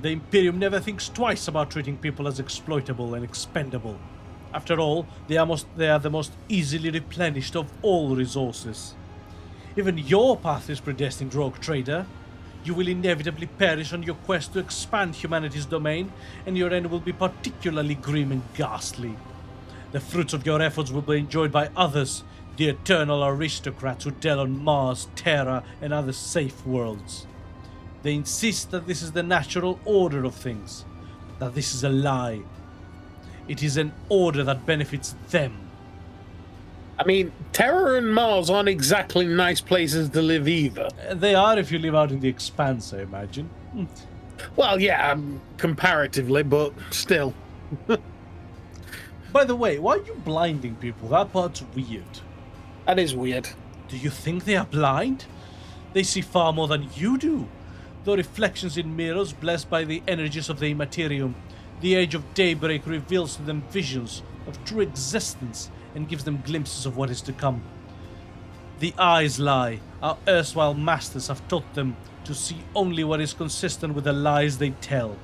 The Imperium never thinks twice about treating people as exploitable and expendable. After all, they are the most easily replenished of all resources. Even your path is predestined, RogueTrader. You will inevitably perish on your quest to expand humanity's domain, and your end will be particularly grim and ghastly. The fruits of your efforts will be enjoyed by others, the eternal aristocrats who dwell on Mars, Terra, and other safe worlds. They insist that this is the natural order of things, that this is a lie. It is an order that benefits them. I mean, Terra and Mars aren't exactly nice places to live either. They are if you live out in the expanse, I imagine. Well, yeah, comparatively, but still. By the way, why are you blinding people? That part's weird. That is weird. Do you think they are blind? They see far more than you do. Though reflections in mirrors blessed by the energies of the Immaterium, the Age of Daybreak reveals to them visions of true existence and gives them glimpses of what is to come. The eyes lie. Our erstwhile masters have taught them to see only what is consistent with the lies they tell.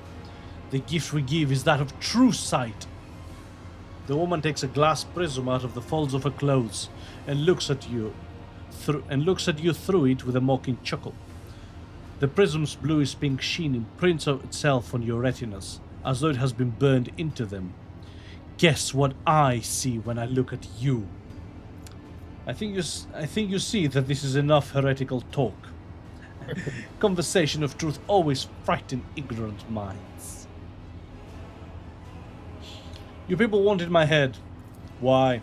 The gift we give is that of true sight. The woman takes a glass prism out of the folds of her clothes and looks at you through it with a mocking chuckle. The prism's bluish-pink sheen imprints itself on your retinas, as though it has been burned into them. Guess what I see when I look at you. I think you see that this is enough heretical talk. Conversation of truth always frighten ignorant minds. You people wanted my head. Why?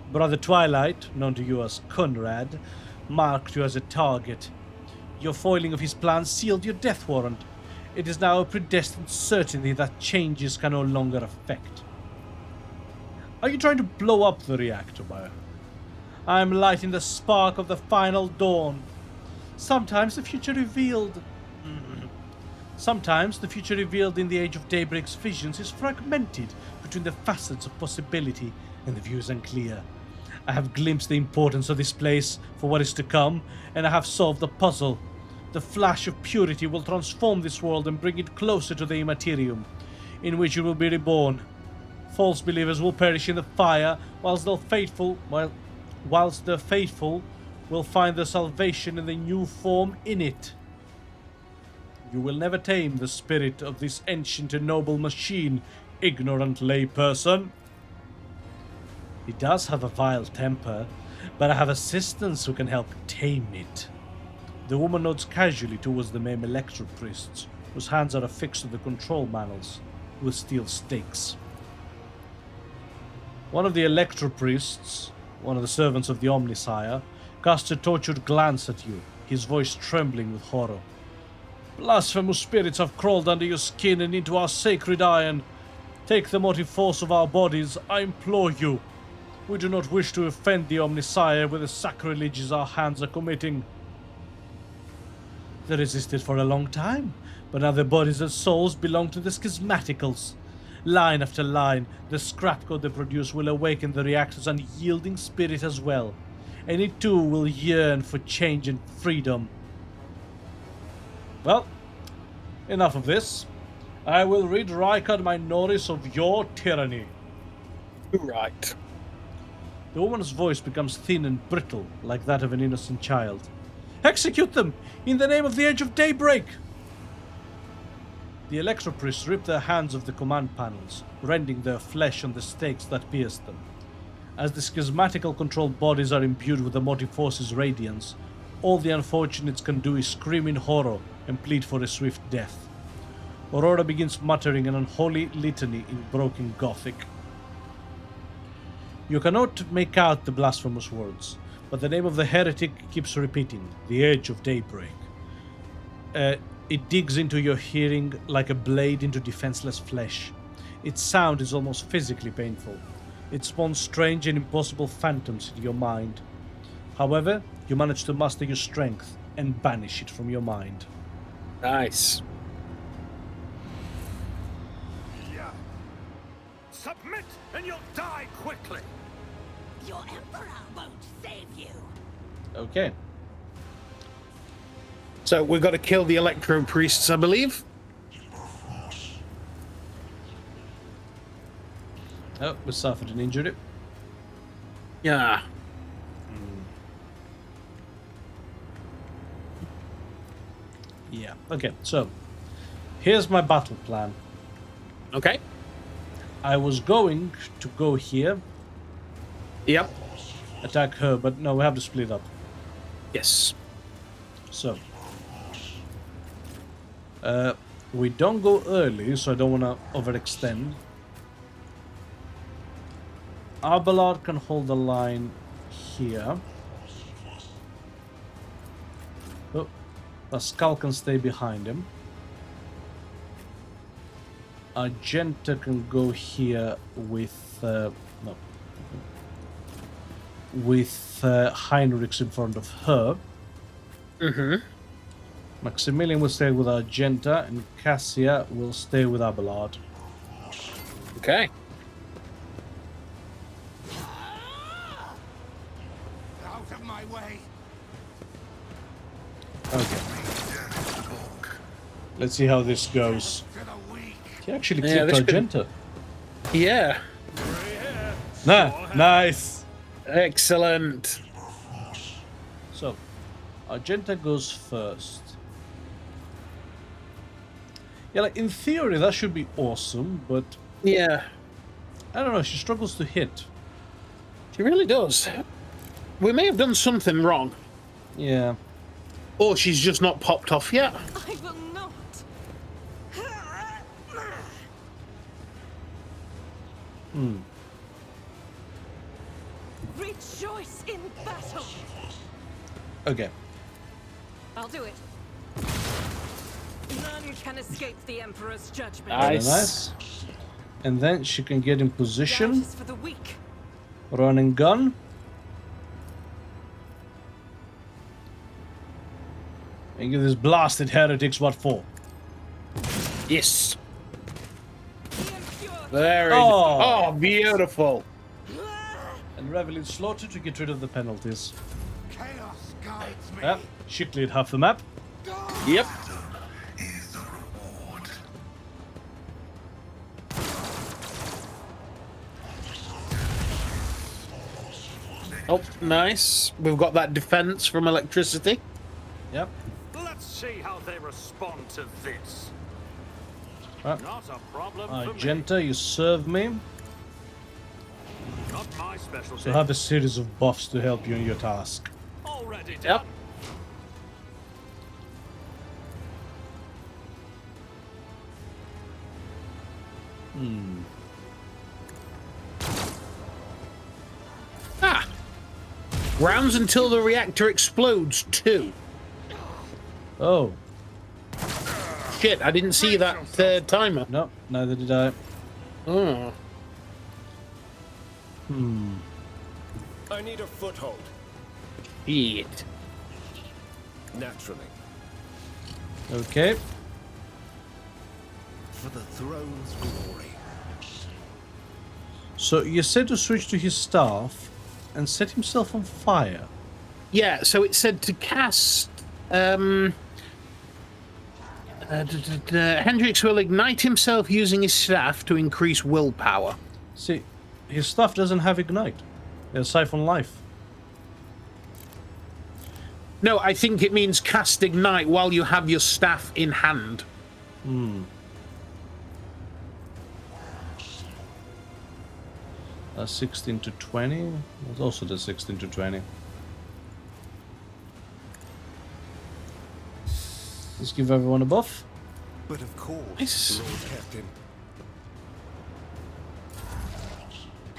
Brother Twilight, known to you as Conrad, marked you as a target. Your foiling of his plan sealed your death warrant. It is now a predestined certainty that changes can no longer affect. Are you trying to blow up the reactor, Bayer? I am lighting the spark of the final dawn. Sometimes the future revealed in the Age of Daybreak's visions is fragmented between the facets of possibility, and the view is unclear. I have glimpsed the importance of this place for what is to come, and I have solved the puzzle. The flash of purity will transform this world and bring it closer to the Immaterium, in which it will be reborn. False believers will perish in the fire, whilst the faithful will find their salvation in the new form in it. You will never tame the spirit of this ancient and noble machine, ignorant layperson. He does have a vile temper, but I have assistants who can help tame it. The woman nods casually towards the maimed Electropriests, whose hands are affixed to the control panels with steel stakes. One of the Electropriests, one of the servants of the Omnisire, casts a tortured glance at you, his voice trembling with horror. Blasphemous spirits have crawled under your skin and into our sacred iron. Take the motive force of our bodies, I implore you. We do not wish to offend the Omnisire with the sacrileges our hands are committing. They resisted for a long time, but now their bodies and souls belong to the schismaticals. Line after line, the scrap code they produce will awaken the reactor's unyielding spirit as well, and it too will yearn for change and freedom. Well, enough of this. I will rid Rykard Minoris of your tyranny. Right. The woman's voice becomes thin and brittle, like that of an innocent child. Execute them! In the name of the Age of Daybreak! The Electropriests rip their hands off the command panels, rending their flesh on the stakes that pierced them. As the schismatical controlled bodies are imbued with the motive force's radiance, all the unfortunates can do is scream in horror and plead for a swift death. Aurora begins muttering an unholy litany in broken Gothic. You cannot make out the blasphemous words, but the name of the heretic keeps repeating, the Age of Daybreak. It digs into your hearing like a blade into defenseless flesh. Its sound is almost physically painful. It spawns strange and impossible phantoms in your mind. However, you manage to master your strength and banish it from your mind. Nice. Yeah. Submit and you'll die quickly. Your Emperor won't save you. Okay. So we've got to kill the Electropriests, I believe. Oh, we suffered an injury. Yeah. Yeah, okay, so here's my battle plan. Okay. I was going to go here, Yep. attack her, but no, we have to split up. Yes. So, we don't go early, so I don't want to overextend. Abelard can hold the line here. Oh, Pascal can stay behind him. Argenta can go here with Heinrichs in front of her. Mm-hmm. Maximilian will stay with Argenta, and Cassia will stay with Abelard. Okay. Out of my way! Okay. Let's see how this goes. To the weak! He actually Yeah, clipped this could- Argenta. Yeah. Nice! Excellent. So, Argenta goes first. Yeah, like, in theory, that should be awesome, but Yeah. I don't know, she struggles to hit. She really does. We may have done something wrong. Yeah. Or she's just not popped off yet. I will not. Rejoice in battle. Okay. I'll do it. None can escape the Emperor's judgment. Very Nice. nice. And then she can get in Doubt position. is for the weak. Run and gun. And give these blasted heretics what for. Yes. The impure. Very. Oh. Oh, beautiful. And Revelin slaughtered to get rid of the penalties. Chaos guides me! Yep. She cleared half the map. Yep. Is the reward. Oh, nice. We've got that defense from electricity. Yep. Let's see how they respond to this. Right. Not a problem for me. Argenta, you serve me. Not my specialty. So have a series of buffs to help you in your task. Already done. Yep. Ah. Rounds until the reactor explodes, 2. Oh. Shit, I didn't see that timer. No, neither did I. Oh. I need a foothold. Shit. Naturally. Okay. For the throne's glory. So you said to switch to his staff and set himself on fire. Yeah, so it said to cast... Hendrix will ignite himself using his staff to increase willpower. See, his staff doesn't have ignite. It's siphon life. No, I think it means cast ignite while you have your staff in hand. That's 16 to 20. That's also the 16 to 20. Let's give everyone a buff. But of course, Nice. Lord Captain.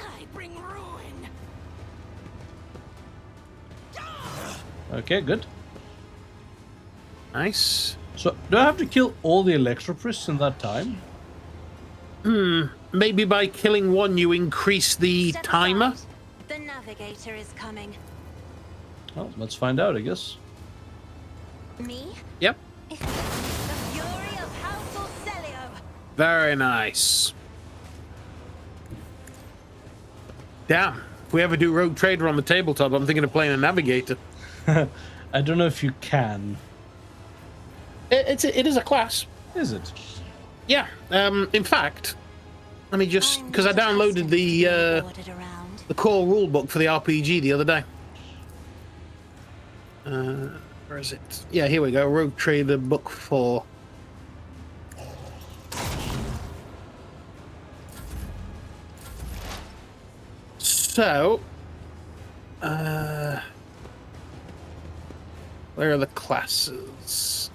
I bring ruin. Okay, good. Nice. So, do I have to kill all the Electropriests in that time? Maybe by killing one, you increase the Step timer? aside. The navigator is coming. Well, let's find out, I guess. Me? Yep. The fury of House Orselio. Very nice. Damn. If we ever do RogueTrader on the tabletop, I'm thinking of playing a navigator. I don't know if you can. It is a class. Is it? Yeah. In fact, let me just... I'm Because I just downloaded accustomed to being the ordered around. core rulebook for the RPG the other day. Where is it? Yeah, here we go. RogueTrader book 4. So, where are the classes?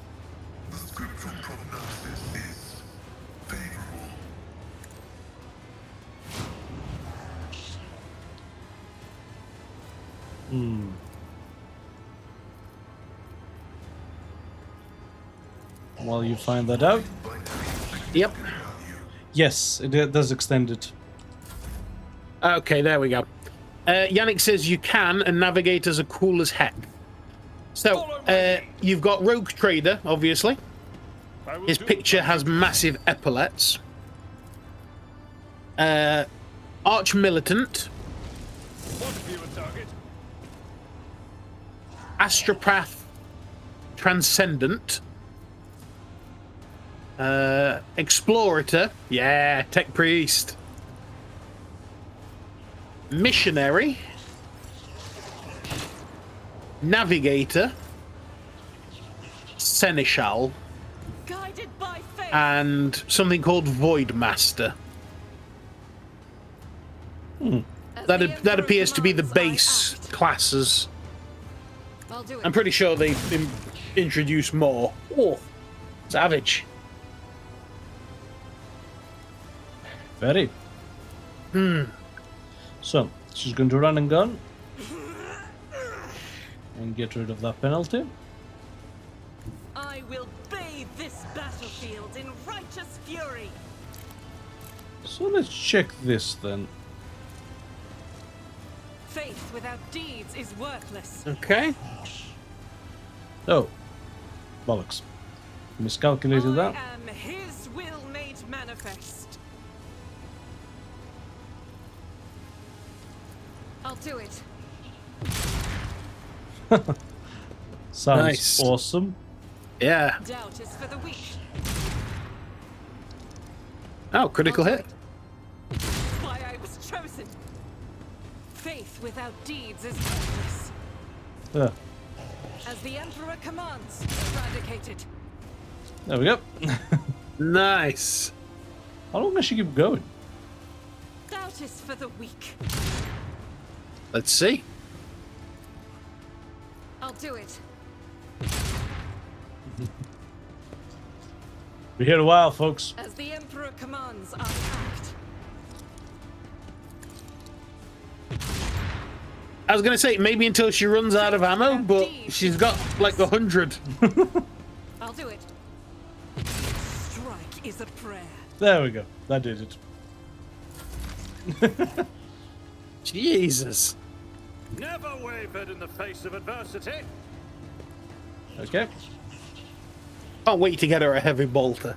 The scriptural prognosis is favorable. While you find that out. Yep. Yes, it does extend it. Okay, there we go. Yannick says you can, and navigators are cool as heck. So, you've got RogueTrader, obviously. His picture has massive epaulets. Arch Militant. Astropath Transcendent. Explorator. Yeah, Tech Priest. Missionary. Navigator. Seneschal. Guided by faith. And something called Void Master. As That the Emperor appears to be the commands, I base act. classes. I'll do it. I'm pretty sure they've introduced more. Oh, savage. Very. So, she's going to run and gun. And get rid of that penalty. I will bathe this battlefield in righteous fury. So let's check this then. Faith without deeds is worthless. Okay. Oh. Bollocks. Miscalculated that. I am his will made manifest. I'll do it. Sounds Nice. awesome. Yeah. Doubt is for the weak. Oh, critical hit. Why I was chosen. Faith without deeds is worthless. Yeah. As the Emperor commands, eradicated. There we go. Nice. How long does she keep going? Doubt is for the weak. Let's see. I'll do it. We're here a while, folks. As the Emperor commands, I act. I was going to say, maybe until she runs out of ammo, but she's got like 100. I'll do it. Strike is a prayer. There we go. That did it. Jesus. Never wavered in the face of adversity. Okay. Can't wait to get her a heavy bolter.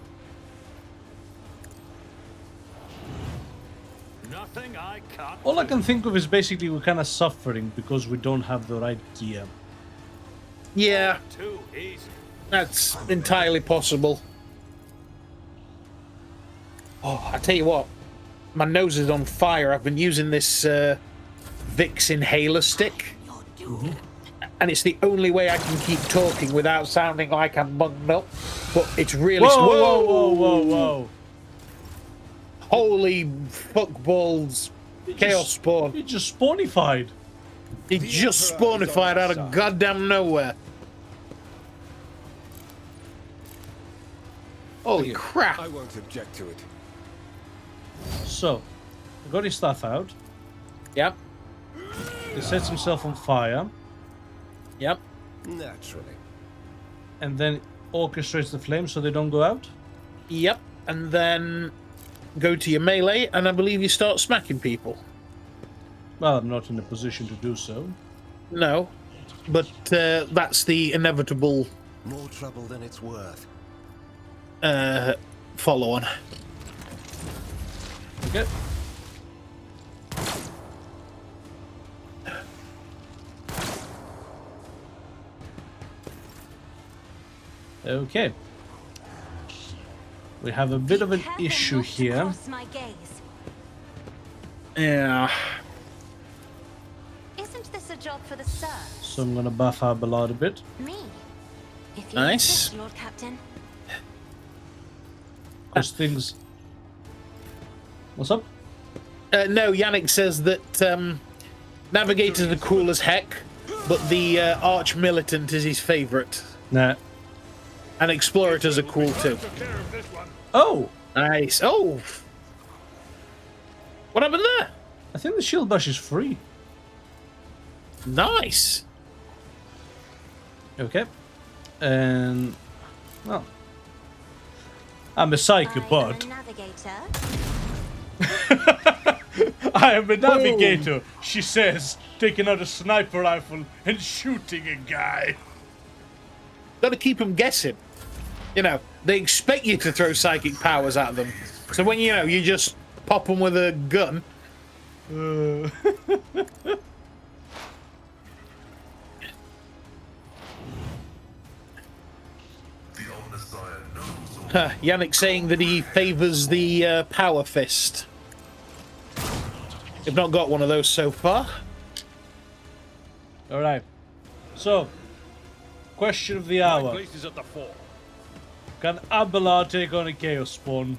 Nothing I can't. All I can think of is basically we're kind of suffering because we don't have the right gear. Yeah, Too easy. that's entirely possible. Oh, I tell you what, my nose is on fire. I've been using this Vicks inhaler stick, and it's the only way I can keep talking without sounding like I'm bugged up. But it's really Whoa! Holy fuckballs! Chaos spawn. It just spawnified. He just spawnified out of goddamn nowhere. Holy crap! I won't object to it. So, he got his stuff out. Yep. He sets himself on fire. Yep. Naturally. And then orchestrates the flames so they don't go out. Yep. And then go to your melee, and I believe you start smacking people. Well, I'm not in a position to do so. No, but that's the inevitable More trouble than it's worth. follow on. Okay. Okay. We have a bit of an issue here. Yeah. Isn't this a job for the serfs? So I'm gonna buff our ballad a bit. Me? If you Nice. insist, Lord Captain. Because things... What's up? No, Yannick says that Navigators are cool as heck, but the Arch Militant is his favourite. Nah. And Explorators are cool too. Oh! Nice. Oh! What happened there? I think the shield bash is free. Nice. Okay. And... Well... I'm a psycho bot. Navigator. I am a navigator, she says, taking out a sniper rifle and shooting a guy. Gotta keep them guessing. You know, they expect you to throw psychic powers at them. So when, you know, you just pop them with a gun. Yannick saying that he favours the power fist. I've not got one of those so far. Alright. So, question of the hour. Place is at the fore. Can Abelard take on a Chaos Spawn?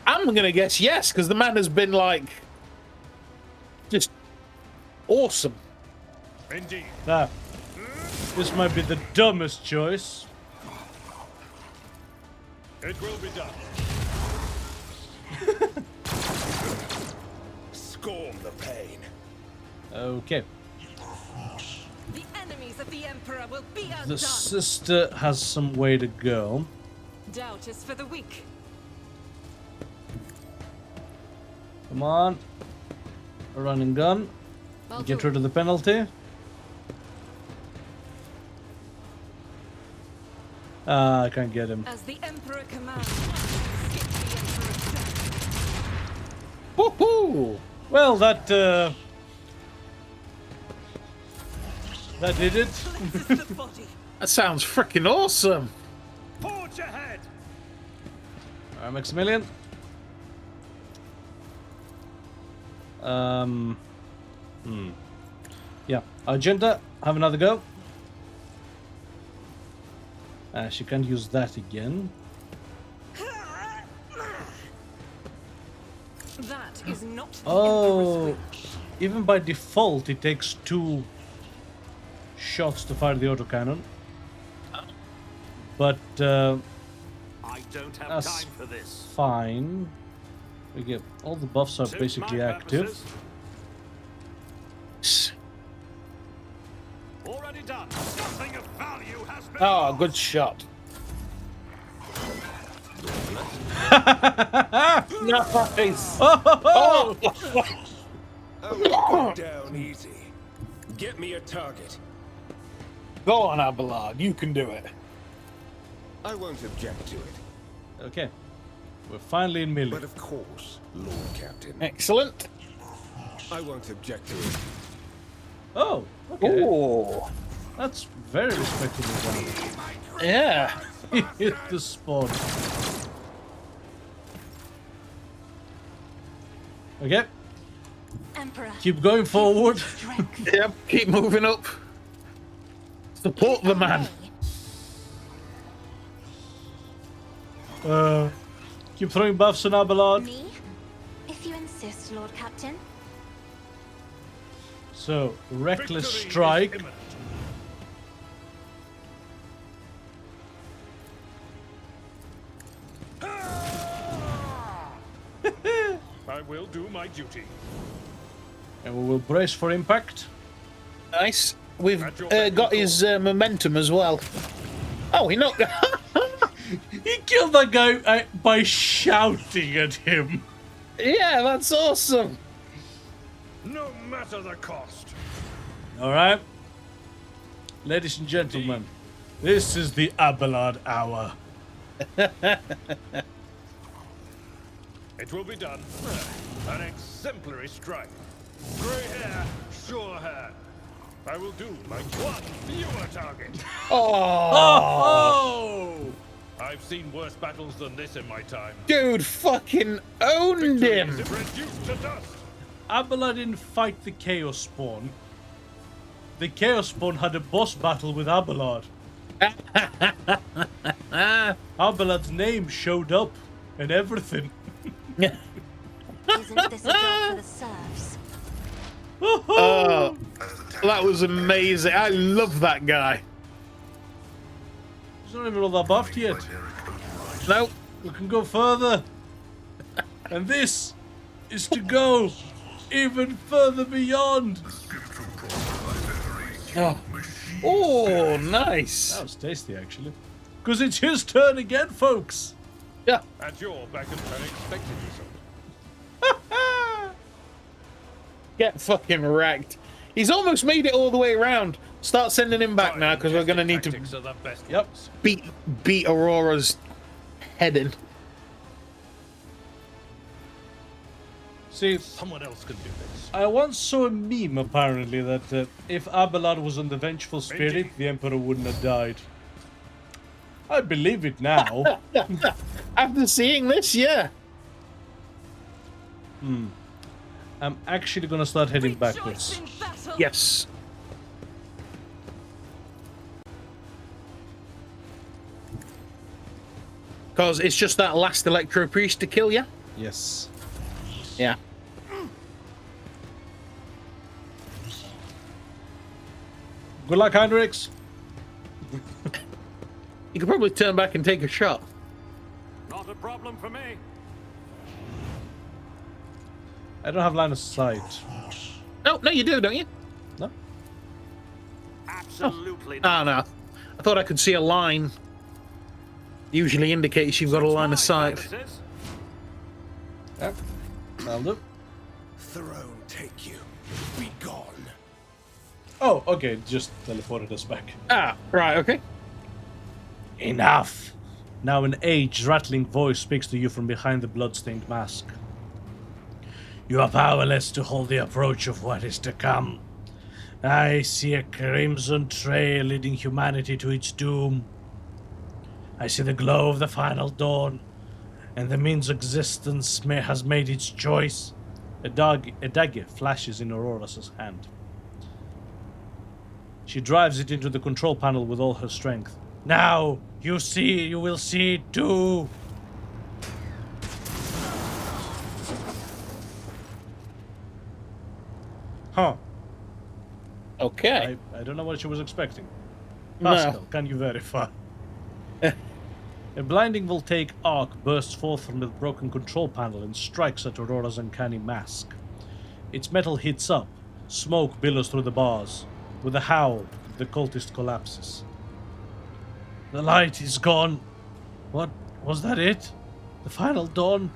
I'm gonna guess yes, because the man has been like just awesome. Indeed. Now, this might be the dumbest choice. It will be done. Scorn the pain. Okay. The enemies of the Emperor will be undone. The sister has some way to go. Doubt is for the weak. Come on. A run and gun. Get rid of the penalty. I can't get him. As the Emperor commands, skip the Emperor's death. Woohoo! Well, that did it. Slices the body. That sounds freaking awesome. Forge ahead. Maximilian. Yeah. Argenta, have another go. She can't use that again. That is not the Oh, Emperor's even by default, it takes 2 shots to fire the autocannon. But I don't have that's time for this. fine. We get all the buffs are Suits basically my active. purposes. Already done. Something of value has been Oh, lost. good shot. Nice. Oh! Go down easy. Get me a target. Go on, Abelard. You can do it. I won't object to it. Okay. We're finally in melee. But of course, Lord Captain. Excellent. I won't object to it. Oh, okay. Oh, That's very respectable. yeah. Hit the spawn. Okay, Emperor. keep going forward. Strength. Yep. Keep moving up. Support the man. Keep throwing buffs on Abelard. Me? If you insist, Lord Captain. So, reckless Victory is strike. imminent. I will do my duty. And we will brace for impact. Nice. We've got his momentum as well. Oh, he knocked. He killed that guy by shouting at him. Yeah, that's awesome. No matter the cost. Alright. Ladies and gentlemen, this is the Abelard hour. It will be done. An exemplary strike. Grey hair, sure hand. I will do my one fewer target. Oh, I've seen worse battles than this in my time. dude, fucking owned Victory him. is reduced to dust. Abelard didn't fight the Chaos Spawn. The Chaos Spawn had a boss battle with Abelard. Abelard's name showed up and everything. Isn't this a job for the serfs? Oh, that was amazing. I love that guy. He's not even all that buffed yet. No, We can go further. And this is to go even further beyond. oh, nice. That was tasty, actually. Because it's his turn again, folks. Yeah. And you're back at unexpected result. Get fucking wrecked. He's almost made it all the way around. Start sending him back now because we're gonna need to Tactics are the best Yep. ones. beat Aurora's head in. See, Someone else can do this. I once saw a meme, apparently, that if Abelard was on the Vengeful Spirit, the Emperor wouldn't have died. I believe it now. After seeing this, yeah. I'm actually gonna start heading backwards. Rejoice in battle. Yes. Because it's just that last Electropriest to kill you? Yes. Yeah. Good luck, Heinrichs. You could probably turn back and take a shot. Not a problem for me. I don't have line of sight. No, you do, don't you? No? Absolutely Ah, no. I thought I could see a line. Usually indicates you've got a line of sight. Yep. That'll do. Throne take you. Be gone. Oh, okay. Just teleported us back. Ah, right, okay. Enough! Now an aged, rattling voice speaks to you from behind the blood-stained mask. You are powerless to hold the approach of what is to come. I see a crimson trail leading humanity to its doom. I see the glow of the final dawn, and the means of existence has made its choice. A dagger flashes in Aurora's hand. She drives it into the control panel with all her strength. Now, you will see it too. Huh. Okay. I don't know what she was expecting. No. Pascal, can you verify? A blinding voltaic arc bursts forth from the broken control panel and strikes at Aurora's uncanny mask. Its metal heats up. Smoke billows through the bars. With a howl, the cultist collapses. The light is gone. What? Was that it? The final dawn?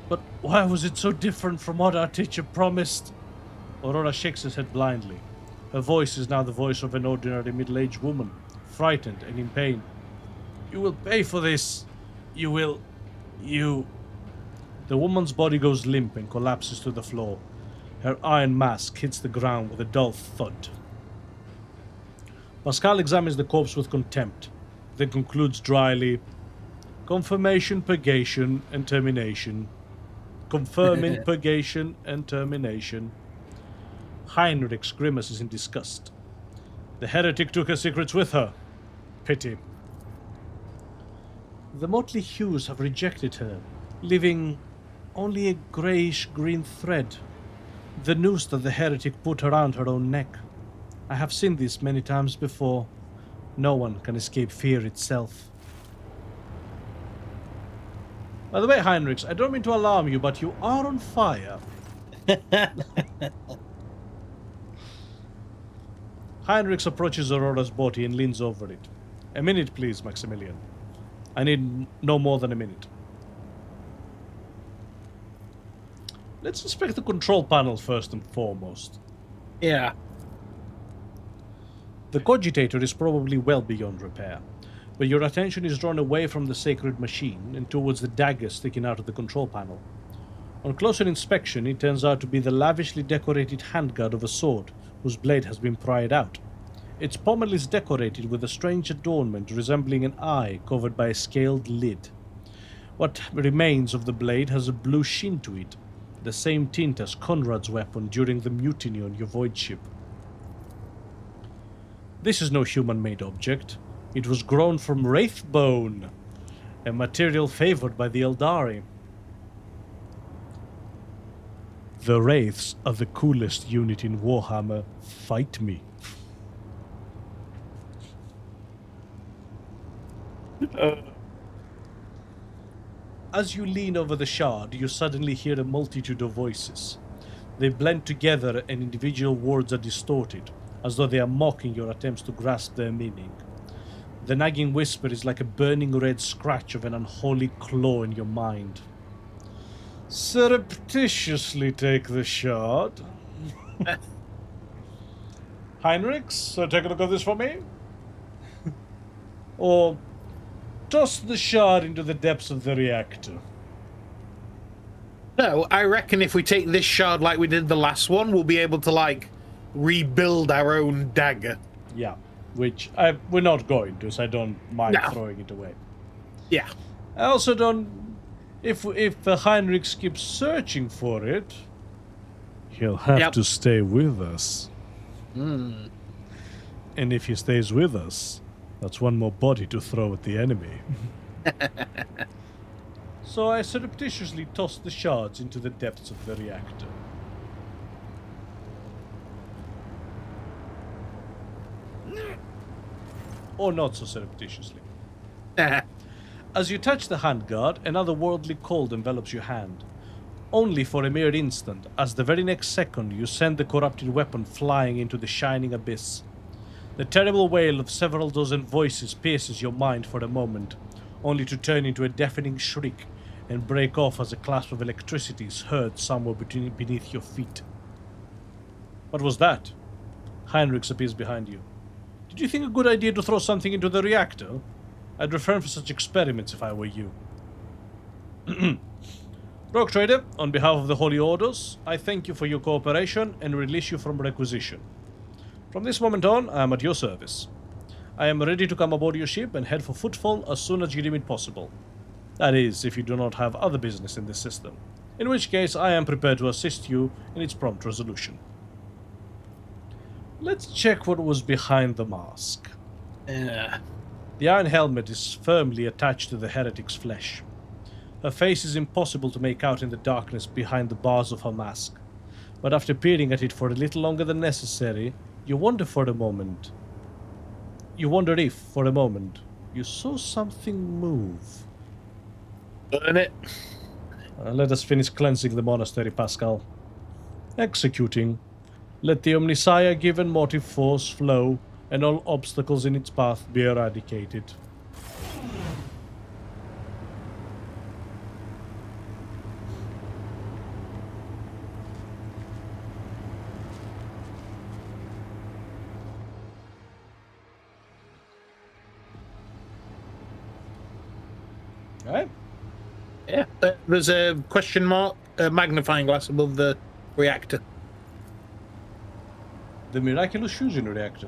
But why was it so different from what our teacher promised? Aurora shakes his head blindly. Her voice is now the voice of an ordinary middle-aged woman, frightened and in pain. You will pay for this. You will... You... The woman's body goes limp and collapses to the floor. Her iron mask hits the ground with a dull thud. Pascal examines the corpse with contempt, then concludes dryly, confirmation, purgation, and termination. Confirming, purgation, and termination. Heinrichs grimaces in disgust. The heretic took her secrets with her. Pity. The motley hues have rejected her, leaving only a greyish-green thread. The noose that the heretic put around her own neck. I have seen this many times before. No one can escape fear itself. By the way, Heinrichs, I don't mean to alarm you, but you are on fire. Heinrichs approaches Aurora's body and leans over it. A minute, please, Maximilian. I need no more than a minute. Let's inspect the control panel first and foremost. Yeah. The cogitator is probably well beyond repair, but your attention is drawn away from the sacred machine and towards the dagger sticking out of the control panel. On closer inspection, it turns out to be the lavishly decorated handguard of a sword whose blade has been pried out. Its pommel is decorated with a strange adornment resembling an eye covered by a scaled lid. What remains of the blade has a blue sheen to it, the same tint as Conrad's weapon during the mutiny on your void ship. This is no human-made object. It was grown from wraith bone, a material favored by the Eldari. The wraiths are the coolest unit in Warhammer. Fight me. As you lean over the shard, you suddenly hear a multitude of voices. They blend together and individual words are distorted, as though they are mocking your attempts to grasp their meaning. The nagging whisper is like a burning red scratch of an unholy claw in your mind. Surreptitiously take the shard. Heinrichs, so take a look at this for me. Or toss the shard into the depths of the reactor. No, I reckon if we take this shard like we did the last one, we'll be able to, like, rebuild our own dagger. Yeah, which we're not going to, so I don't mind throwing it away. Yeah. I also don't... If Heinrichs keeps searching for it, he'll have to stay with us. Mm. And if he stays with us, that's one more body to throw at the enemy. So I surreptitiously tossed the shards into the depths of the reactor. Or not so surreptitiously. As you touch the handguard, an otherworldly cold envelops your hand. Only for a mere instant, as the very next second you send the corrupted weapon flying into the shining abyss. The terrible wail of several dozen voices pierces your mind for a moment, only to turn into a deafening shriek and break off as a clasp of electricity is heard somewhere beneath your feet. What was that? Heinrichs appears behind you. Did you think a good idea to throw something into the reactor? I'd refrain from such experiments if I were you. RogueTrader, on behalf of the Holy Orders, I thank you for your cooperation and release you from requisition. From this moment on, I am at your service. I am ready to come aboard your ship and head for Footfall as soon as you deem it possible. That is, if you do not have other business in this system, in which case I am prepared to assist you in its prompt resolution. Let's check what was behind the mask. The iron helmet is firmly attached to the heretic's flesh. Her face is impossible to make out in the darkness behind the bars of her mask, but after peering at it for a little longer than necessary, you wonder if, for a moment, you saw something move. Burn it. Let us finish cleansing the monastery, Pascal. Executing. Let the Omnissiah given motive force flow, and all obstacles in its path be eradicated. Right? Yeah, there's a question mark, magnifying glass above the reactor. The miraculous fusion reactor.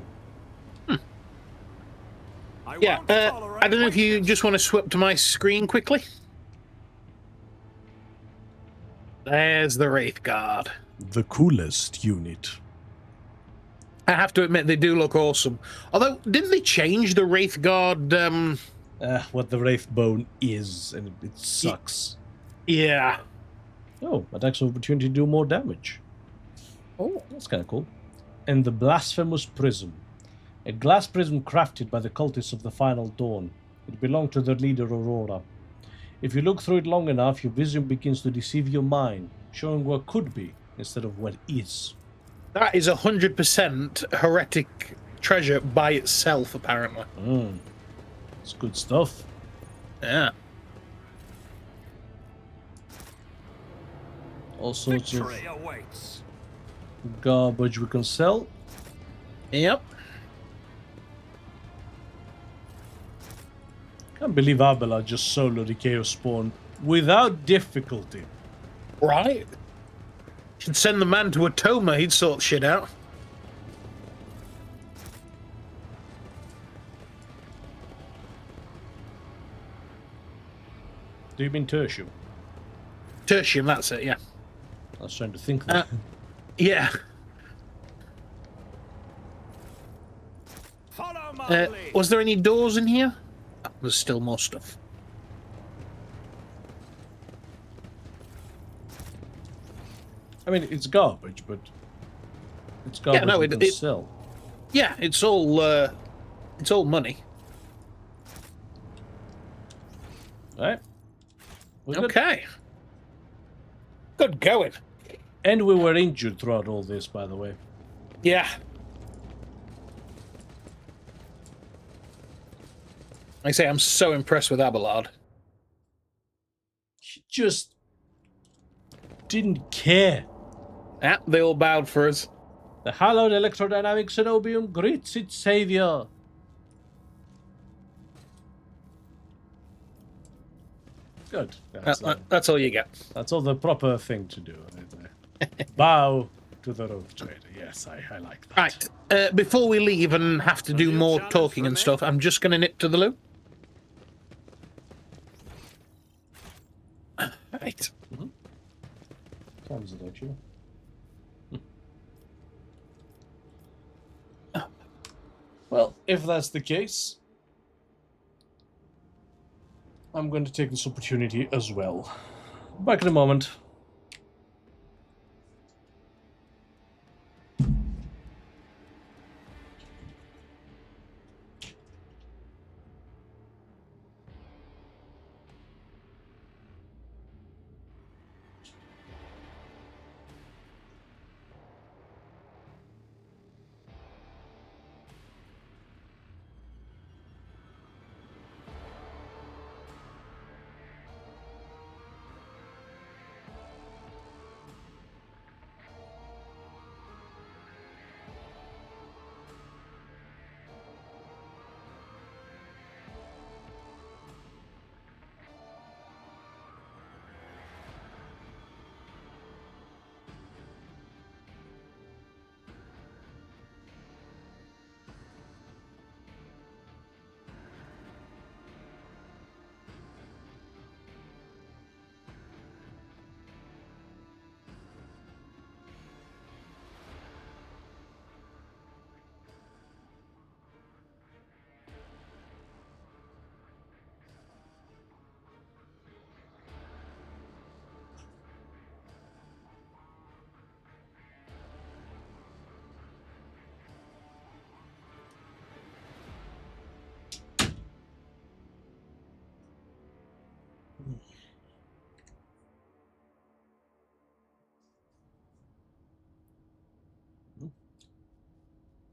Yeah, I don't know if you just want to swap to my screen quickly. There's the Wraith Guard. The coolest unit. I have to admit, they do look awesome. Although, didn't they change the Wraith Guard? What the Wraith Bone is, and it sucks. Yeah. Oh, attacks of opportunity to do more damage. Oh, that's kind of cool. And the Blasphemous Prism. A glass prism crafted by the cultists of the Final Dawn. It belonged to their leader, Aurora. If you look through it long enough, your vision begins to deceive your mind, showing what could be instead of what is. That is 100% heretic treasure by itself, apparently. It's good stuff. Yeah. All sorts of Victory awaits. garbage we can sell. Yep. Can't believe Abelard just soloed the Chaos Spawn without difficulty. Right. Should send the man to Atoma, he'd sort shit out. Do you mean Tertium? Tertium, that's it, yeah. I was trying to think that. Yeah. Follow my lead. Was there any doors in here? Oh, there's still more stuff. I mean, it's garbage, but it's garbage no, we can it- sell. Yeah, it's all money. Right? We're good. Okay. Good going. And we were injured throughout all this, by the way. Yeah. Like I say, I'm so impressed with Abelard. He just didn't care. Yeah, they all bowed for us. The hallowed Electrodynamic Cenobium greets its savior. Good. That's all you get. That's all the proper thing to do. Bow to the RogueTrader. Yes, I like that. Right. Before we leave and have to do more talking and stuff, I'm just going to nip to the loo. Right. Time's it, actually. Well, if that's the case, I'm going to take this opportunity as well. Back in a moment.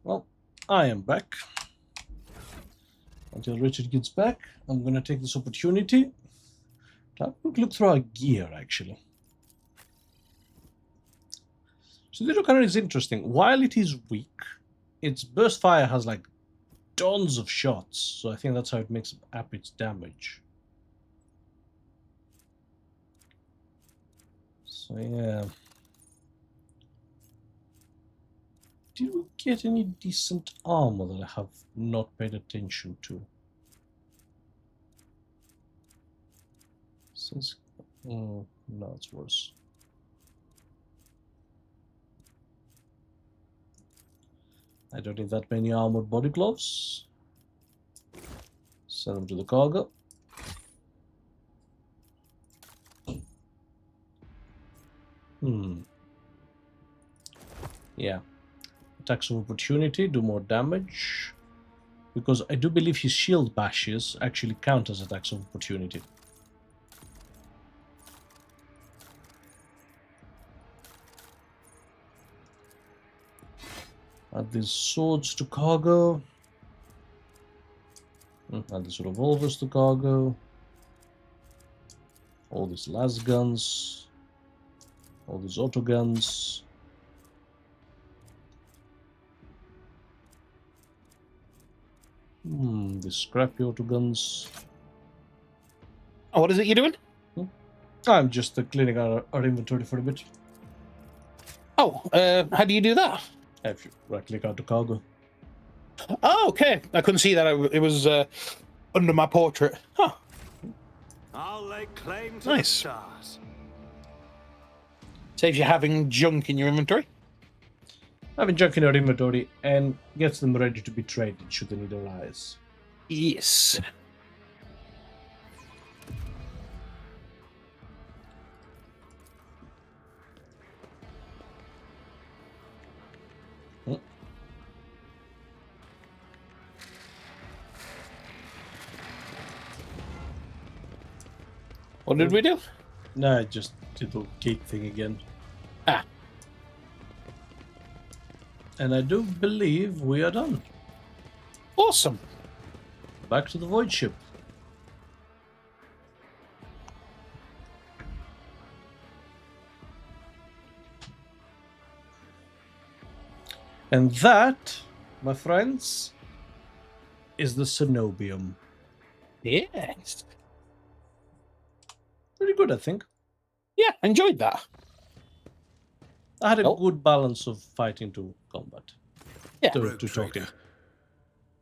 Well, I am back. Until Richard gets back, I'm going to take this opportunity to have a quick look through our gear, actually. So the cannon is interesting. While it is weak, its burst fire has like tons of shots, so I think that's how it makes up its damage. So yeah. Did we get any decent armor that I have not paid attention to? Since no, it's worse. I don't need that many armored body gloves. Send them to the cargo. Yeah. Attacks of opportunity do more damage. Because I do believe his shield bashes actually count as attacks of opportunity. Add these swords to cargo. Add these revolvers to cargo. All these las guns. All these auto guns. These scrappy auto guns. Oh, what is it you're doing? I'm just cleaning our inventory for a bit. Oh, how do you do that? If you right-click out to cargo. Oh, okay. I couldn't see that. It was under my portrait. Huh. I'll lay claim to Nice. the stars. Saves you having junk in your inventory. Having junk in our inventory and gets them ready to be traded should the need arise. Yes. What did we do? No, I just did the gate thing again. Ah. And I do believe we are done. Awesome. Back to the void ship. And that, my friends, is the Cenobium. Yes. Pretty good, I think. Yeah, enjoyed that. I had a Oh. good balance of fighting to combat. Yeah. To talking. RogueTrader,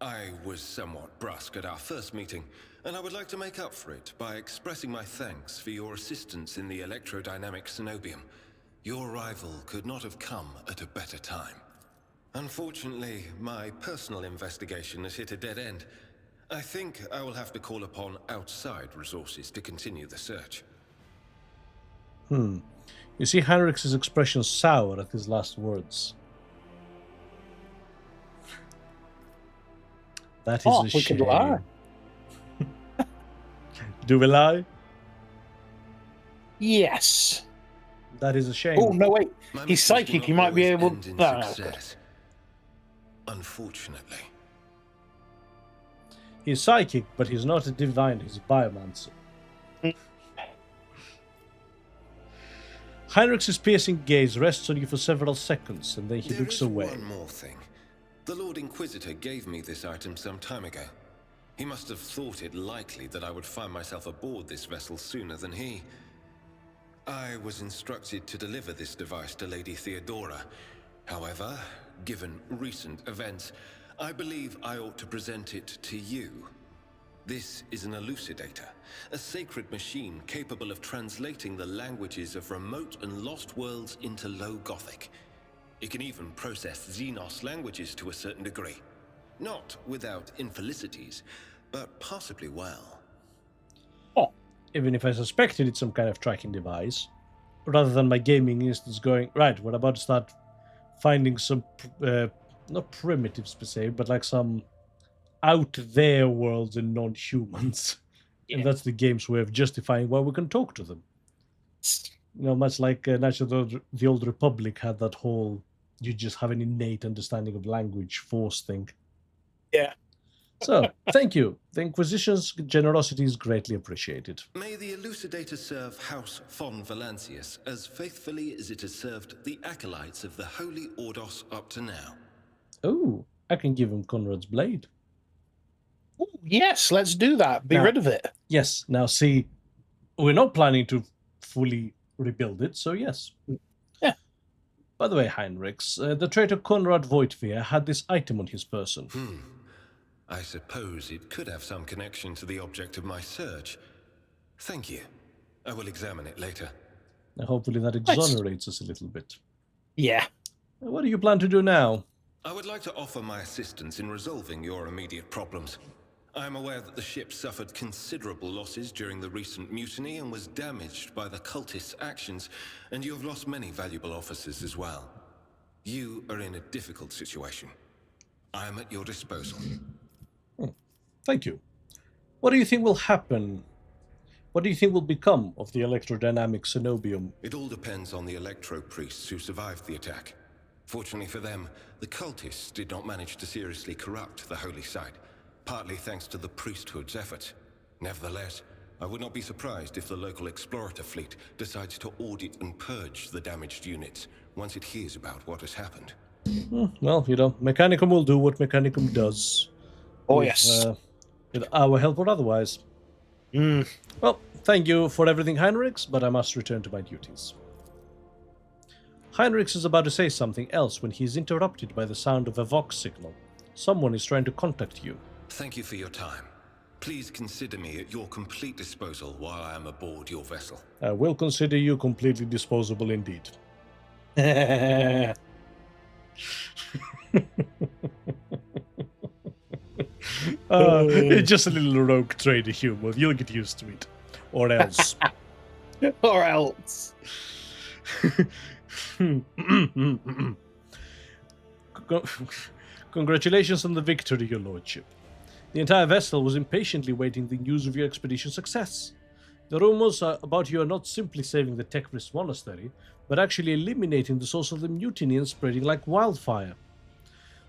I was somewhat brusque at our first meeting, and I would like to make up for it by expressing my thanks for your assistance in the Electrodynamic Cenobium. Your arrival could not have come at a better time. Unfortunately, my personal investigation has hit a dead end. I think I will have to call upon outside resources to continue the search. You see Heinrich's expression sour at his last words. That is a we shame. could lie. Do we lie? Yes. That is a shame. Oh, no, wait. My He's missions will psychic. not He might be always able... end in No, no, success. Unfortunately. He's psychic, but he's not a divine. He's a biomancer. Heinrich's piercing gaze rests on you for several seconds, and then he There looks is away. one more thing. The Lord Inquisitor gave me this item some time ago. He must have thought it likely that I would find myself aboard this vessel sooner than he. I was instructed to deliver this device to Lady Theodora. However, given recent events, I believe I ought to present it to you. This is an elucidator, a sacred machine capable of translating the languages of remote and lost worlds into Low Gothic. It can even process Xenos languages to a certain degree. Not without infelicities, but possibly well. Even if I suspected it's some kind of tracking device, rather than my gaming instance going, right, we're about to start finding some, not primitives per se, but like some out there worlds and non-humans. Yeah. And that's the game's way of justifying why we can talk to them. You know, much like the Old Republic had that whole, you just have an innate understanding of language force thing. Yeah. So, thank you. The Inquisition's generosity is greatly appreciated. May the elucidator serve House von Valancius as faithfully as it has served the acolytes of the Holy Ordos up to now. Oh, I can give him Conrad's blade. Ooh, yes, let's do that. Be Now- rid of it. Yes, now see, we're not planning to fully rebuild it, so yes. Yeah. By the way, Heinrichs, the traitor Konrad Voigtveer had this item on his person. I suppose it could have some connection to the object of my search. Thank you. I will examine it later. Hopefully that exonerates us a little bit. Yeah. What do you plan to do now? I would like to offer my assistance in resolving your immediate problems. I am aware that the ship suffered considerable losses during the recent mutiny and was damaged by the cultists' actions, and you have lost many valuable officers as well. You are in a difficult situation. I am at your disposal. Thank you. What do you think will happen? What do you think will become of the Electrodynamic Cenobium? It all depends on the Electropriests who survived the attack. Fortunately for them, the cultists did not manage to seriously corrupt the holy site, partly thanks to the priesthood's efforts. Nevertheless, I would not be surprised if the local explorator fleet decides to audit and purge the damaged units once it hears about what has happened. Well, you know, Mechanicum will do what Mechanicum does. Oh, with, yes. With our help or otherwise. Well, thank you for everything, Heinrichs, but I must return to my duties. Heinrichs is about to say something else when he is interrupted by the sound of a Vox signal. Someone is trying to contact you. Thank you for your time. Please consider me at your complete disposal while I am aboard your vessel. I will consider you completely disposable indeed. It's just a little rogue trader humor. You'll get used to it. Or else. Or else. Congratulations on the victory, your lordship. The entire vessel was impatiently waiting the news of your expedition's success. The rumors about you are not simply saving the Techprist monastery, but actually eliminating the source of the mutiny and spreading like wildfire.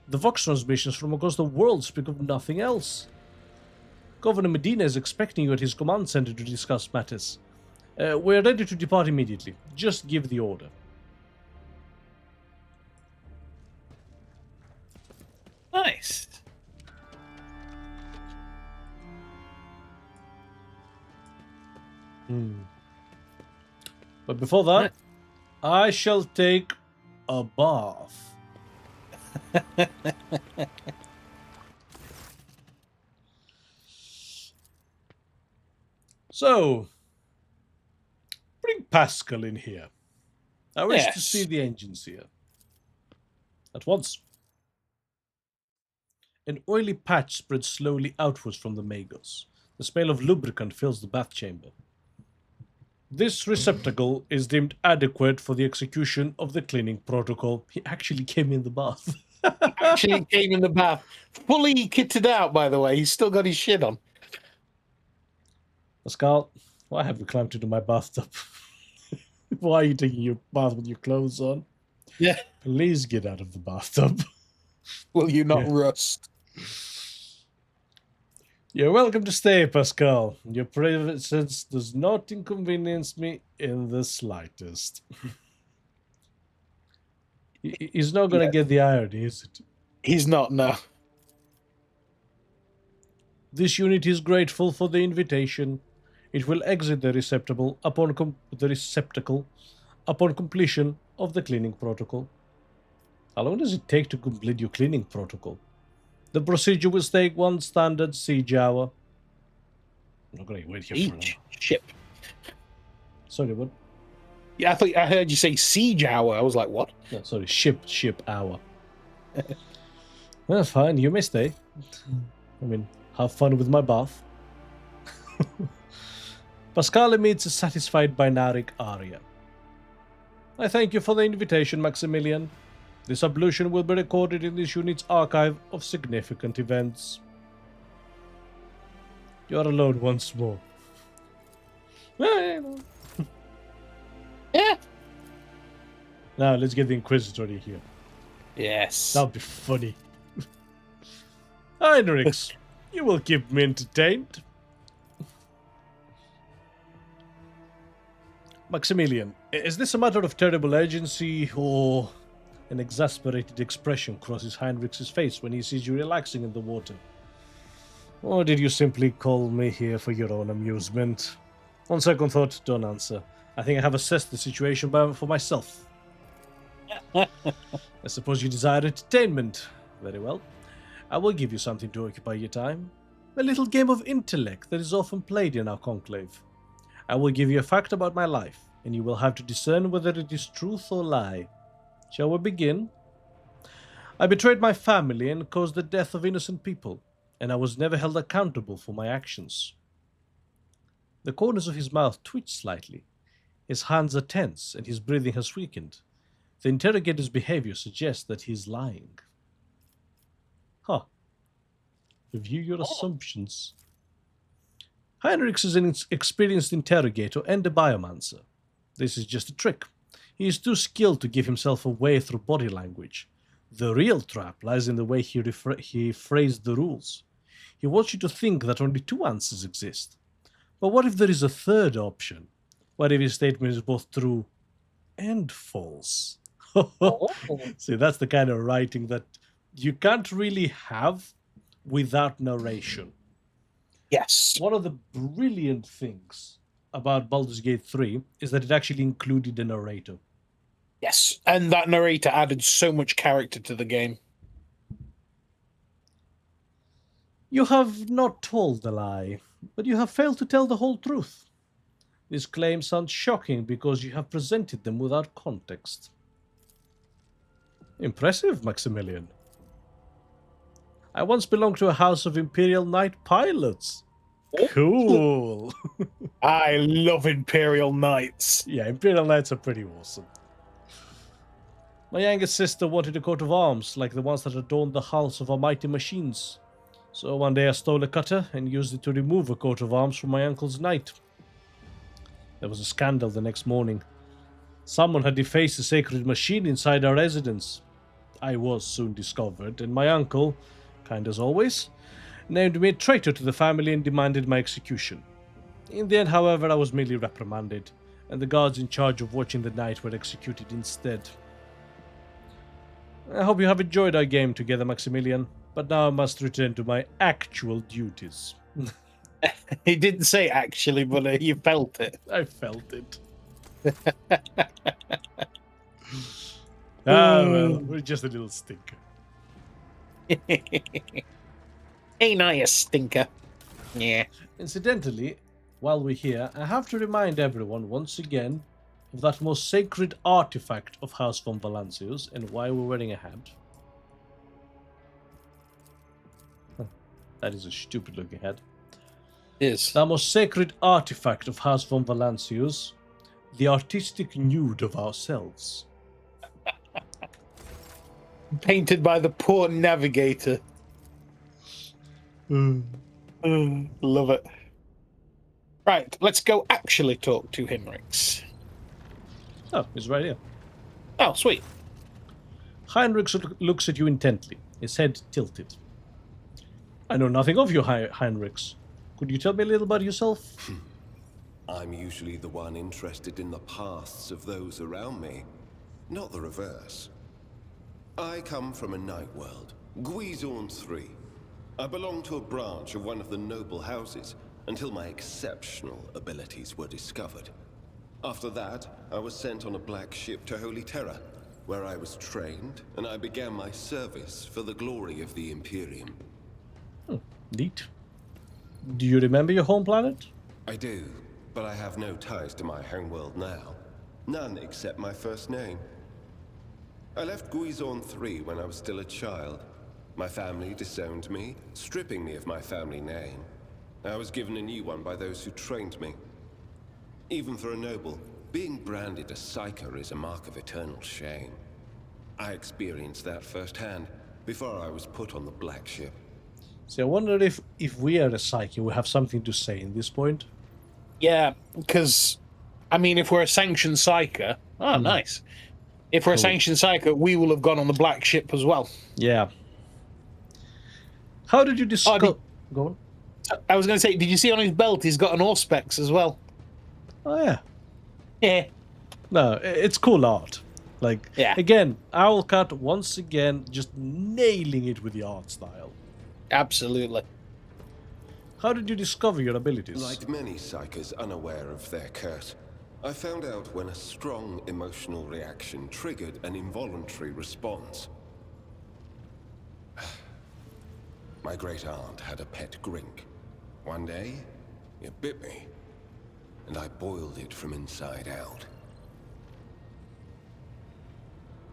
The Vox transmissions from across the world speak of nothing else. Governor Medina is expecting you at his command center to discuss matters. We're ready to depart immediately. Just give the order. Nice. But before that, I shall take a bath. So, bring Pascal in here. I wish to see the engines here. At once. An oily patch spreads slowly outwards from the Magos. The smell of lubricant fills the bath chamber. This receptacle is deemed adequate for the execution of the cleaning protocol. He actually came in the bath. Actually came in the bath. Fully kitted out, by the way. He's still got his shit on. Pascal, why have you climbed into my bathtub? Why are you taking your bath with your clothes on? Yeah. Please get out of the bathtub. Will you not rust? You're welcome to stay, Pascal. Your presence does not inconvenience me in the slightest. He's not going to get the irony, is it? He's not, no. This unit is grateful for the invitation. It will exit the receptacle upon completion of the cleaning protocol. How long does it take to complete your cleaning protocol? The procedure will take 1 standard siege hour. I'm not going to wait here for Siege ship. Sorry, what? Yeah, I heard you say siege hour. I was like, what? No, sorry, ship hour. Well, fine, you may stay. I mean, have fun with my bath. Pascal meets a satisfied binaric aria. I thank you for the invitation, Maximilian. This ablution will be recorded in this unit's archive of significant events. You are alone once more. Yeah. Now, let's get the Inquisitor here. Yes. That'll be funny. Heinrichs, you will keep me entertained. Maximilian, is this a matter of terrible urgency, or an exasperated expression crosses Heinrichs' face when he sees you relaxing in the water? Or did you simply call me here for your own amusement? On second thought, don't answer. I think I have assessed the situation for myself. I suppose you desire entertainment. Very well. I will give you something to occupy your time. A little game of intellect that is often played in our conclave. I will give you a fact about my life, and you will have to discern whether it is truth or lie. Shall we begin? I betrayed my family and caused the death of innocent people, and I was never held accountable for my actions. The corners of his mouth twitch slightly. His hands are tense, and his breathing has weakened. The interrogator's behavior suggests that he is lying. Huh. Review your assumptions. Heinrichs is an experienced interrogator and a biomancer. This is just a trick. He is too skilled to give himself away through body language. The real trap lies in the way he phrased the rules. He wants you to think that only two answers exist. But what if there is a third option? What if his statement is both true and false? See, that's the kind of writing that you can't really have without narration. Yes. One of the brilliant things about Baldur's Gate 3 is that it actually included a narrator. Yes, and that narrator added so much character to the game. You have not told a lie, but you have failed to tell the whole truth. These claims sound shocking because you have presented them without context. Impressive, Maximilian. I once belonged to a house of Imperial Knight pilots. Cool. I love Imperial Knights. Yeah, Imperial Knights are pretty awesome. My youngest sister wanted a coat of arms like the ones that adorned the hulls of our mighty machines. So one day I stole a cutter and used it to remove a coat of arms from my uncle's knight. There was a scandal the next morning. Someone had defaced a sacred machine inside our residence. I was soon discovered, and my uncle, kind as always, named me a traitor to the family and demanded my execution. In the end, however, I was merely reprimanded, and the guards in charge of watching the knight were executed instead. I hope you have enjoyed our game together, Maximilian, but now I must return to my actual duties. He didn't say actually, but you felt it. I felt it. Well, we're just a little stinker. Ain't I a stinker? Yeah. Incidentally, while we're here, I have to remind everyone once again of that most sacred artifact of House von Valancius and why we're wearing a hat. That is a stupid looking hat. Is The most sacred artifact of House von Valancius, the artistic nude of ourselves. painted by the poor navigator. Love it. Right, let's go actually talk to Heinrichs. Oh, he's right here. Oh, sweet. Heinrichs looks at you intently, his head tilted. I know nothing of you, Heinrichs. Could you tell me a little about yourself? I'm usually the one interested in the pasts of those around me, not the reverse. I come from a night world, Guizorn 3. I belong to a branch of one of the noble houses until my exceptional abilities were discovered. After that, I was sent on a black ship to Holy Terra, where I was trained and I began my service for the glory of the Imperium. Neat. Do you remember your home planet? I do, but I have no ties to my homeworld now. None except my first name. I left Guizorn 3 when I was still a child. My family disowned me, stripping me of my family name. I was given a new one by those who trained me. Even for a noble, being branded a psyker is a mark of eternal shame. I experienced that firsthand before I was put on the black ship. So I wonder if we are a psyche, we have something to say in this point. Yeah, because, I mean, if we're a sanctioned psyker... Oh, nice. If we're a sanctioned psyker, we will have gone on the black ship as well. Yeah. How did you discover... Go on. I was going to say, did you see on his belt he's got an Auspex as well? Oh, yeah. Yeah. No, it's cool art. Like, yeah. Again, Owlcat, once again, just nailing it with the art style. Absolutely. How did you discover your abilities? Like many psykers unaware of their curse, I found out when a strong emotional reaction triggered an involuntary response. My great-aunt had a pet grink. One day, it bit me, and I boiled it from inside out.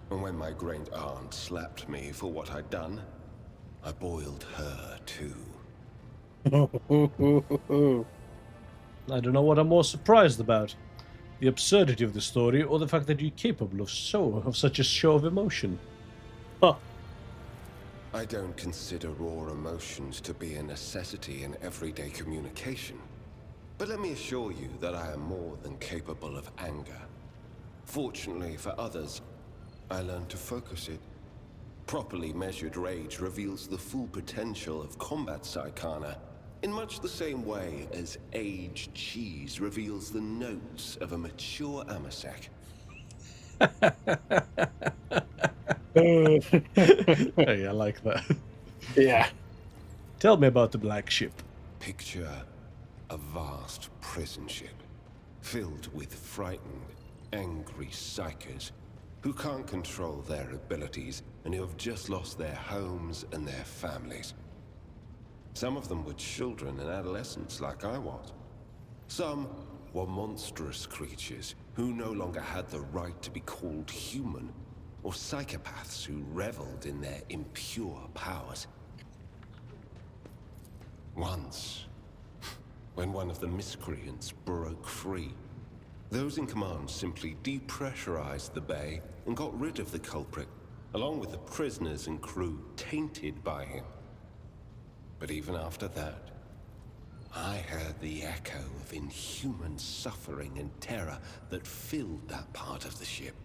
And when my great-aunt slapped me for what I'd done, I boiled her too. I don't know what I'm more surprised about. The absurdity of the story, or the fact that you're capable of such a show of emotion. Huh. I don't consider raw emotions to be a necessity in everyday communication. But let me assure you that I am more than capable of anger. Fortunately for others, I learned to focus it. Properly measured rage reveals the full potential of combat psychana, in much the same way as aged cheese reveals the notes of a mature amasec. Hey, I like that. Yeah. Tell me about the Black Ship. Picture a vast prison ship, filled with frightened, angry psychers who can't control their abilities and who have just lost their homes and their families. Some of them were children and adolescents like I was. Some were monstrous creatures who no longer had the right to be called human, or psychopaths who reveled in their impure powers. Once, when one of the miscreants broke free, those in command simply depressurized the bay and got rid of the culprit, along with the prisoners and crew tainted by him. But even after that, I heard the echo of inhuman suffering and terror that filled that part of the ship.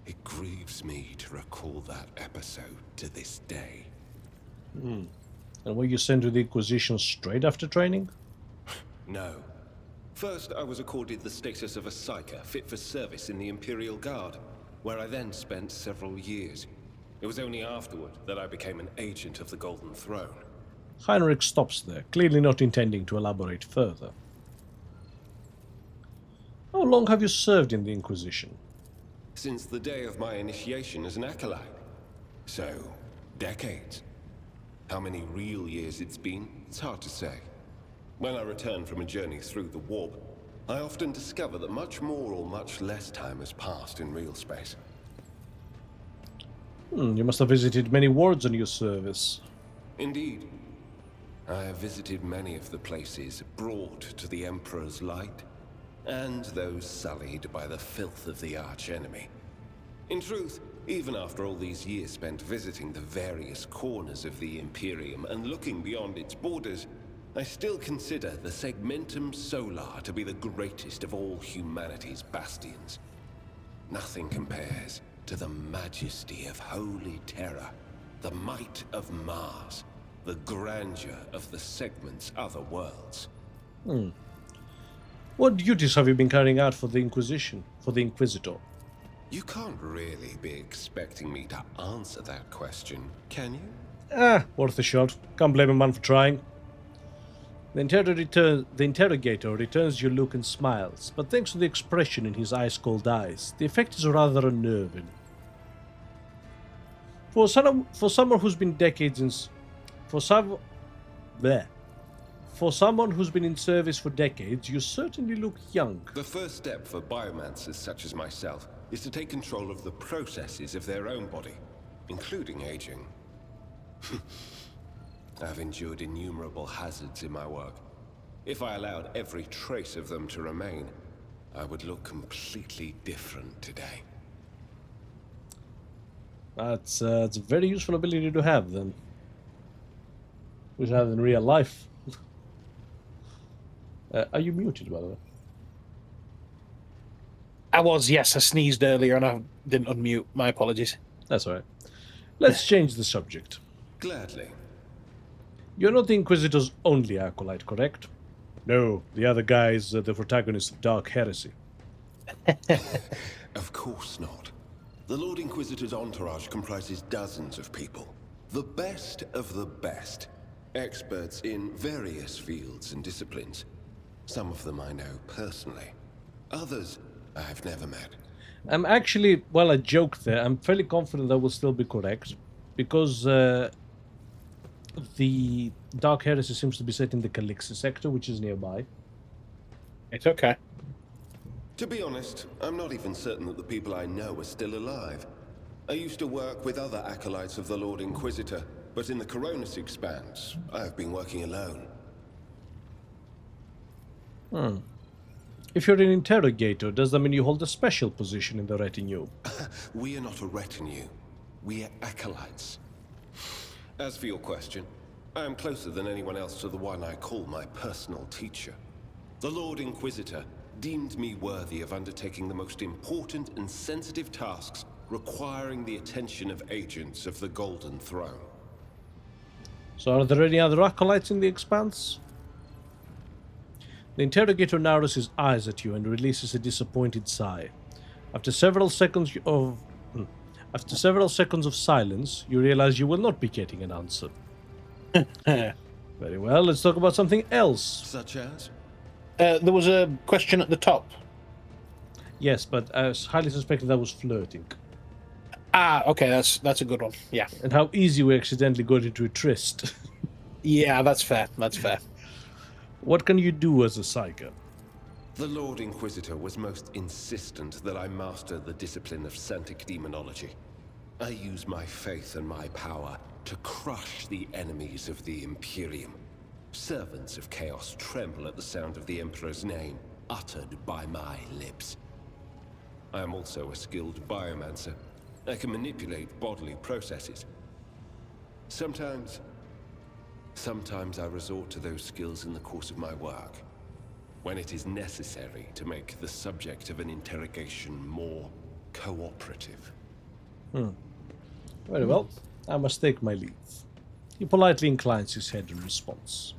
It grieves me to recall that episode to this day. And were you sent to the Inquisition straight after training? No. First, I was accorded the status of a psyker fit for service in the Imperial Guard, where I then spent several years. It was only afterward that I became an agent of the Golden Throne. Heinrich stops there, clearly not intending to elaborate further. How long have you served in the Inquisition? Since the day of my initiation as an acolyte. So, decades. How many real years it's been, it's hard to say. When I return from a journey through the warp, I often discover that much more or much less time has passed in real space. You must have visited many wards in your service. Indeed. I have visited many of the places brought to the Emperor's light, and those sullied by the filth of the archenemy. In truth, even after all these years spent visiting the various corners of the Imperium and looking beyond its borders, I still consider the Segmentum Solar to be the greatest of all humanity's bastions. Nothing compares to the majesty of Holy Terror, the might of Mars, the grandeur of the Segment's other worlds. What duties have you been carrying out for the Inquisition, for the Inquisitor? You can't really be expecting me to answer that question, can you? Worth a shot. Can't blame a man for trying. The interrogator returns your look and smiles, but thanks to the expression in his ice-cold eyes, the effect is rather unnerving. For someone who's been decades in... For someone who's been in service for decades, you certainly look young. The first step for biomancers such as myself is to take control of the processes of their own body, including aging. I've endured innumerable hazards in my work. If I allowed every trace of them to remain, I would look completely different today. That's a very useful ability to have, then. We should have in real life. Are you muted, by the way? I was, yes. I sneezed earlier and I didn't unmute. My apologies. That's alright. Let's change the subject. Gladly. You're not the Inquisitor's only acolyte, correct? No, the other guy is the protagonist of Dark Heresy. Of course not. The Lord Inquisitor's entourage comprises dozens of people. The best of the best. Experts in various fields and disciplines. Some of them I know personally. Others I've never met. I'm actually, well, I joked there. I'm fairly confident that will still be correct, because the Dark Heresy seems to be set in the Calixi sector, which is nearby. It's okay. To be honest, I'm not even certain that the people I know are still alive. I used to work with other acolytes of the Lord Inquisitor, but in the Coronis Expanse, I've been working alone. If you're an interrogator, does that mean you hold a special position in the retinue? We are not a retinue. We are acolytes. As for your question, I am closer than anyone else to the one I call my personal teacher. The Lord Inquisitor deemed me worthy of undertaking the most important and sensitive tasks requiring the attention of agents of the Golden Throne. So are there any other acolytes in the Expanse? The interrogator narrows his eyes at you and releases a disappointed sigh. After several seconds of silence, you realize you will not be getting an answer. Very well, let's talk about something else. Such as? There was a question at the top. Yes, but I highly suspected that was flirting. Ah, okay, that's a good one. Yeah. And how easy we accidentally got into a tryst. Yeah, that's fair. That's fair. What can you do as a psyker? The Lord Inquisitor was most insistent that I master the discipline of Santic Demonology. I use my faith and my power to crush the enemies of the Imperium. Servants of Chaos tremble at the sound of the Emperor's name, uttered by my lips. I am also a skilled biomancer. I can manipulate bodily processes. Sometimes I resort to those skills in the course of my work, when it is necessary to make the subject of an interrogation more cooperative. Very well, I must take my leave. He politely inclines his head in response.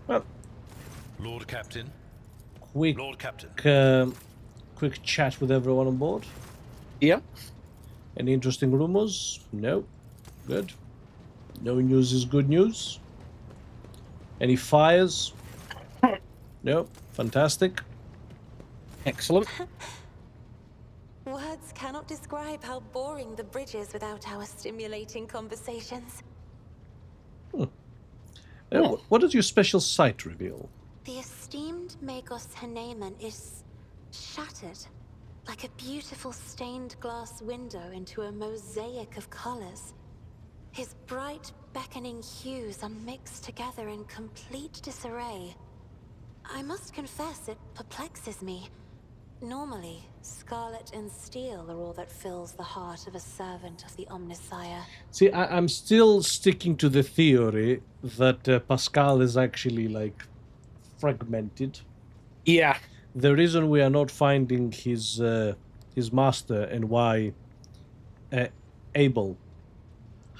Well, Lord Captain. quick, Lord Captain. quick chat with everyone on board. Yeah. Any interesting rumors? No. Good. No news is good news. Any fires? No. Fantastic. Excellent. Words cannot describe how boring the bridge is without our stimulating conversations. What does your special sight reveal? The esteemed Magos Haneman is shattered, like a beautiful stained glass window into a mosaic of colors. His bright, beckoning hues are mixed together in complete disarray. I must confess it perplexes me. Normally, scarlet and steel are all that fills the heart of a servant of the Omnissiah. See, I'm still sticking to the theory that Pascal is actually, like, fragmented. Yeah. The reason we are not finding his master and why Abel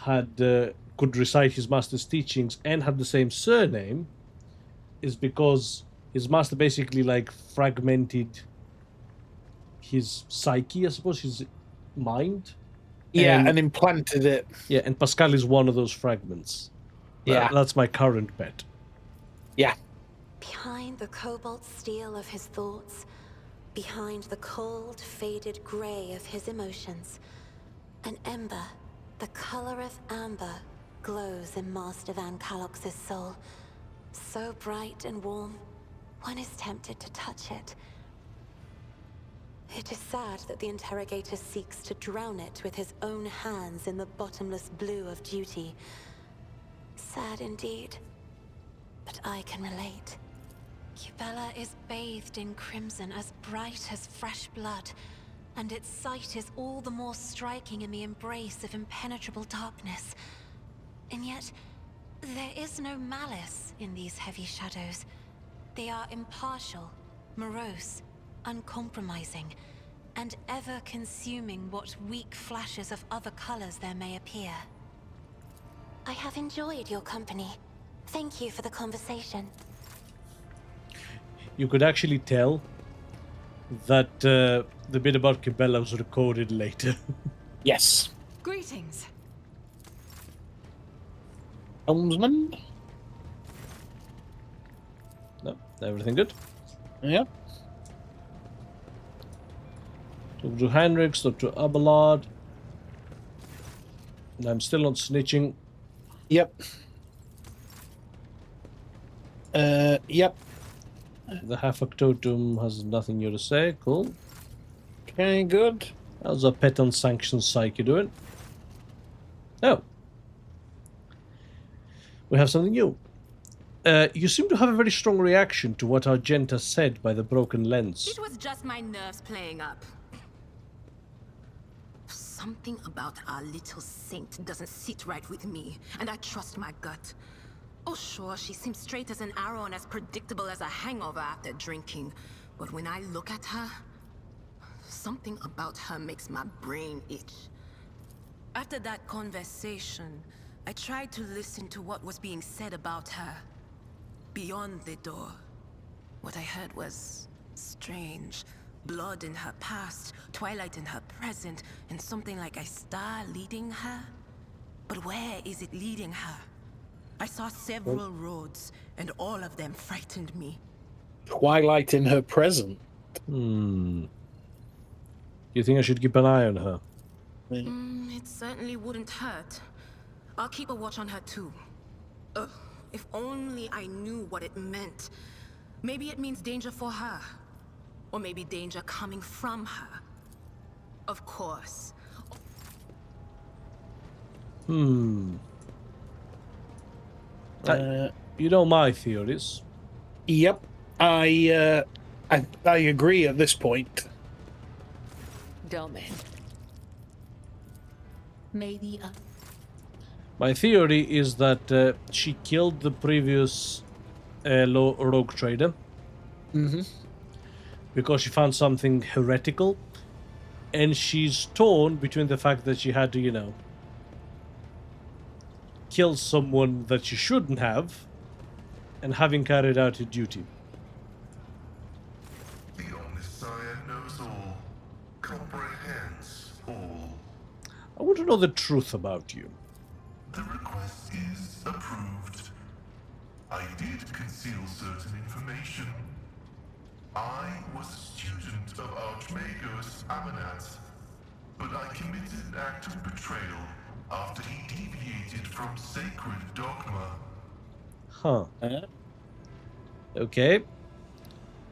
could recite his master's teachings and had the same surname is because his master basically, like, fragmented his psyche, I suppose, his mind. Yeah, and implanted it. Yeah, and Pascal is one of those fragments. Yeah. That's my current bet. Yeah. Behind the cobalt steel of his thoughts, behind the cold, faded grey of his emotions, an ember, the color of amber, glows in Master Van Kalox's soul. So bright and warm, one is tempted to touch it. It is sad that the interrogator seeks to drown it with his own hands in the bottomless blue of duty. Sad indeed, but I can relate. Cubella is bathed in crimson as bright as fresh blood, and its sight is all the more striking in the embrace of impenetrable darkness. And yet, there is no malice in these heavy shadows. They are impartial, morose, uncompromising, and ever consuming what weak flashes of other colors there may appear. I have enjoyed your company. Thank you for the conversation. You could actually tell that the bit about Cabela was recorded later. Yes. Greetings. Helmsman? No, everything good? Yeah. Talk to Heinrich, talk to Abelard. And I'm still not snitching. Yep. Yep. The Half-Totem has nothing new to say. Cool. Okay, good. How's a pet unsanctioned psyche doing? Oh. We have something new. You seem to have a very strong reaction to what Argenta said by the broken lens. It was just my nerves playing up. Something about our little saint doesn't sit right with me, and I trust my gut. Oh sure, she seems straight as an arrow and as predictable as a hangover after drinking. But when I look at her, something about her makes my brain itch. After that conversation, I tried to listen to what was being said about her. Beyond the door, what I heard was strange. Blood in her past, twilight in her present, and something like a star leading her. But where is it leading her? I saw several roads, and all of them frightened me. Twilight in her present. You think I should keep an eye on her? It certainly wouldn't hurt. I'll keep a watch on her too. Ugh, if only I knew what it meant. Maybe it means danger for her. Or maybe danger coming from her. Of course. You know my theories. Yep. I agree at this point. Domin. Maybe a... My theory is that she killed the previous rogue trader. Because she found something heretical. And she's torn between the fact that she had to, you know, kill someone that she shouldn't have, and having carried out her duty. The Omnissiah knows all, comprehends all. I want to know the truth about you. The request is approved. I did conceal certain information. I was a student of Archmagos Amanat, but I committed an act of betrayal after he deviated from sacred dogma. Huh. Okay.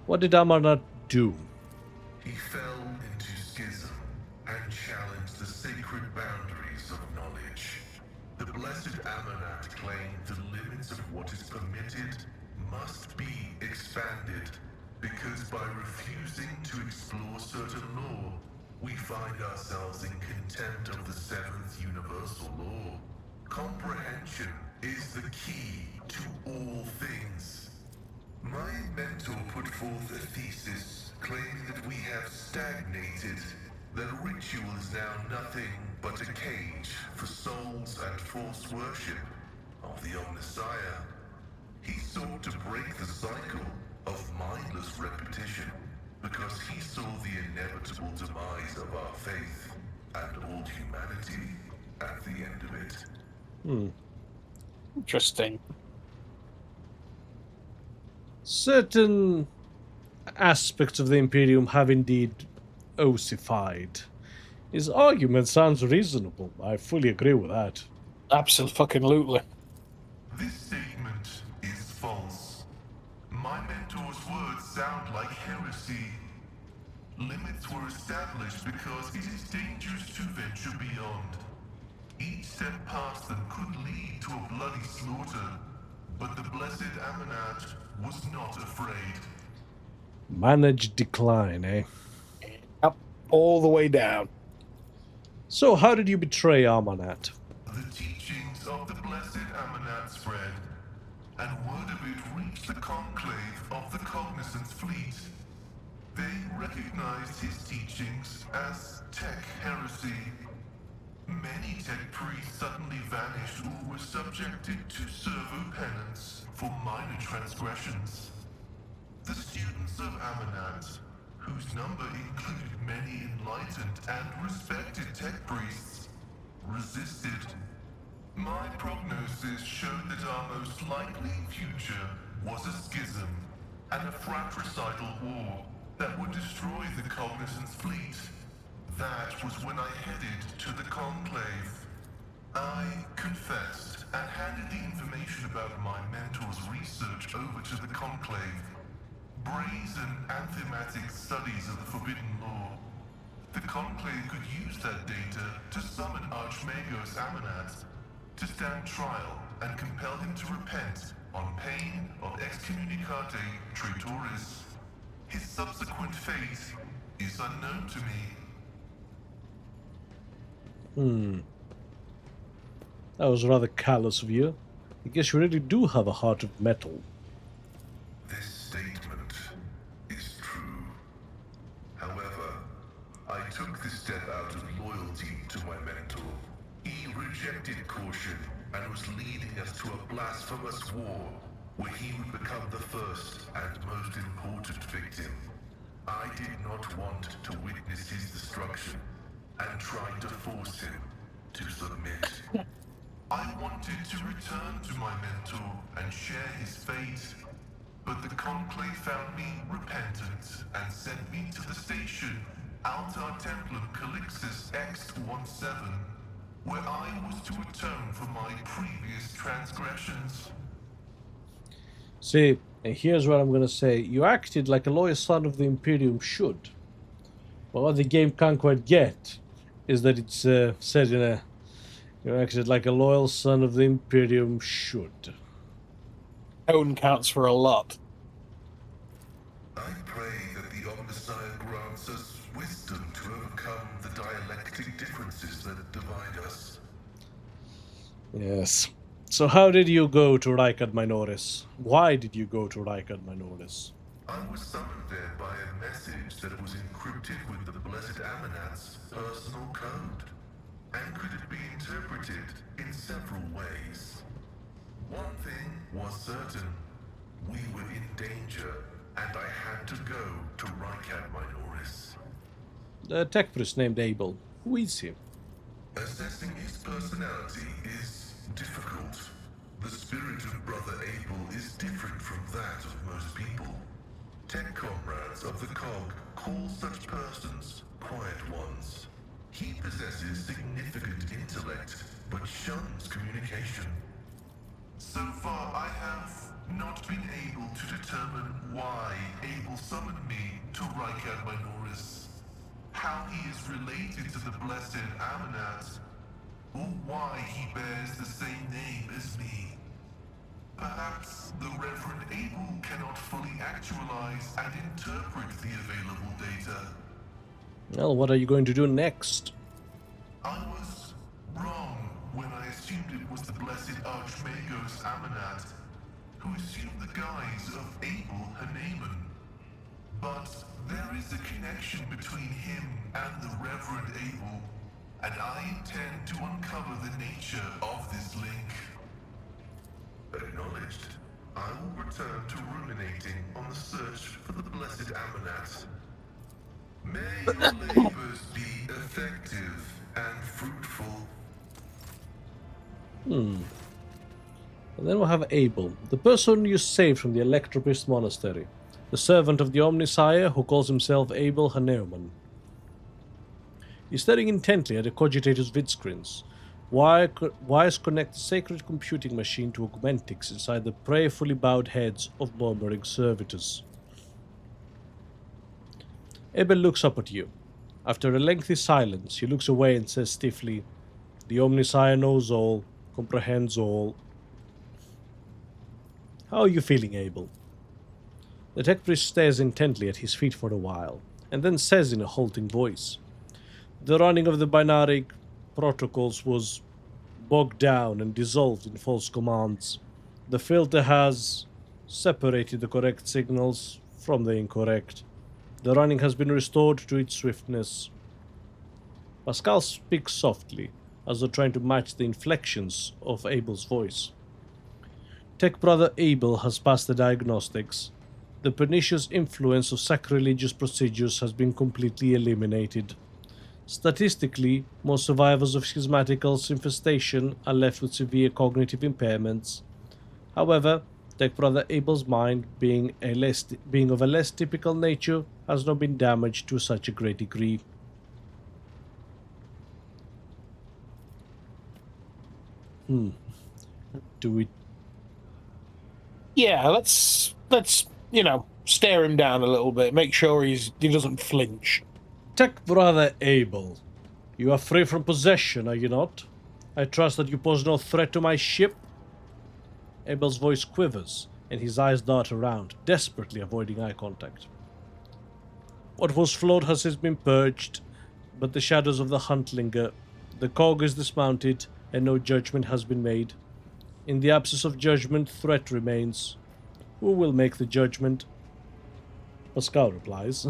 What did Amarnat do? He fell into schism and challenged the sacred boundaries of knowledge. The blessed Amanat claimed the limits of what is permitted must be expanded, because by refusing to explore certain law, we find ourselves in contempt of the seventh universal law. Comprehension is the key to all things. My mentor put forth a thesis claiming that we have stagnated, that ritual is now nothing but a cage for souls and false worship of the Omnissiah. He sought to break the cycle of mindless repetition because he saw the inevitable demise of our faith and all humanity at the end of it. Interesting. Certain aspects of the Imperium have indeed ossified. His argument sounds reasonable. I fully agree with that. Absolutely. This statement is false. My mentor's words sound like heresy. Limits were established because it is dangerous to venture beyond. Each step past them could lead to a bloody slaughter, but the blessed Amanat was not afraid. Managed decline, eh? Up all the way down. So how did you betray Amarnat? The teachings of the blessed Amanat spread, and word of it reached the conclave of the Cognizance fleet. They recognized his teachings as tech heresy. Many tech priests suddenly vanished or were subjected to servo penance for minor transgressions. The students of Amanat, whose number included many enlightened and respected tech priests, resisted. My prognosis showed that our most likely future was a schism and a fratricidal war that would destroy the Cognizance fleet That was when I headed to the Conclave. I confessed and handed the information about my mentor's research over to the Conclave. Brazen anthematic studies of the Forbidden Law. The Conclave could use that data to summon Archmagos Amanat to stand trial and compel him to repent on pain of excommunicate traitoris. His subsequent fate is unknown to me. That was rather callous of you. I guess you really do have a heart of metal. This statement is true. However, I took this step out of loyalty to my mentor. He rejected caution and was leading us to a blasphemous war where he would become the first and most important victim. I did not want to witness his destruction and tried to force him to submit. I wanted to return to my mentor and share his fate, but the Conclave found me repentant and sent me to the station Altar Templum Calixis X-17, where I was to atone for my previous transgressions. See, and here's what I'm gonna say. You acted like a loyal son of the Imperium should. But what the game can't quite get is that it's said in a... You acted like a loyal son of the Imperium should. Tone counts for a lot. I pray that the Omnissiah grants us wisdom to overcome the dialectic differences that divide us. Yes. So how did you go to Rykard Minoris? Why did you go to Rykard Minoris? I was summoned there by a message that was encrypted with the Blessed Amanat's personal code, and could it be interpreted in several ways. One thing was certain. We were in danger, and I had to go to Rykard Minoris. The tech priest named Abel. Who is he? Assessing his personality is difficult. The spirit of Brother Abel is different from that of most people. Tech comrades of the Cog call such persons quiet ones. He possesses significant intellect, but shuns communication. So far, I have not been able to determine why Abel summoned me to Rykard Minoris, how he is related to the Blessed Amanat, or why he bears the same name as me. Perhaps the Reverend Abel cannot fully actualize and interpret the available data. Well, what are you going to do next? I was wrong when I assumed it was the Blessed Archmagos Amanat, who assumed the guise of Abel Haneman. But there is a connection between him and the Reverend Abel, and I intend to uncover the nature of this link. Acknowledged. I will return to ruminating on the search for the Blessed Amanat. May your labors be effective and fruitful. And then we'll have Abel, the person you saved from the Electropriest monastery, the servant of the Omnissiah who calls himself Abel Haneman. He's staring intently at the Cogitator's vidscreens. Wires connect the sacred computing machine to augmentics inside the prayerfully bowed heads of murmuring servitors. Abel looks up at you. After a lengthy silence, he looks away and says stiffly, "The Omnissiah knows all, comprehends all." How are you feeling, Abel? The tech priest stares intently at his feet for a while, and then says in a halting voice, "The running of the binary protocols was bogged down and dissolved in false commands. The filter has separated the correct signals from the incorrect. The running has been restored to its swiftness." Pascal speaks softly, as though trying to match the inflections of Abel's voice. Tech brother Abel has passed the diagnostics. The pernicious influence of sacrilegious procedures has been completely eliminated. Statistically, most survivors of schismatical infestation are left with severe cognitive impairments. However, Tech brother Abel's mind, being of a less typical nature, has not been damaged to such a great degree. Do we... Yeah, let's stare him down a little bit. Make sure he doesn't flinch. Tech Brother Abel, you are free from possession, are you not? I trust that you pose no threat to my ship? Abel's voice quivers, and his eyes dart around, desperately avoiding eye contact. What was flawed has since been purged, but the shadows of the hunt linger. The cog is dismounted, and no judgment has been made. In the absence of judgment, threat remains. Who will make the judgment? Pascal replies.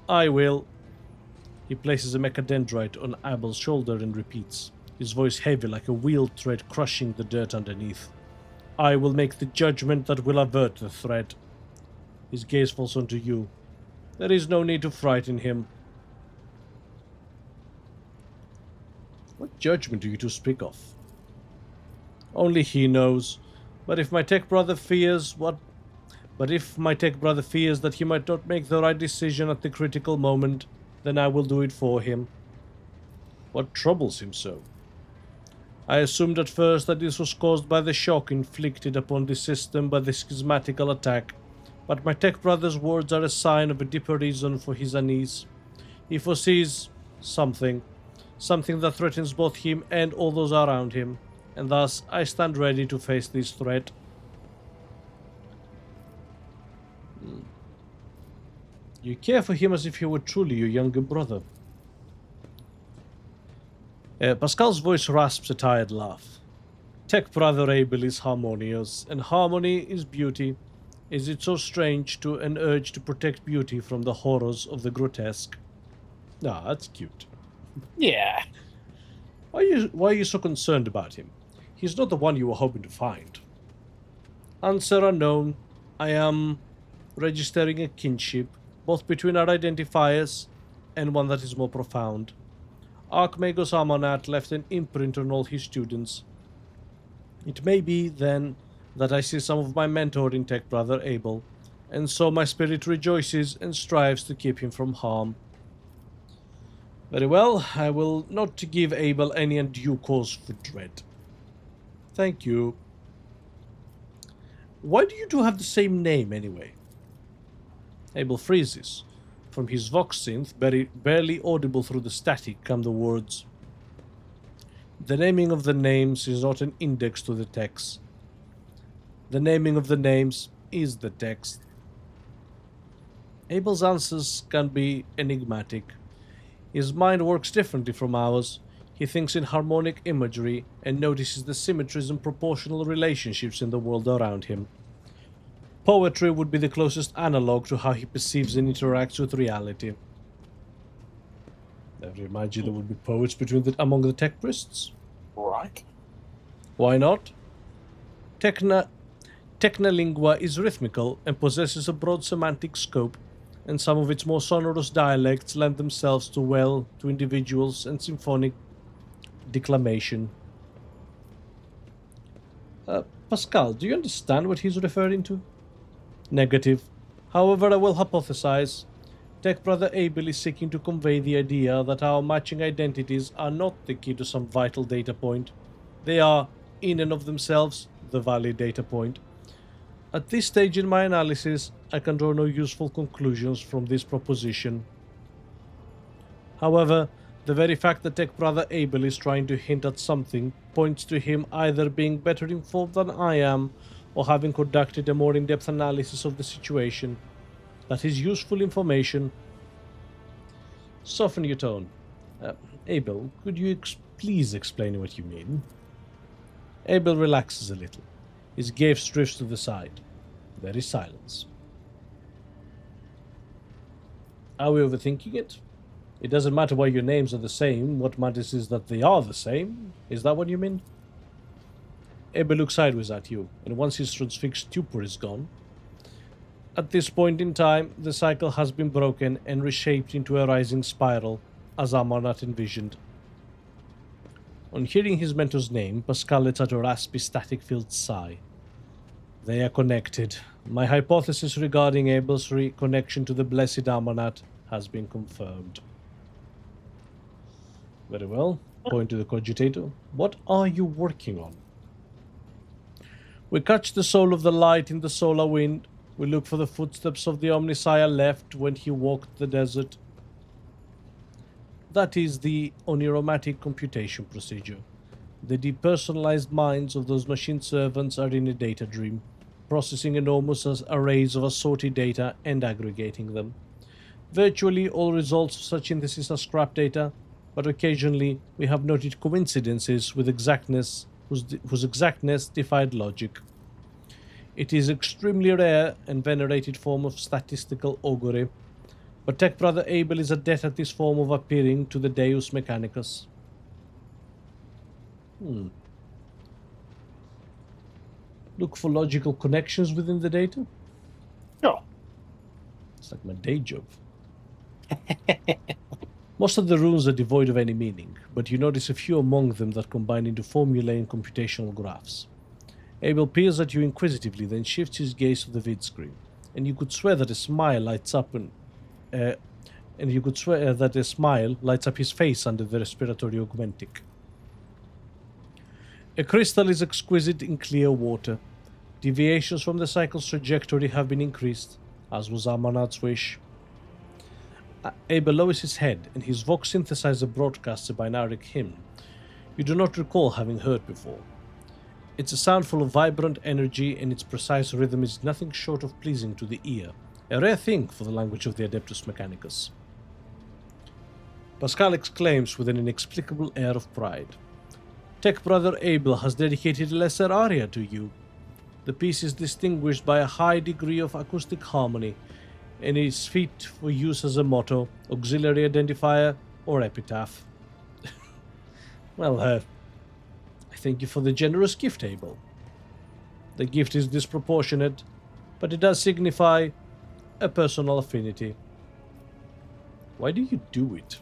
I will. He places a mechadendrite on Abel's shoulder and repeats, his voice heavy like a wheel tread crushing the dirt underneath. I will make the judgment that will avert the threat. His gaze falls onto you. There is no need to frighten him. What judgment do you two speak of? Only he knows. But if my tech brother fears that he might not make the right decision at the critical moment, then I will do it for him. What troubles him so? I assumed at first that this was caused by the shock inflicted upon the system by the schismatical attack, but my tech brother's words are a sign of a deeper reason for his unease. He foresees something that threatens both him and all those around him, and thus I stand ready to face this threat. You care for him as if he were truly your younger brother. Pascal's voice rasps a tired laugh. Tech brother Abel is harmonious, and harmony is beauty. Is it so strange to an urge to protect beauty from the horrors of the grotesque? Ah, that's cute. Yeah. Why are you so concerned about him? He's not the one you were hoping to find. Answer unknown. I am registering a kinship, both between our identifiers and one that is more profound. Archmagos Amonat left an imprint on all his students. It may be, then, that I see some of my mentor in Tech Brother Abel, and so my spirit rejoices and strives to keep him from harm. Very well, I will not give Abel any undue cause for dread. Thank you. Why do you two have the same name, anyway? Abel freezes. From his vox synth, barely audible through the static, come the words. The naming of the names is not an index to the text. The naming of the names is the text. Abel's answers can be enigmatic. His mind works differently from ours. He thinks in harmonic imagery and notices the symmetries and proportional relationships in the world around him. Poetry would be the closest analog to how he perceives and interacts with reality. Never imagined there would be poets among the tech priests. Right. Why not? Technolingua is rhythmical and possesses a broad semantic scope, and some of its more sonorous dialects lend themselves to individuals and symphonic declamation. Pascal, do you understand what he's referring to? Negative. However, I will hypothesize. Tech Brother Abel is seeking to convey the idea that our matching identities are not the key to some vital data point. They are, in and of themselves, the valid data point. At this stage in my analysis, I can draw no useful conclusions from this proposition. However, the very fact that Tech Brother Abel is trying to hint at something points to him either being better informed than I am, or having conducted a more in-depth analysis of the situation. That is useful information. Soften your tone. Abel, could you please explain what you mean? Abel relaxes a little. His gaze drifts to the side. There is silence. Are we overthinking it? It doesn't matter why your names are the same. What matters is that they are the same. Is that what you mean? Abel looks sideways at you, and once his transfixed stupor is gone. At this point in time, the cycle has been broken and reshaped into a rising spiral, as Amonat envisioned. On hearing his mentor's name, Pascal lets out a raspy, static-filled sigh. They are connected. My hypothesis regarding Abel's connection to the blessed Amonat has been confirmed. Very well. point to the cogitator. What are you working on? We catch the soul of the light in the solar wind. We look for the footsteps of the Omnisire left when he walked the desert. That is the oniromatic computation procedure. The depersonalized minds of those machine servants are in a data dream, processing enormous arrays of assorted data and aggregating them. Virtually all results of such synthesis are scrap data, but occasionally we have noted coincidences with exactness whose exactness defied logic. It is extremely rare and venerated form of statistical augury, but Tech Brother Abel is adept at this form of appearing to the Deus Mechanicus. Look for logical connections within the data? Sure. It's like my day job. Most of the runes are devoid of any meaning, but you notice a few among them that combine into formulae and computational graphs. Abel peers at you inquisitively, then shifts his gaze to the vid screen, and you could swear that a smile lights up his face under the respiratory augmentic. A crystal is exquisite in clear water. Deviations from the cycle's trajectory have been increased, as was Amanat's wish. Abel lowers his head, and his vox synthesizer broadcasts a binaric hymn you do not recall having heard before. It's a sound full of vibrant energy, and its precise rhythm is nothing short of pleasing to the ear, a rare thing for the language of the Adeptus Mechanicus. Pascal exclaims with an inexplicable air of pride. Tech Brother Abel has dedicated a lesser aria to you. The piece is distinguished by a high degree of acoustic harmony, and is fit for use as a motto, auxiliary identifier, or epitaph. Well, I thank you for the generous gift, Abel. The gift is disproportionate, but it does signify a personal affinity. Why do you do it?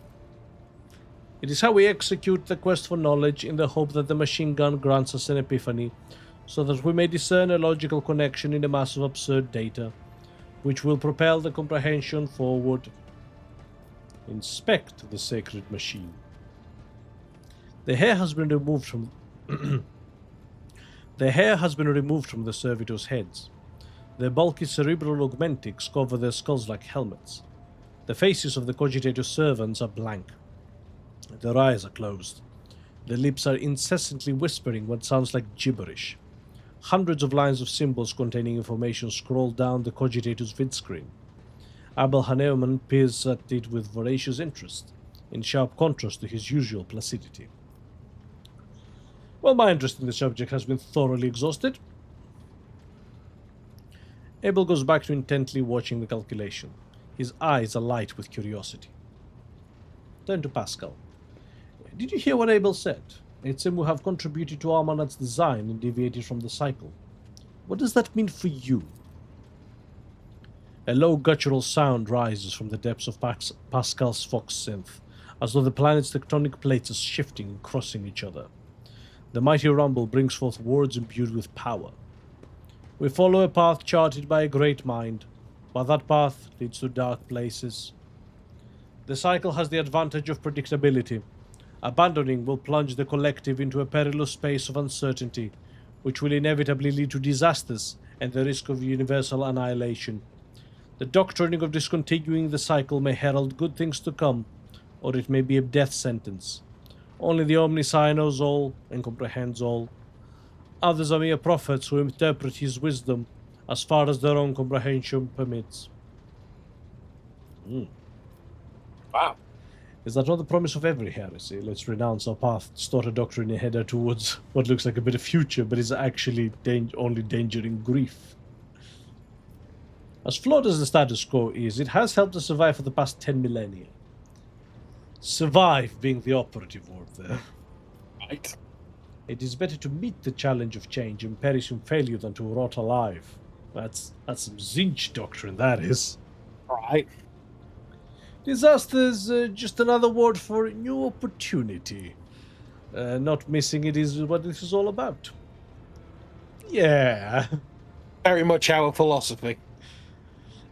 It is how we execute the quest for knowledge in the hope that the machine gun grants us an epiphany, so that we may discern a logical connection in a mass of absurd data, which will propel the comprehension forward. Inspect the sacred machine. The hair has been removed from the servitors' heads. Their bulky cerebral augmentics cover their skulls like helmets. The faces of the cogitator servants are blank. Their eyes are closed. Their lips are incessantly whispering what sounds like gibberish. Hundreds of lines of symbols containing information scroll down the cogitator's vid screen. Abel Haneumann peers at it with voracious interest, in sharp contrast to his usual placidity. Well, my interest in the subject has been thoroughly exhausted. Abel goes back to intently watching the calculation, his eyes alight with curiosity. Turn to Pascal. Did you hear what Abel said? It seems we have contributed to Armanat's design and deviated from the cycle. What does that mean for you? A low guttural sound rises from the depths of Pascal's Fox synth, as though the planet's tectonic plates are shifting and crossing each other. The mighty rumble brings forth words imbued with power. We follow a path charted by a great mind, but that path leads to dark places. The cycle has the advantage of predictability. Abandoning will plunge the collective into a perilous space of uncertainty, which will inevitably lead to disasters and the risk of universal annihilation. The doctrining of discontinuing the cycle may herald good things to come, or it may be a death sentence. Only the Omniscient knows all and comprehends all. Others are mere prophets who interpret his wisdom as far as their own comprehension permits. Wow. Is that not the promise of every heresy? Let's renounce our path, start a doctrine and head towards what looks like a better future, but is actually only danger and grief. As flawed as the status quo is, it has helped us survive for the past 10 millennia. Survive being the operative word there. Right. It is better to meet the challenge of change and perish in failure than to rot alive. That's some Zinch doctrine, that is. Right. Disaster's just another word for new opportunity. Not missing it is what this is all about. Yeah. Very much our philosophy.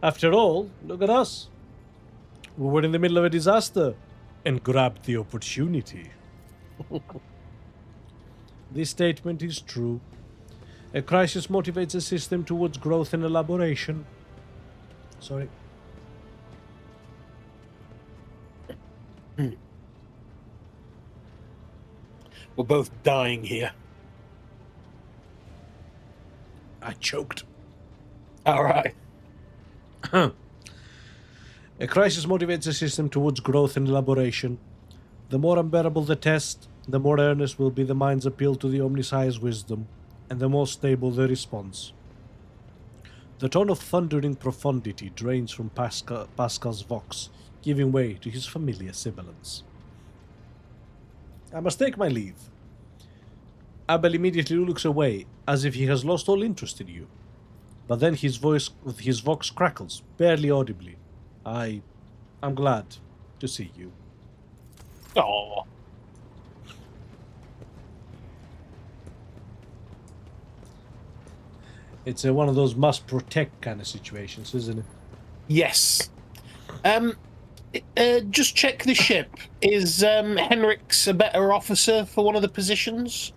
After all, look at us. We were in the middle of a disaster and grabbed the opportunity. This statement is true. A crisis motivates a system towards growth and elaboration. Sorry. We're both dying here. I choked. All right. A crisis motivates a system towards growth and elaboration. The more unbearable the test, the more earnest will be the mind's appeal to the Omnissiah's wisdom, and the more stable the response. The tone of thundering profundity drains from Pascal's vox, giving way to his familiar sibilance. I must take my leave. Abel immediately looks away, as if he has lost all interest in you. But then his vox crackles, barely audibly. I'm glad to see you. Oh. It's one of those must protect kind of situations, isn't it? Yes. Just check the ship. Is Henrik's a better officer for one of the positions?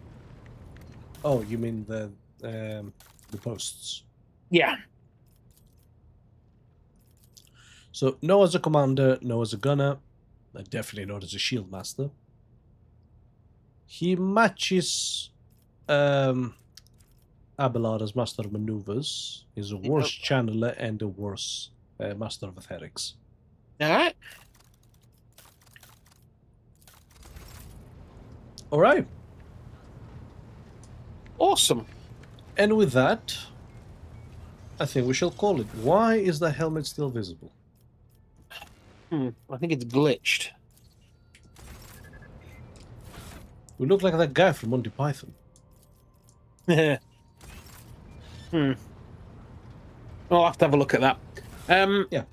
Oh, you mean the posts? Yeah. So, no as a commander, no as a gunner, definitely not as a shield master. He matches Abelard as master of maneuvers. He's a worse channeler and a worse master of etherics. Alright. Alright. Awesome. And with that, I think we shall call it. Why is the helmet still visible? I think it's glitched. We look like that guy from Monty Python. I'll have to have a look at that. Yeah.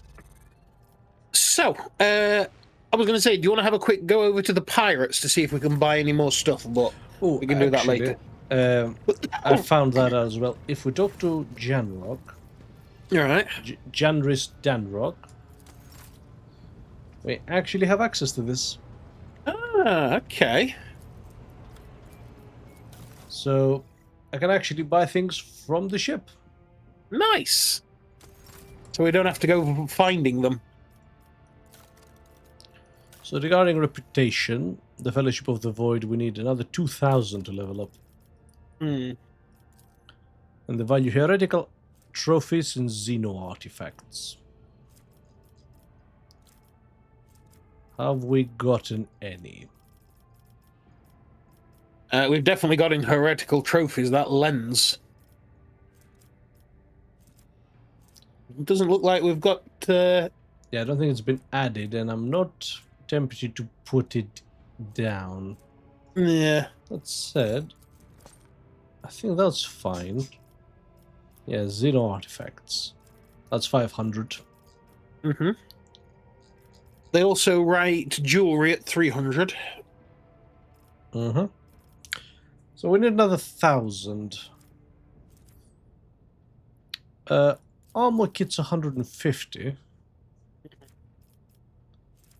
So, I was going to say, do you want to have a quick go over to the pirates to see if we can buy any more stuff? But we can do that later. I found that out as well. If we talk to Janrock, Alright. Janris Danrock, we actually have access to this. Ah, okay. So I can actually buy things from the ship. Nice. So we don't have to go finding them. So regarding reputation, the Fellowship of the Void, we need another 2,000 to level up. And the value heretical trophies and Xeno artifacts. Have we gotten any? We've definitely got in heretical trophies that lens. It doesn't look like we've got... Yeah, I don't think it's been added, and I'm not tempted to put it down. Yeah. That said, I think that's fine. Yeah, Xeno artifacts. That's 500. They also write jewelry at 300. So we need another 1,000. Armor kit's 150.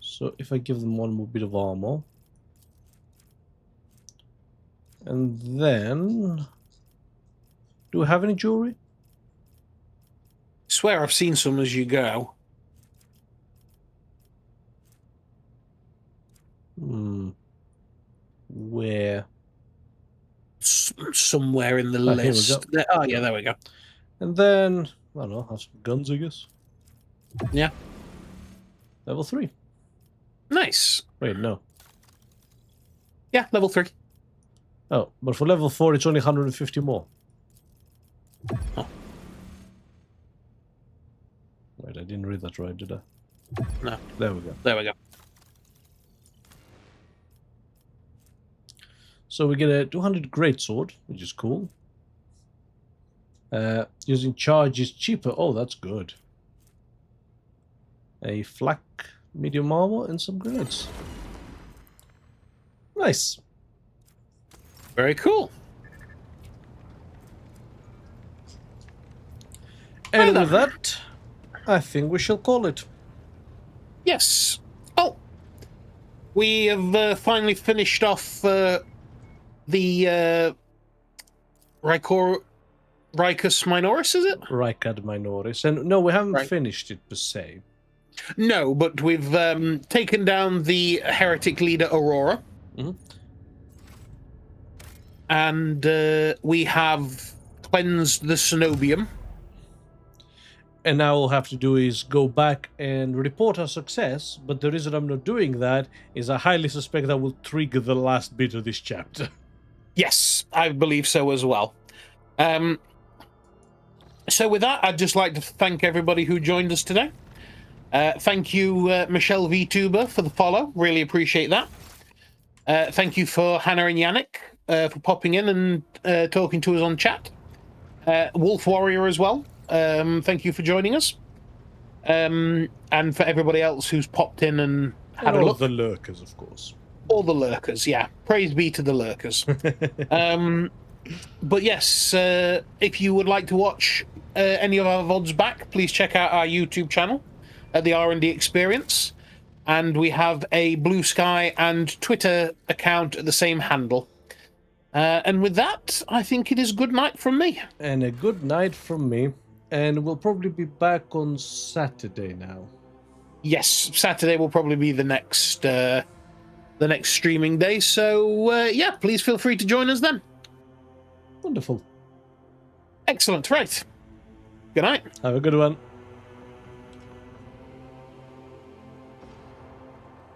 So if I give them one more bit of armor. And then... do we have any jewelry? I swear I've seen some as you go. Where? Somewhere in the list. Oh, yeah, there we go. And then, I don't know, have some guns, I guess. Yeah. Level 3. Nice. Wait, no. Yeah, level 3. Oh, but for level 4, it's only 150 more. Oh. Wait, I didn't read that right, did I? No. There we go. There we go. So we get a 200 greatsword, which is cool. Using charge is cheaper. Oh, that's good. A flak, medium armor, and some grenades. Nice. Very cool. And with that, I think we shall call it. Yes. Oh, We have finally finished off the Ricus Minoris, is it? Ricad Minoris. And no, we haven't Right. finished it per se. No, but we've taken down the heretic leader Aurora. Mhm. And we have cleansed the Cenobium. And now all we'll have to do is go back and report our success, but the reason I'm not doing that is I highly suspect that will trigger the last bit of this chapter. Yes, I believe so as well. So with that, I'd just like to thank everybody who joined us today. Thank you, Michelle VTuber, for the follow. Really appreciate that. Thank you for Hannah and Yannick for popping in and talking to us on chat. Wolf Warrior as well. Thank you for joining us. And for everybody else who's popped in and had a All look. the lurkers, of course. All the lurkers, yeah. Praise be to the lurkers. But yes, if you would like to watch any of our VODs back, please check out our YouTube channel at the R&D Experience. And we have a Blue Sky and Twitter account at the same handle. And with that, I think it is good night from me. And a good night from me. And we'll probably be back on Saturday now. Yes, Saturday will probably be the next streaming day. So yeah, please feel free to join us then. Wonderful. Excellent. Right. Good night. Have a good one.